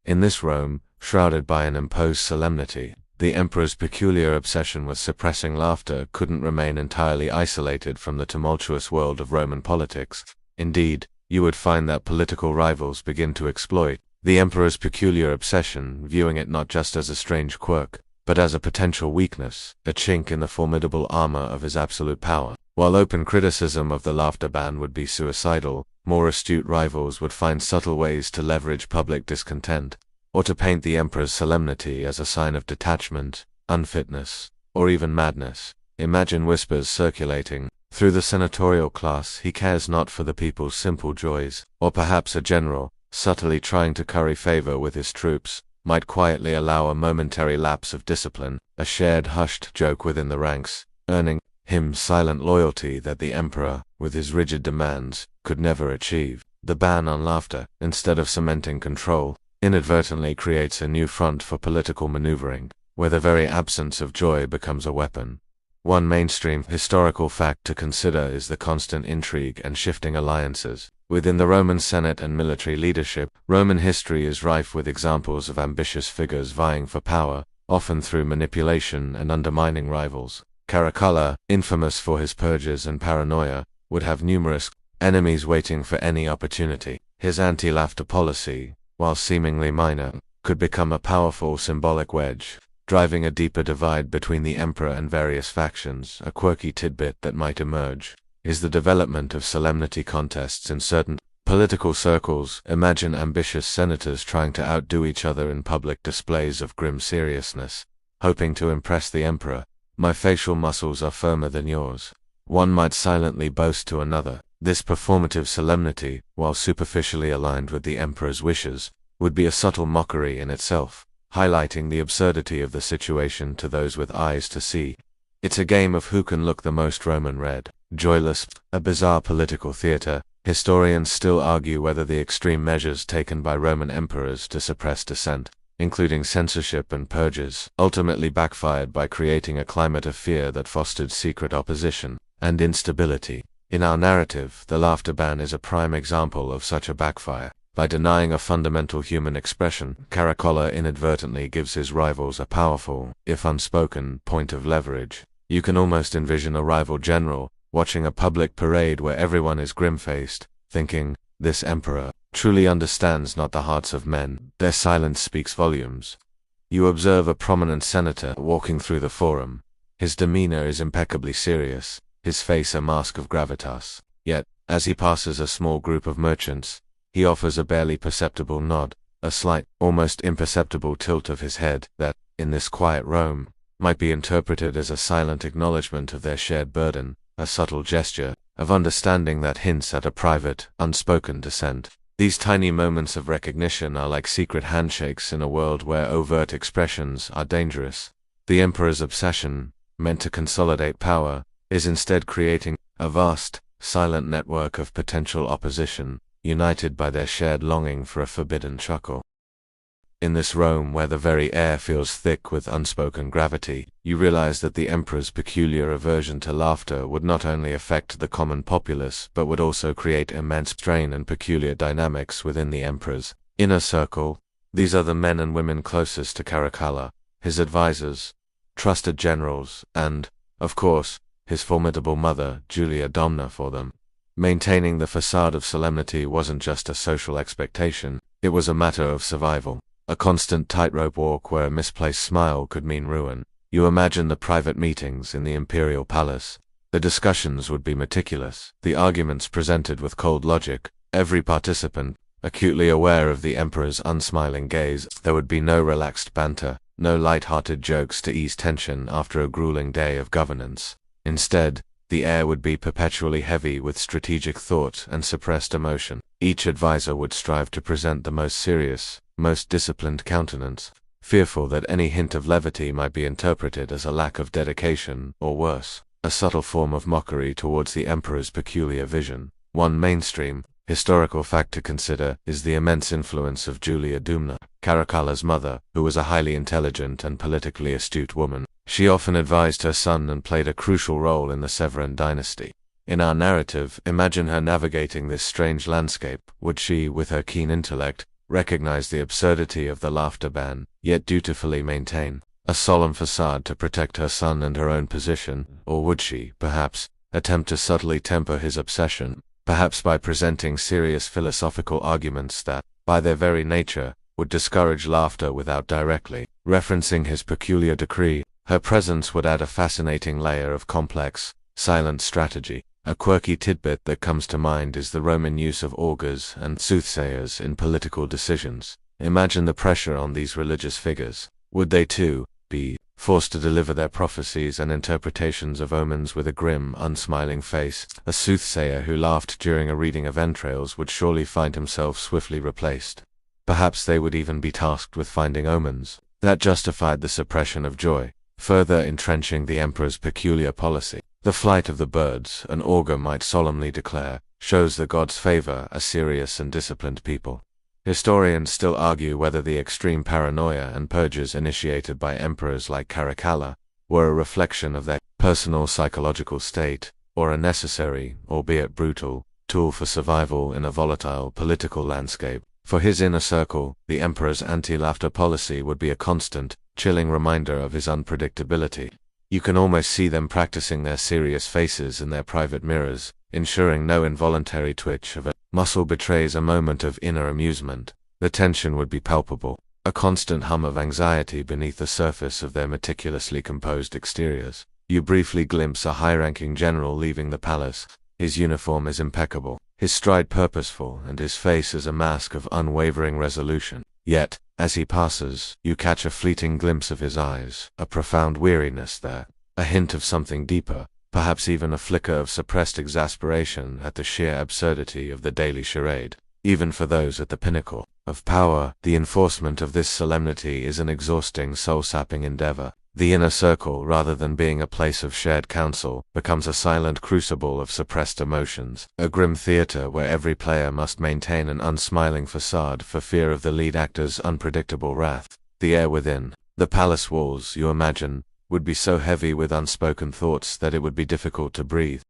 In this Rome, shrouded by an imposed solemnity, the emperor's peculiar obsession with suppressing laughter couldn't remain entirely isolated from the tumultuous world of Roman politics. Indeed, you would find that political rivals begin to exploit the emperor's peculiar obsession, viewing it not just as a strange quirk, but as a potential weakness, a chink in the formidable armor of his absolute power. While open criticism of the laughter ban would be suicidal, more astute rivals would find subtle ways to leverage public discontent, or to paint the emperor's solemnity as a sign of detachment, unfitness, or even madness. Imagine whispers circulating through the senatorial class: he cares not for the people's simple joys. Or perhaps a general, subtly trying to curry favor with his troops, might quietly allow a momentary lapse of discipline, a shared hushed joke within the ranks, earning him silent loyalty that the emperor, with his rigid demands, could never achieve. The ban on laughter, instead of cementing control, inadvertently creates a new front for political maneuvering, where the very absence of joy becomes a weapon. One mainstream historical fact to consider is the constant intrigue and shifting alliances within the Roman Senate and military leadership. Roman history is rife with examples of ambitious figures vying for power, often through manipulation and undermining rivals. Caracalla, infamous for his purges and paranoia, would have numerous enemies waiting for any opportunity. His anti-laughter policy, while seemingly minor, could become a powerful symbolic wedge, driving a deeper divide between the emperor and various factions. A quirky tidbit that might emerge is the development of solemnity contests in certain political circles. Imagine ambitious senators trying to outdo each other in public displays of grim seriousness, hoping to impress the emperor. "My facial muscles are firmer than yours," one might silently boast to another. This performative solemnity, while superficially aligned with the emperor's wishes, would be a subtle mockery in itself, highlighting the absurdity of the situation to those with eyes to see. It's a game of who can look the most Roman red. Joyless, a bizarre political theater. Historians still argue whether the extreme measures taken by Roman emperors to suppress dissent, including censorship and purges, ultimately backfired by creating a climate of fear that fostered secret opposition and instability. In our narrative, the laughter ban is a prime example of such a backfire. By denying a fundamental human expression, Caracalla inadvertently gives his rivals a powerful, if unspoken, point of leverage. You can almost envision a rival general watching a public parade where everyone is grim-faced, thinking, "This emperor truly understands not the hearts of men." Their silence speaks volumes. You observe a prominent senator walking through the forum. His demeanor is impeccably serious, his face a mask of gravitas. Yet, as he passes a small group of merchants, he offers a barely perceptible nod, a slight, almost imperceptible tilt of his head that, in this quiet Rome, might be interpreted as a silent acknowledgement of their shared burden, a subtle gesture of understanding that hints at a private, unspoken dissent. These tiny moments of recognition are like secret handshakes in a world where overt expressions are dangerous. The emperor's obsession, meant to consolidate power, is instead creating a vast, silent network of potential opposition, united by their shared longing for a forbidden chuckle. In this Rome where the very air feels thick with unspoken gravity, you realize that the emperor's peculiar aversion to laughter would not only affect the common populace but would also create immense strain and peculiar dynamics within the emperor's inner circle. These are the men and women closest to Caracalla, his advisors, trusted generals, and, of course, his formidable mother, Julia Domna, for them. Maintaining the facade of solemnity wasn't just a social expectation, it was a matter of survival. A constant tightrope walk where a misplaced smile could mean ruin. You imagine the private meetings in the imperial palace. The discussions would be meticulous, the arguments presented with cold logic, every participant acutely aware of the emperor's unsmiling gaze. There would be no relaxed banter, no light-hearted jokes to ease tension after a grueling day of governance. Instead, the air would be perpetually heavy with strategic thought and suppressed emotion. Each advisor would strive to present the most serious, most disciplined countenance, fearful that any hint of levity might be interpreted as a lack of dedication, or worse, a subtle form of mockery towards the emperor's peculiar vision. One mainstream, historical fact to consider is the immense influence of Julia Dumna, Caracalla's mother, who was a highly intelligent and politically astute woman. She often advised her son and played a crucial role in the Severan dynasty. In our narrative, imagine her navigating this strange landscape. Would she, with her keen intellect, recognize the absurdity of the laughter ban, yet dutifully maintain a solemn facade to protect her son and her own position? Or would she, perhaps, attempt to subtly temper his obsession, perhaps by presenting serious philosophical arguments that, by their very nature, would discourage laughter without directly referencing his peculiar decree? Her presence would add a fascinating layer of complex, silent strategy. A quirky tidbit that comes to mind is the Roman use of augurs and soothsayers in political decisions. Imagine the pressure on these religious figures. Would they, too, be forced to deliver their prophecies and interpretations of omens with a grim, unsmiling face? A soothsayer who laughed during a reading of entrails would surely find himself swiftly replaced. Perhaps they would even be tasked with finding omens that justified the suppression of joy, further entrenching the emperor's peculiar policy. The flight of the birds, an augur might solemnly declare, shows the gods favor a serious and disciplined people. Historians still argue whether the extreme paranoia and purges initiated by emperors like Caracalla were a reflection of their personal psychological state, or a necessary, albeit brutal, tool for survival in a volatile political landscape. For his inner circle, the emperor's anti-laughter policy would be a constant, chilling reminder of his unpredictability. You can almost see them practicing their serious faces in their private mirrors, ensuring no involuntary twitch of a muscle betrays a moment of inner amusement. The tension would be palpable, a constant hum of anxiety beneath the surface of their meticulously composed exteriors. You briefly glimpse a high-ranking general leaving the palace. His uniform is impeccable, his stride purposeful, and his face is a mask of unwavering resolution. Yet, as he passes, you catch a fleeting glimpse of his eyes, a profound weariness there, a hint of something deeper, perhaps even a flicker of suppressed exasperation at the sheer absurdity of the daily charade. Even for those at the pinnacle of power, the enforcement of this solemnity is an exhausting, soul-sapping endeavor. The inner circle, rather than being a place of shared counsel, becomes a silent crucible of suppressed emotions, a grim theater where every player must maintain an unsmiling facade for fear of the lead actor's unpredictable wrath. The air within the palace walls, you imagine, would be so heavy with unspoken thoughts that it would be difficult to breathe.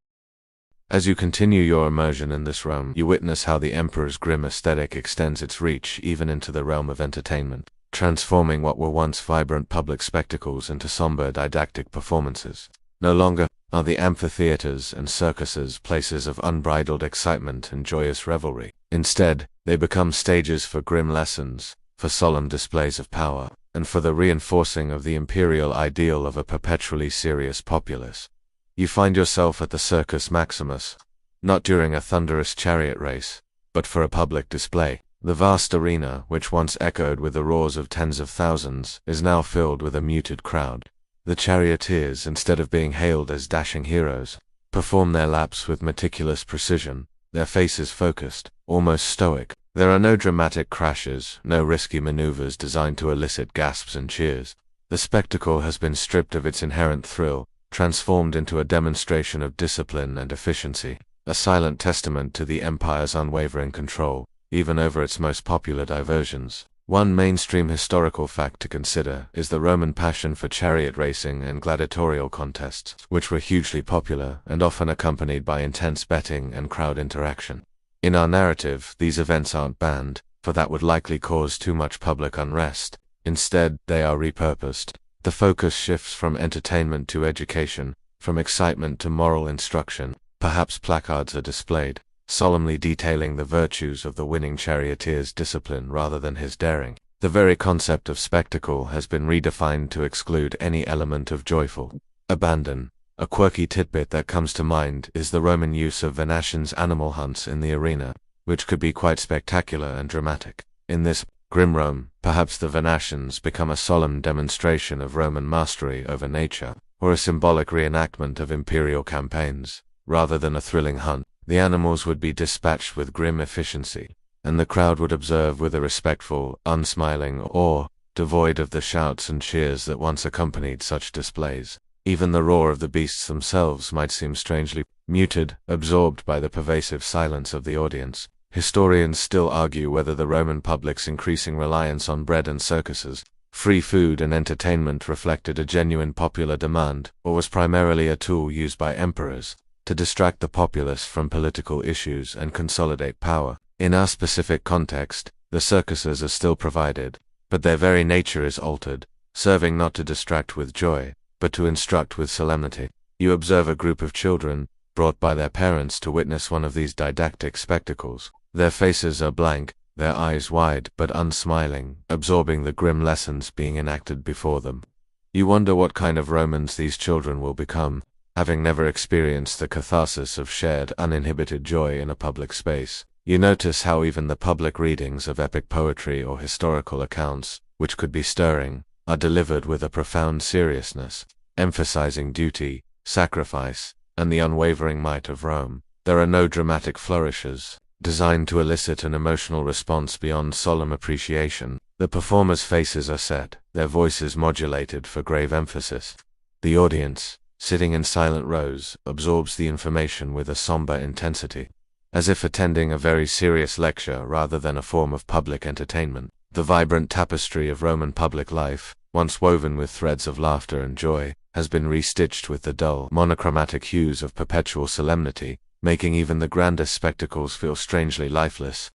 As you continue your immersion in this Rome, you witness how the emperor's grim aesthetic extends its reach even into the realm of entertainment, transforming what were once vibrant public spectacles into somber didactic performances. No longer are the amphitheaters and circuses places of unbridled excitement and joyous revelry. Instead, they become stages for grim lessons, for solemn displays of power, and for the reinforcing of the imperial ideal of a perpetually serious populace. You find yourself at the Circus Maximus, not during a thunderous chariot race, but for a public display. The vast arena, which once echoed with the roars of tens of thousands, is now filled with a muted crowd. The charioteers, instead of being hailed as dashing heroes, perform their laps with meticulous precision, their faces focused, almost stoic. There are no dramatic crashes, no risky maneuvers designed to elicit gasps and cheers. The spectacle has been stripped of its inherent thrill, transformed into a demonstration of discipline and efficiency, a silent testament to the empire's unwavering control, even over its most popular diversions. One mainstream historical fact to consider is the Roman passion for chariot racing and gladiatorial contests, which were hugely popular and often accompanied by intense betting and crowd interaction. In our narrative, these events aren't banned, for that would likely cause too much public unrest. Instead, they are repurposed. The focus shifts from entertainment to education, from excitement to moral instruction. Perhaps placards are displayed, solemnly detailing the virtues of the winning charioteer's discipline rather than his daring. The very concept of spectacle has been redefined to exclude any element of joyful abandon. A quirky tidbit that comes to mind is the Roman use of Venatians' animal hunts in the arena, which could be quite spectacular and dramatic. In this grim Rome, perhaps the Venatians become a solemn demonstration of Roman mastery over nature, or a symbolic reenactment of imperial campaigns. Rather than a thrilling hunt, the animals would be dispatched with grim efficiency, and the crowd would observe with a respectful, unsmiling awe, devoid of the shouts and cheers that once accompanied such displays. Even the roar of the beasts themselves might seem strangely muted, absorbed by the pervasive silence of the audience. Historians still argue whether the Roman public's increasing reliance on bread and circuses, free food and entertainment reflected a genuine popular demand, or was primarily a tool used by emperors to distract the populace from political issues and consolidate power. In our specific context, the circuses are still provided, but their very nature is altered, serving not to distract with joy, but to instruct with solemnity. You observe a group of children, brought by their parents to witness one of these didactic spectacles. Their faces are blank, their eyes wide but unsmiling, absorbing the grim lessons being enacted before them. You wonder what kind of Romans these children will become, having never experienced the catharsis of shared, uninhibited joy in a public space. You notice how even the public readings of epic poetry or historical accounts, which could be stirring, are delivered with a profound seriousness, emphasizing duty, sacrifice, and the unwavering might of Rome. There are no dramatic flourishes, designed to elicit an emotional response beyond solemn appreciation. The performers' faces are set, their voices modulated for grave emphasis. The audience, sitting in silent rows, absorbs the information with a somber intensity, as if attending a very serious lecture rather than a form of public entertainment. The vibrant tapestry of Roman public life, once woven with threads of laughter and joy, has been restitched with the dull, monochromatic hues of perpetual solemnity, making even the grandest spectacles feel strangely lifeless.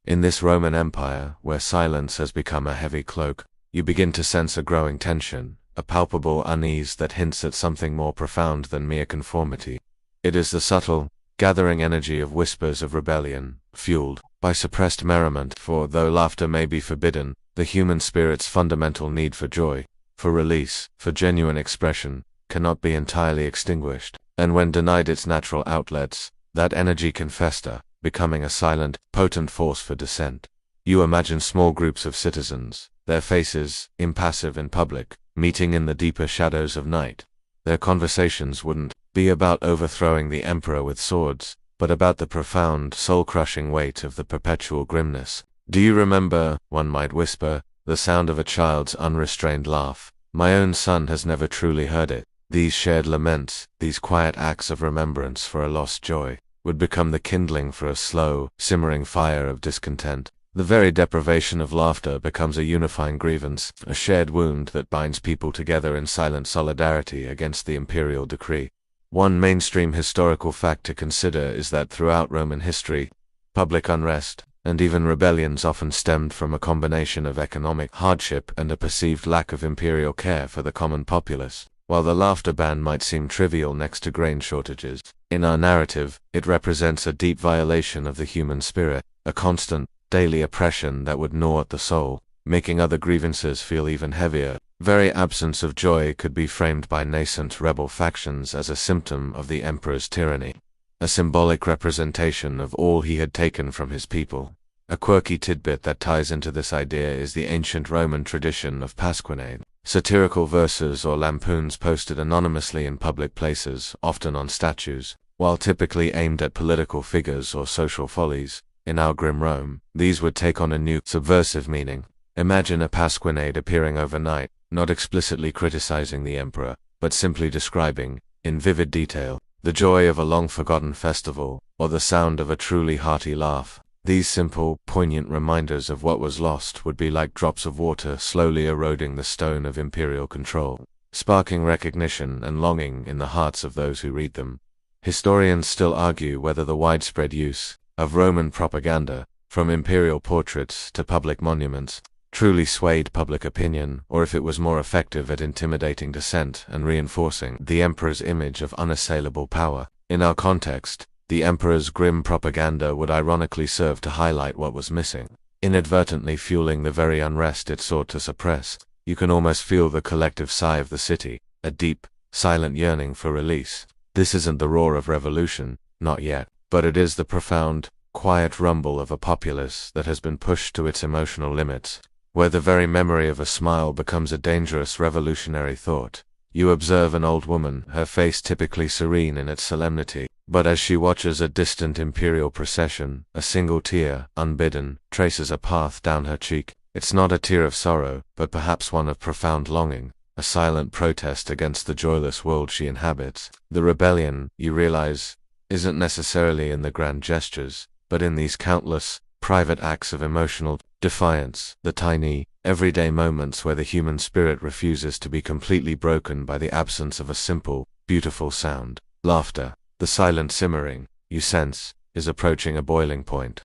In this Roman Empire, where silence has become a heavy cloak, you begin to sense a growing tension, a palpable unease that hints at something more profound than mere conformity. It is the subtle, gathering energy of whispers of rebellion, fueled by suppressed merriment, for though laughter may be forbidden, the human spirit's fundamental need for joy, for release, for genuine expression, cannot be entirely extinguished, and when denied its natural outlets, that energy can fester, becoming a silent, potent force for dissent. You imagine small groups of citizens, their faces, impassive in public, meeting in the deeper shadows of night. Their conversations wouldn't be about overthrowing the emperor with swords, but about the profound, soul-crushing weight of the perpetual grimness. "Do you remember," one might whisper, "the sound of a child's unrestrained laugh? My own son has never truly heard it." These shared laments, these quiet acts of remembrance for a lost joy, would become the kindling for a slow, simmering fire of discontent. The very deprivation of laughter becomes a unifying grievance, a shared wound that binds people together in silent solidarity against the imperial decree. One mainstream historical fact to consider is that throughout Roman history, public unrest, and even rebellions often stemmed from a combination of economic hardship and a perceived lack of imperial care for the common populace. While the laughter ban might seem trivial next to grain shortages, in our narrative, it represents a deep violation of the human spirit, a constant, daily oppression that would gnaw at the soul, making other grievances feel even heavier. very absence of joy could be framed by nascent rebel factions as a symptom of the emperor's tyranny, a symbolic representation of all he had taken from his people. A quirky tidbit that ties into this idea is the ancient Roman tradition of pasquinade, satirical verses or lampoons posted anonymously in public places, often on statues. While typically aimed at political figures or social follies, in our grim Rome, these would take on a new, subversive meaning. Imagine a pasquinade appearing overnight, not explicitly criticizing the emperor, but simply describing, in vivid detail, the joy of a long-forgotten festival, or the sound of a truly hearty laugh. These simple, poignant reminders of what was lost would be like drops of water slowly eroding the stone of imperial control, sparking recognition and longing in the hearts of those who read them. Historians still argue whether the widespread use of Roman propaganda, from imperial portraits to public monuments, truly swayed public opinion, or if it was more effective at intimidating dissent and reinforcing the emperor's image of unassailable power. In our context, the emperor's grim propaganda would ironically serve to highlight what was missing, inadvertently fueling the very unrest it sought to suppress. You can almost feel the collective sigh of the city, a deep, silent yearning for release. This isn't the roar of revolution, not yet, but it is the profound, quiet rumble of a populace that has been pushed to its emotional limits, where the very memory of a smile becomes a dangerous revolutionary thought. You observe an old woman, her face typically serene in its solemnity, but as she watches a distant imperial procession, a single tear, unbidden, traces a path down her cheek. It's not a tear of sorrow, but perhaps one of profound longing, a silent protest against the joyless world she inhabits. The rebellion, you realize, isn't necessarily in the grand gestures, but in these countless, private acts of emotional defiance, the tiny, everyday moments where the human spirit refuses to be completely broken by the absence of a simple, beautiful sound. Laughter, the silent simmering, you sense, is approaching a boiling point.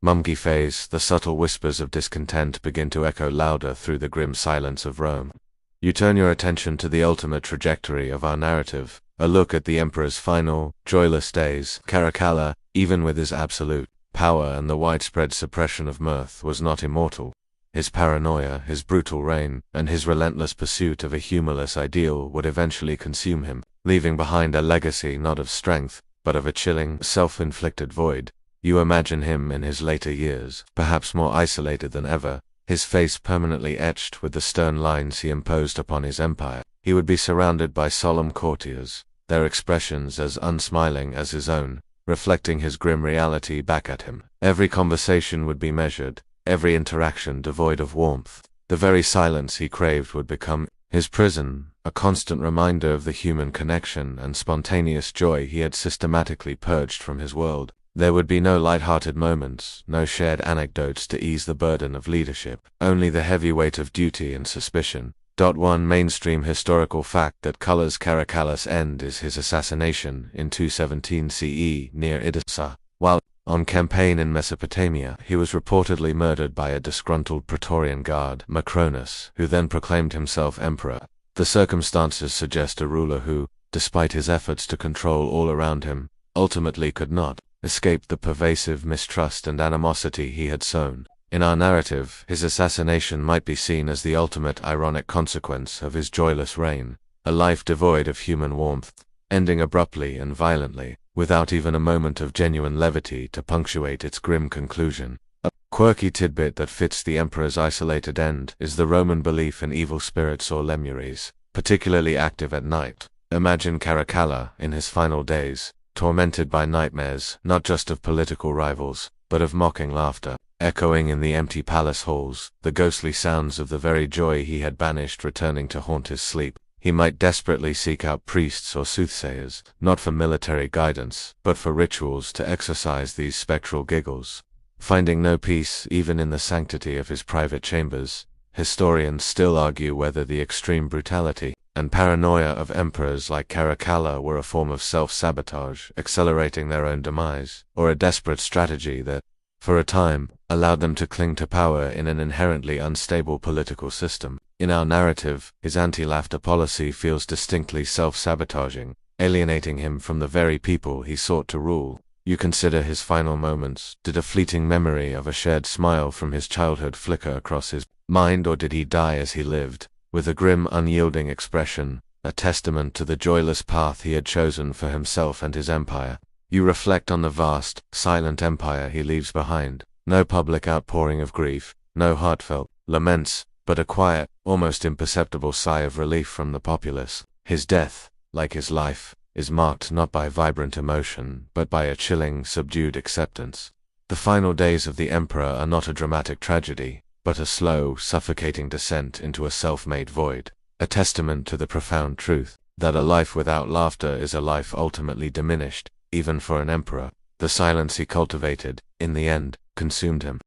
Mumgy phase, the subtle whispers of discontent begin to echo louder through the grim silence of Rome. You turn your attention to the ultimate trajectory of our narrative, a look at the emperor's final, joyless days. Caracalla, even with his absolute power and the widespread suppression of mirth, was not immortal. His paranoia, his brutal reign, and his relentless pursuit of a humorless ideal would eventually consume him, leaving behind a legacy not of strength, but of a chilling, self-inflicted void. You imagine him in his later years, perhaps more isolated than ever, his face permanently etched with the stern lines he imposed upon his empire. He would be surrounded by solemn courtiers, their expressions as unsmiling as his own, reflecting his grim reality back at him. Every conversation would be measured, every interaction devoid of warmth. The very silence he craved would become his prison, a constant reminder of the human connection and spontaneous joy he had systematically purged from his world. There would be no light-hearted moments, no shared anecdotes to ease the burden of leadership, only the heavy weight of duty and suspicion. One mainstream historical fact that colors Caracalla's end is his assassination in 217 CE near Edessa. While on campaign in Mesopotamia, he was reportedly murdered by a disgruntled Praetorian guard, Macronus, who then proclaimed himself emperor. The circumstances suggest a ruler who, despite his efforts to control all around him, ultimately could not escape the pervasive mistrust and animosity he had sown. In our narrative, his assassination might be seen as the ultimate ironic consequence of his joyless reign, a life devoid of human warmth, ending abruptly and violently, without even a moment of genuine levity to punctuate its grim conclusion. A quirky tidbit that fits the emperor's isolated end is the Roman belief in evil spirits or lemures, particularly active at night. Imagine Caracalla, in his final days, tormented by nightmares, not just of political rivals, but of mocking laughter, echoing in the empty palace halls, the ghostly sounds of the very joy he had banished returning to haunt his sleep. He might desperately seek out priests or soothsayers, not for military guidance, but for rituals to exorcise these spectral giggles. Finding no peace even in the sanctity of his private chambers, historians still argue whether the extreme brutality and paranoia of emperors like Caracalla were a form of self-sabotage, accelerating their own demise, or a desperate strategy that, for a time, allowed them to cling to power in an inherently unstable political system. In our narrative, his anti-laughter policy feels distinctly self-sabotaging, alienating him from the very people he sought to rule. You consider his final moments. Did a fleeting memory of a shared smile from his childhood flicker across his mind, or did he die as he lived, with a grim, unyielding expression, a testament to the joyless path he had chosen for himself and his empire. You reflect on the vast, silent empire he leaves behind. No public outpouring of grief, no heartfelt laments, but a quiet, almost imperceptible sigh of relief from the populace. His death, like his life, is marked not by vibrant emotion, but by a chilling, subdued acceptance. The final days of the emperor are not a dramatic tragedy, but a slow, suffocating descent into a self-made void, a testament to the profound truth that a life without laughter is a life ultimately diminished, even for an emperor. The silence he cultivated, in the end, consumed him.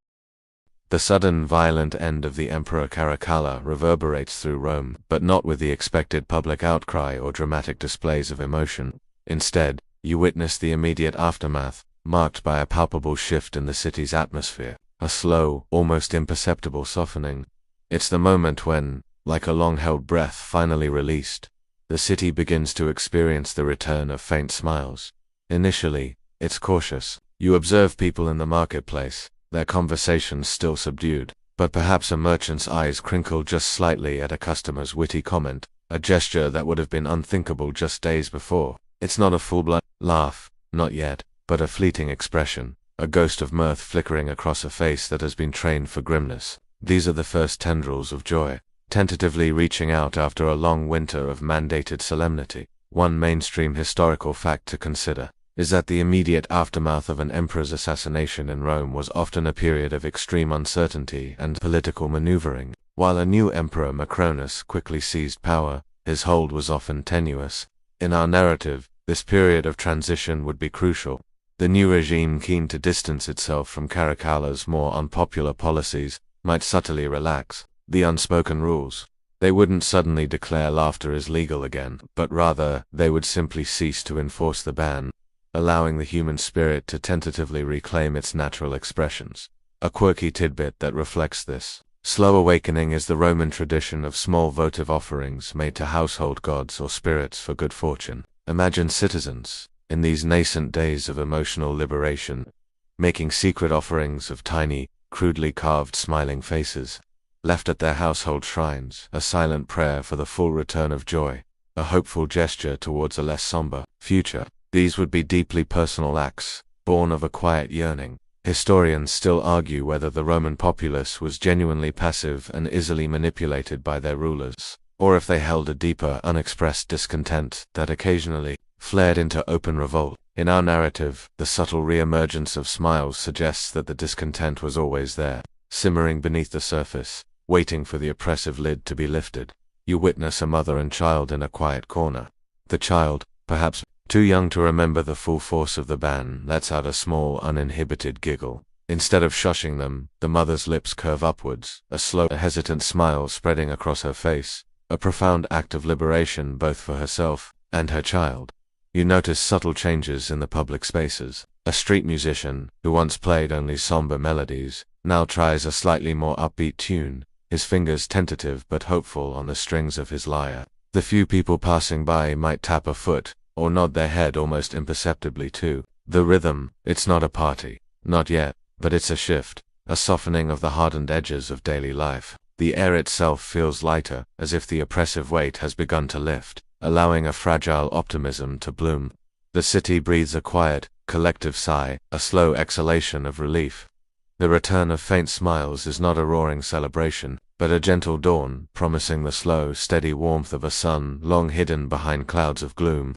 The sudden, violent end of the Emperor Caracalla reverberates through Rome, but not with the expected public outcry or dramatic displays of emotion. Instead, you witness the immediate aftermath, marked by a palpable shift in the city's atmosphere, a slow, almost imperceptible softening. It's the moment when, like a long-held breath finally released, the city begins to experience the return of faint smiles. Initially, it's cautious. You observe people in the marketplace, their conversations still subdued, but perhaps a merchant's eyes crinkle just slightly at a customer's witty comment, a gesture that would have been unthinkable just days before. It's not a full-blown laugh, not yet, but a fleeting expression, a ghost of mirth flickering across a face that has been trained for grimness. These are the first tendrils of joy, tentatively reaching out after a long winter of mandated solemnity. One mainstream historical fact to consider is that the immediate aftermath of an emperor's assassination in Rome was often a period of extreme uncertainty and political maneuvering. While a new emperor, Macronus, quickly seized power, his hold was often tenuous. In our narrative, this period of transition would be crucial. The new regime, keen to distance itself from Caracalla's more unpopular policies, might subtly relax the unspoken rules. They wouldn't suddenly declare laughter as legal again, but rather, they would simply cease to enforce the ban, allowing the human spirit to tentatively reclaim its natural expressions. A quirky tidbit that reflects this slow awakening is the Roman tradition of small votive offerings made to household gods or spirits for good fortune. Imagine citizens, in these nascent days of emotional liberation, making secret offerings of tiny, crudely carved smiling faces, left at their household shrines, a silent prayer for the full return of joy, a hopeful gesture towards a less somber future. These would be deeply personal acts, born of a quiet yearning. Historians still argue whether the Roman populace was genuinely passive and easily manipulated by their rulers, or if they held a deeper, unexpressed discontent that occasionally flared into open revolt. In our narrative, the subtle re-emergence of smiles suggests that the discontent was always there, simmering beneath the surface, waiting for the oppressive lid to be lifted. You witness a mother and child in a quiet corner. The child, perhaps too young to remember the full force of the ban, lets out a small, uninhibited giggle. Instead of shushing them, the mother's lips curve upwards, a slow, hesitant smile spreading across her face, a profound act of liberation both for herself and her child. You notice subtle changes in the public spaces. A street musician, who once played only somber melodies, now tries a slightly more upbeat tune, his fingers tentative but hopeful on the strings of his lyre. The few people passing by might tap a foot, or nod their head almost imperceptibly to the rhythm. It's not a party, not yet, but it's a shift, a softening of the hardened edges of daily life. The air itself feels lighter, as if the oppressive weight has begun to lift, allowing a fragile optimism to bloom. The city breathes a quiet, collective sigh, a slow exhalation of relief. The return of faint smiles is not a roaring celebration, but a gentle dawn, promising the slow, steady warmth of a sun long hidden behind clouds of gloom.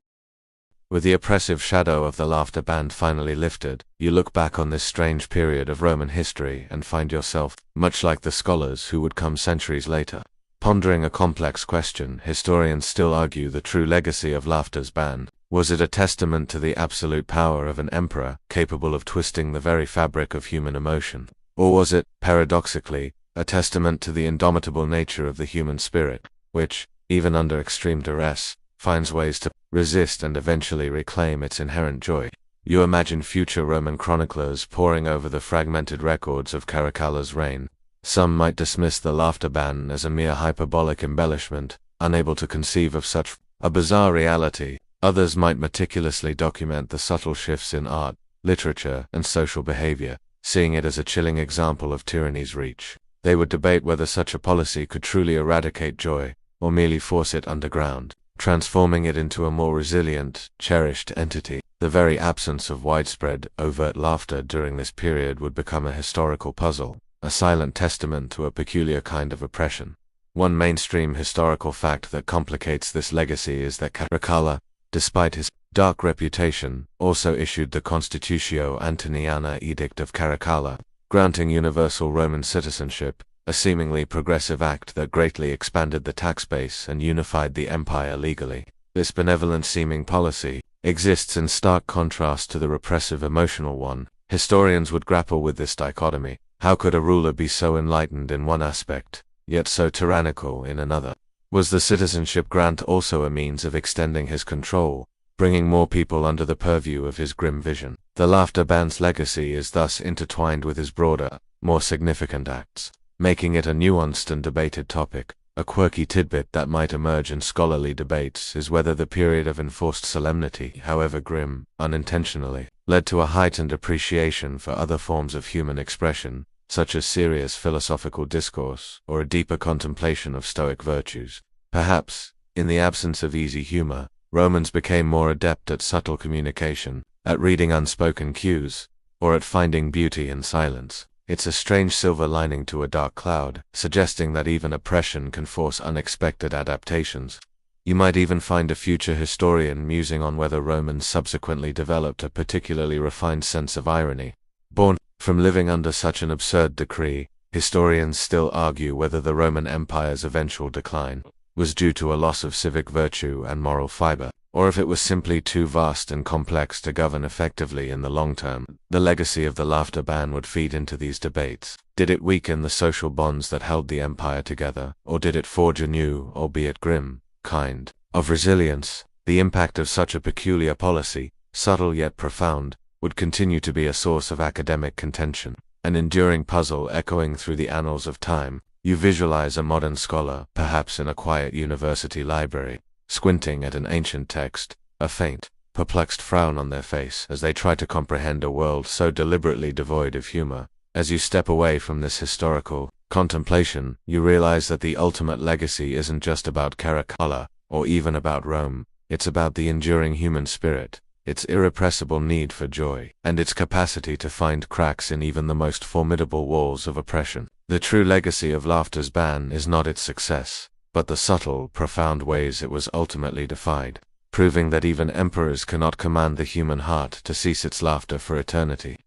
With the oppressive shadow of the laughter ban finally lifted, you look back on this strange period of Roman history and find yourself, much like the scholars who would come centuries later, pondering a complex question. Historians still argue the true legacy of laughter's ban. Was it a testament to the absolute power of an emperor, capable of twisting the very fabric of human emotion? Or was it, paradoxically, a testament to the indomitable nature of the human spirit, which, even under extreme duress, finds ways to resist and eventually reclaim its inherent joy? You imagine future Roman chroniclers poring over the fragmented records of Caracalla's reign. Some might dismiss the laughter ban as a mere hyperbolic embellishment, unable to conceive of such a bizarre reality. Others might meticulously document the subtle shifts in art, literature, and social behavior, seeing it as a chilling example of tyranny's reach. They would debate whether such a policy could truly eradicate joy, or merely force it underground, transforming it into a more resilient, cherished entity. The very absence of widespread, overt laughter during this period would become a historical puzzle, a silent testament to a peculiar kind of oppression. One mainstream historical fact that complicates this legacy is that Caracalla, despite his dark reputation, also issued the Constitutio Antoniana Edict of Caracalla, granting universal Roman citizenship, a seemingly progressive act that greatly expanded the tax base and unified the empire legally. This benevolent-seeming policy exists in stark contrast to the repressive emotional one. Historians would grapple with this dichotomy. How could a ruler be so enlightened in one aspect, yet so tyrannical in another? Was the citizenship grant also a means of extending his control, bringing more people under the purview of his grim vision? The laughter ban's legacy is thus intertwined with his broader, more significant acts, making it a nuanced and debated topic. A quirky tidbit that might emerge in scholarly debates is whether the period of enforced solemnity, however grim, unintentionally, led to a heightened appreciation for other forms of human expression, such as serious philosophical discourse or a deeper contemplation of Stoic virtues. Perhaps, in the absence of easy humor, Romans became more adept at subtle communication, at reading unspoken cues, or at finding beauty in silence. It's a strange silver lining to a dark cloud, suggesting that even oppression can force unexpected adaptations. You might even find a future historian musing on whether Romans subsequently developed a particularly refined sense of irony. Born from living under such an absurd decree, historians still argue whether the Roman Empire's eventual decline was due to a loss of civic virtue and moral fiber, or if it was simply too vast and complex to govern effectively in the long term. The legacy of the laughter ban would feed into these debates. Did it weaken the social bonds that held the empire together, or did it forge a new, albeit grim, kind of resilience? The impact of such a peculiar policy, subtle yet profound, would continue to be a source of academic contention, an enduring puzzle echoing through the annals of time. You visualize a modern scholar, perhaps in a quiet university library, squinting at an ancient text, a faint, perplexed frown on their face as they try to comprehend a world so deliberately devoid of humor. As you step away from this historical contemplation, you realize that the ultimate legacy isn't just about Caracalla, or even about Rome. It's about the enduring human spirit, its irrepressible need for joy, and its capacity to find cracks in even the most formidable walls of oppression. The true legacy of laughter's ban is not its success, but the subtle, profound ways it was ultimately defied, proving that even emperors cannot command the human heart to cease its laughter for eternity.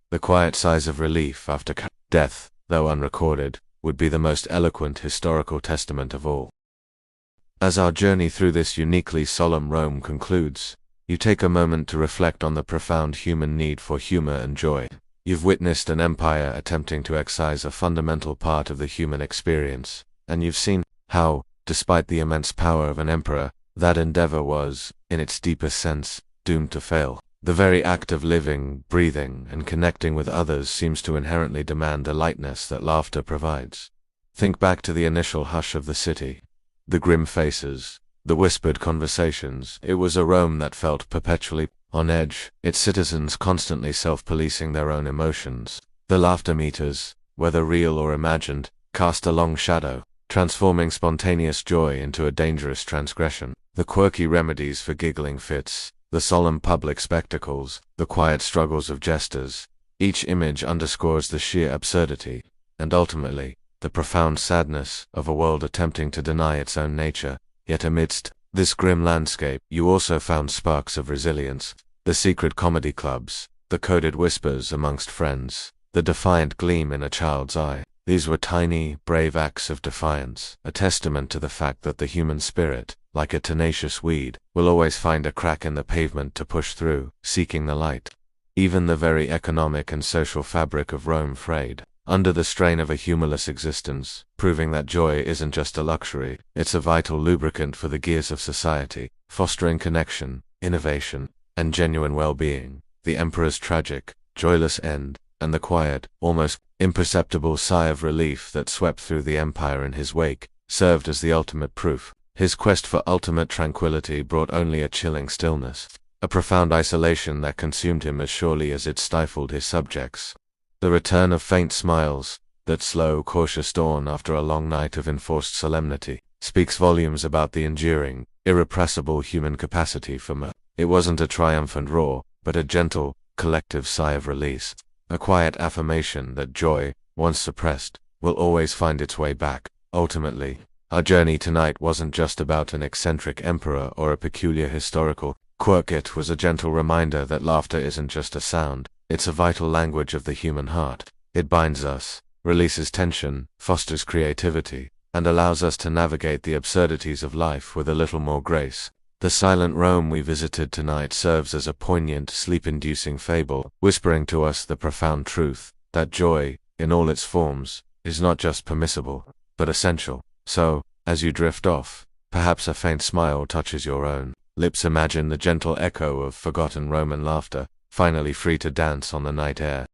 The quiet sighs of relief after death, though unrecorded, would be the most eloquent historical testament of all. As our journey through this uniquely solemn Rome concludes, you take a moment to reflect on the profound human need for humor and joy. You've witnessed an empire attempting to excise a fundamental part of the human experience, and you've seen how, despite the immense power of an emperor, that endeavor was, in its deepest sense, doomed to fail. The very act of living, breathing, and connecting with others seems to inherently demand the lightness that laughter provides. Think back to the initial hush of the city, the grim faces, the whispered conversations. It was a Rome that felt perpetually on edge, its citizens constantly self-policing their own emotions. The laughter meters, whether real or imagined, cast a long shadow, transforming spontaneous joy into a dangerous transgression. The quirky remedies for giggling fits, the solemn public spectacles, the quiet struggles of jesters. Each image underscores the sheer absurdity, and ultimately, the profound sadness of a world attempting to deny its own nature. Yet amidst this grim landscape, you also found sparks of resilience. The secret comedy clubs, the coded whispers amongst friends, the defiant gleam in a child's eye. These were tiny, brave acts of defiance, a testament to the fact that the human spirit, like a tenacious weed, will always find a crack in the pavement to push through, seeking the light. Even the very economic and social fabric of Rome frayed under the strain of a humorless existence, proving that joy isn't just a luxury, it's a vital lubricant for the gears of society, fostering connection, innovation, and genuine well-being. The emperor's tragic, joyless end, and the quiet, almost imperceptible sigh of relief that swept through the empire in his wake, served as the ultimate proof. His quest for ultimate tranquility brought only a chilling stillness, a profound isolation that consumed him as surely as it stifled his subjects. The return of faint smiles, that slow, cautious dawn after a long night of enforced solemnity, speaks volumes about the enduring, irrepressible human capacity for mirth. It wasn't a triumphant roar, but a gentle, collective sigh of release, a quiet affirmation that joy, once suppressed, will always find its way back. Ultimately, our journey tonight wasn't just about an eccentric emperor or a peculiar historical quirk. It was a gentle reminder that laughter isn't just a sound, it's a vital language of the human heart. It binds us, releases tension, fosters creativity, and allows us to navigate the absurdities of life with a little more grace. The silent Rome we visited tonight serves as a poignant, sleep-inducing fable, whispering to us the profound truth that joy, in all its forms, is not just permissible, but essential. So, as you drift off, perhaps a faint smile touches your own lips. Imagine the gentle echo of forgotten Roman laughter, finally free to dance on the night air.